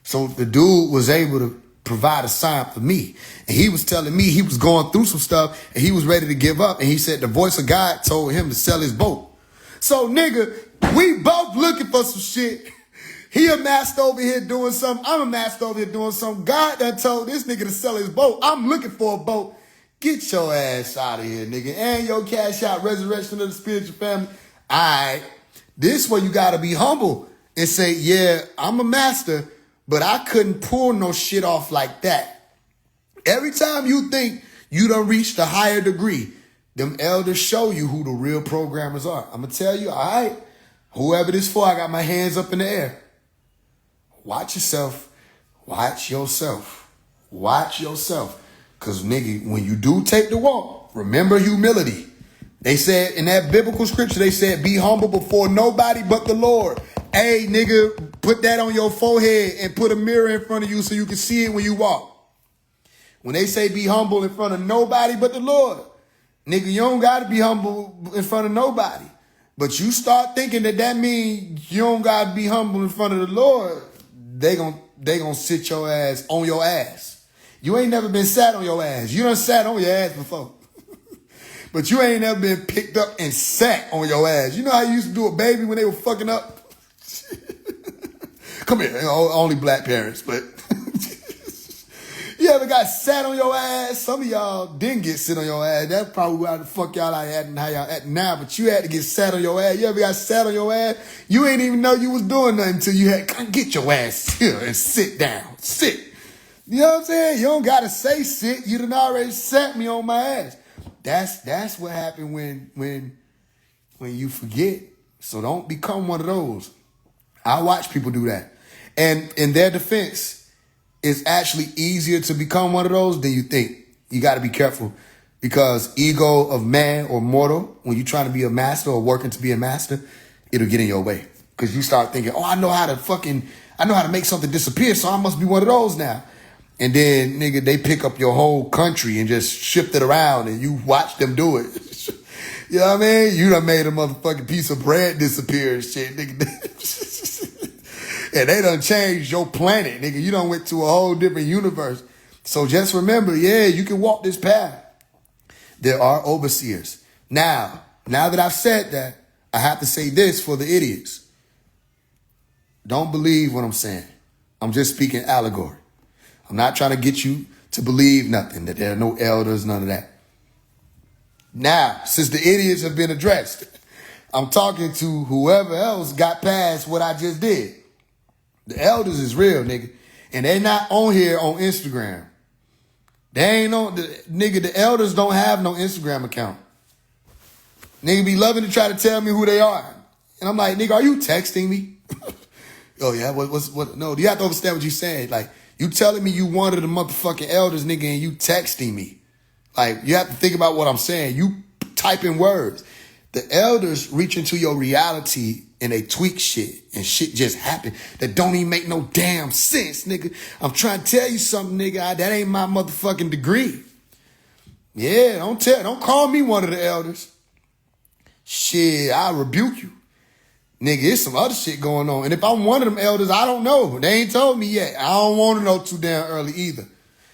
So the dude was able to provide a sign for me. And he was telling me he was going through some stuff and he was ready to give up. And he said the voice of God told him to sell his boat. So nigga, we both looking for some shit. He a master over here doing something. I'm a master over here doing something. God done told this nigga to sell his boat. I'm looking for a boat. Get your ass out of here, nigga. And your cash out, resurrection of the spiritual family. All right. This way you got to be humble and say, yeah, I'm a master, but I couldn't pull no shit off like that. Every time you think you done reached a higher degree, them elders show you who the real programmers are. I'm going to tell you, all right, whoever this for, I got my hands up in the air. Watch yourself. Watch yourself. Watch yourself. Because, nigga, when you do take the walk, remember humility. They said in that biblical scripture, they said, be humble before nobody but the Lord. Hey, nigga, put that on your forehead and put a mirror in front of you so you can see it when you walk. When they say be humble in front of nobody but the Lord, nigga, you don't got to be humble in front of nobody. But you start thinking that means you don't got to be humble in front of the Lord, they gonna sit your ass on your ass. You ain't never been sat on your ass. You done sat on your ass before. But you ain't never been picked up and sat on your ass. You know how you used to do a baby when they were fucking up? Come here, only black parents, but you ever got sat on your ass? Some of y'all didn't get sit on your ass. That's probably how the fuck y'all are acting, how y'all acting now, but you had to get sat on your ass. You ever got sat on your ass? You ain't even know you was doing nothing until you had, come get your ass here and sit down. Sit. You know what I'm saying? You don't got to say sit. You done already sat me on my ass. That's what happened when you forget. So don't become one of those. I watch people do that. And in their defense, it's actually easier to become one of those than you think. You got to be careful because ego of man or mortal, when you're trying to be a master or working to be a master, it'll get in your way. Because you start thinking, oh, I know how to make something disappear, so I must be one of those now. And then, nigga, they pick up your whole country and just shift it around and you watch them do it. You know what I mean? You done made a motherfucking piece of bread disappear and shit, nigga. And they done changed your planet, nigga. You done went to a whole different universe. So just remember, yeah, you can walk this path. There are overseers. Now that I've said that, I have to say this for the idiots. Don't believe what I'm saying. I'm just speaking allegory. I'm not trying to get you to believe nothing, that there are no elders, none of that. Now, since the idiots have been addressed, I'm talking to whoever else got past what I just did. The elders is real, nigga. And they not on here on Instagram. They ain't on, the elders don't have no Instagram account. Nigga be loving to try to tell me who they are. And I'm like, nigga, are you texting me? Oh, yeah, what? No, you have to understand what you're saying. Like, you telling me you wanted the motherfucking elders, nigga, and you texting me. Like, you have to think about what I'm saying. You typing words. The elders reach into your reality and they tweak shit and shit just happen that don't even make no damn sense, nigga. I'm trying to tell you something, nigga. That ain't my motherfucking degree. Yeah, don't call me one of the elders. Shit, I rebuke you. Nigga, there's some other shit going on. And if I'm one of them elders, I don't know. They ain't told me yet. I don't want to know too damn early either.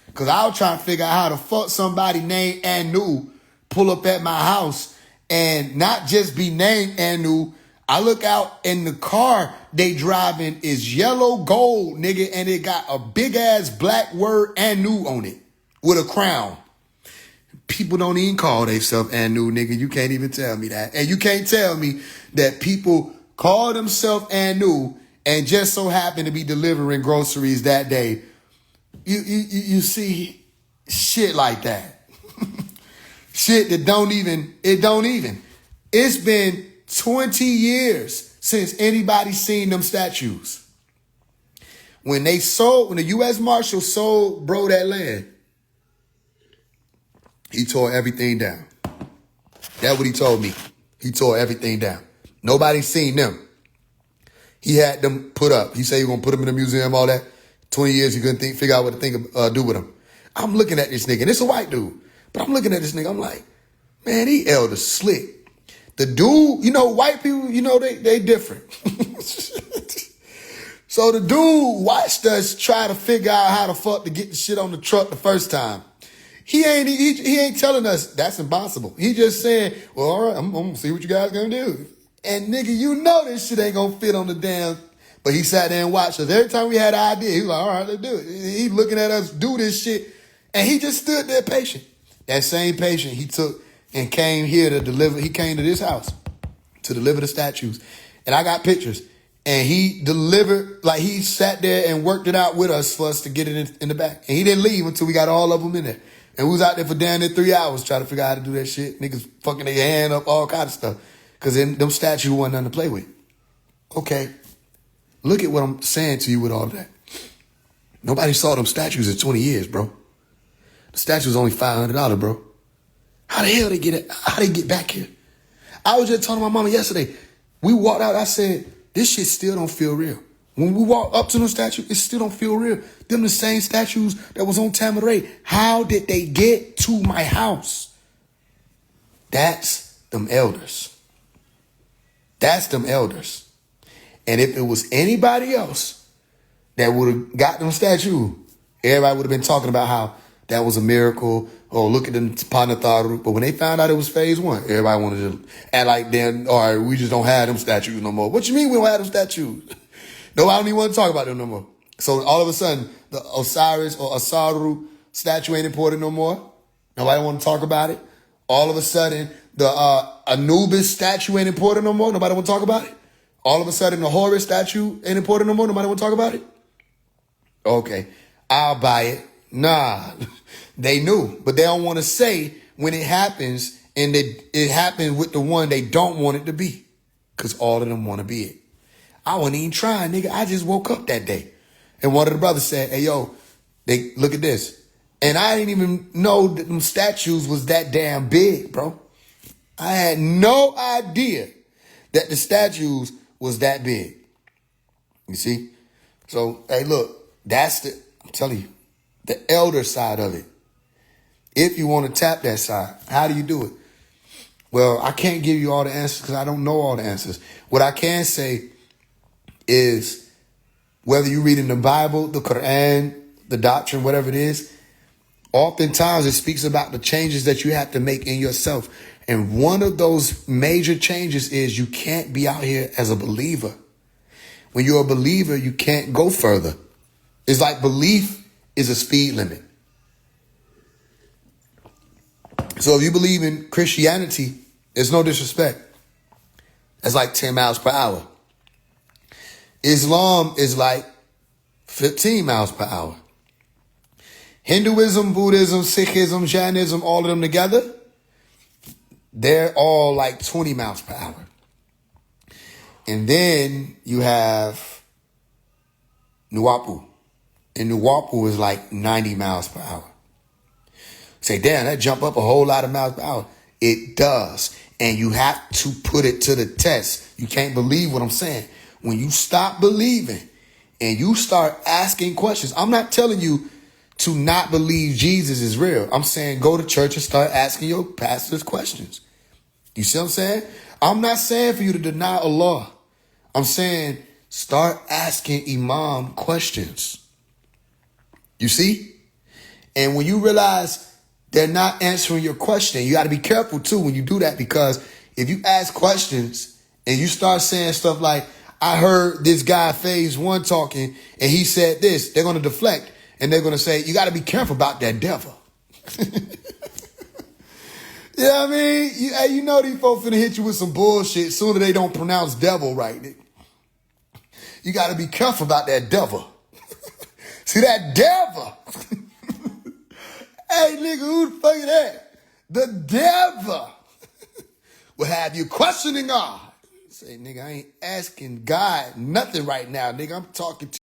Because I was trying to figure out how the fuck somebody named Anu pull up at my house and not just be named Anu. I look out and the car they driving is yellow gold, nigga, and it got a big ass black word Anu on it with a crown. People don't even call themselves Anu, nigga. You can't even tell me that. And you can't tell me that people call themselves Anu and just so happen to be delivering groceries that day. You see shit like that. Shit that don't even. It's been 20 years since anybody's seen them statues. When the U.S. Marshal sold bro that land, he tore everything down. That's what he told me. He tore everything down. Nobody seen them. He had them put up. He said he was gonna put them in the museum, all that. 20 years he couldn't figure out what to do with them. I'm looking at this nigga, and it's a white dude, but I'm looking at this nigga, I'm like, man, he elder slick. The dude, white people, they different. So the dude watched us try to figure out how the fuck to get the shit on the truck the first time. He ain't telling us that's impossible. He just saying, well, all right, I'm gonna see what you guys gonna do. And nigga, this shit ain't gonna fit on the damn. But he sat there and watched us. Every time we had an idea, he was like, all right, let's do it. He looking at us do this shit. And he just stood there patient. That same patient he took and came here to deliver. He came to this house to deliver the statues. And I got pictures. And he delivered, like he sat there and worked it out with us for us to get it in the back. And he didn't leave until we got all of them in there. And we was out there for damn near 3 hours trying to figure out how to do that shit. Niggas fucking their hand up, all kind of stuff. Because them statues wasn't nothing to play with. Okay, look at what I'm saying to you with all that. Nobody saw them statues in 20 years, bro. The statue was only $500, bro. How the hell how they get back here? I was just telling my mama yesterday. We walked out, I said, this shit still don't feel real. When we walk up to the statue, it still don't feel real. Them the same statues that was on Tamaray. How did they get to my house? That's them elders. That's them elders. And if it was anybody else that would have got them statue, everybody would have been talking about how that was a miracle. Oh, look at them Panatharu. But when they found out it was phase 1, everybody wanted to act like then, all right, we just don't have them statues no more. What you mean we don't have them statues? No, I don't even want to talk about them no more. So all of a sudden, the Osiris or Asaru statue ain't important no more. Nobody want to talk about it. All of a sudden, the Anubis statue ain't important no more. Nobody want to talk about it. All of a sudden, the Horus statue ain't important no more. Nobody want to talk about it. Okay, I'll buy it. Nah, they knew, but they don't want to say when it happens, and it happens with the one they don't want it to be, because all of them want to be it. I wasn't even trying, nigga. I just woke up that day. And one of the brothers said, hey, yo, look at this. And I didn't even know that them statues was that damn big, bro. I had no idea that the statues was that big. You see? So, hey, look, I'm telling you, the elder side of it. If you want to tap that side, how do you do it? Well, I can't give you all the answers because I don't know all the answers. What I can say is whether you read in the Bible, the Quran, the doctrine, whatever it is, oftentimes it speaks about the changes that you have to make in yourself. And one of those major changes is you can't be out here as a believer. When you're a believer, you can't go further. It's like belief is a speed limit. So if you believe in Christianity, there's no disrespect. That's like 10 miles per hour. Islam is like 15 miles per hour. Hinduism, Buddhism, Sikhism, Jainism, all of them together, they're all like 20 miles per hour. And then you have Nuwapu. And Nuwapu is like 90 miles per hour. Say, damn, that jump up a whole lot of miles per hour. It does. And you have to put it to the test. You can't believe what I'm saying. When you stop believing and you start asking questions, I'm not telling you to not believe Jesus is real. I'm saying go to church and start asking your pastors questions. You see what I'm saying? I'm not saying for you to deny Allah. I'm saying start asking Imam questions. You see? And when you realize they're not answering your question, you got to be careful too when you do that, because if you ask questions and you start saying stuff like, I heard this guy phase 1 talking and he said this, they're going to deflect and they're going to say, you got to be careful about that devil. You know what I mean? You know these folks finna hit you with some bullshit sooner they don't pronounce devil right. You got to be careful about that devil. See that devil? Hey, nigga, who the fuck is that? The devil will have you questioning God. Say, nigga, I ain't asking God nothing right now, nigga. I'm talking to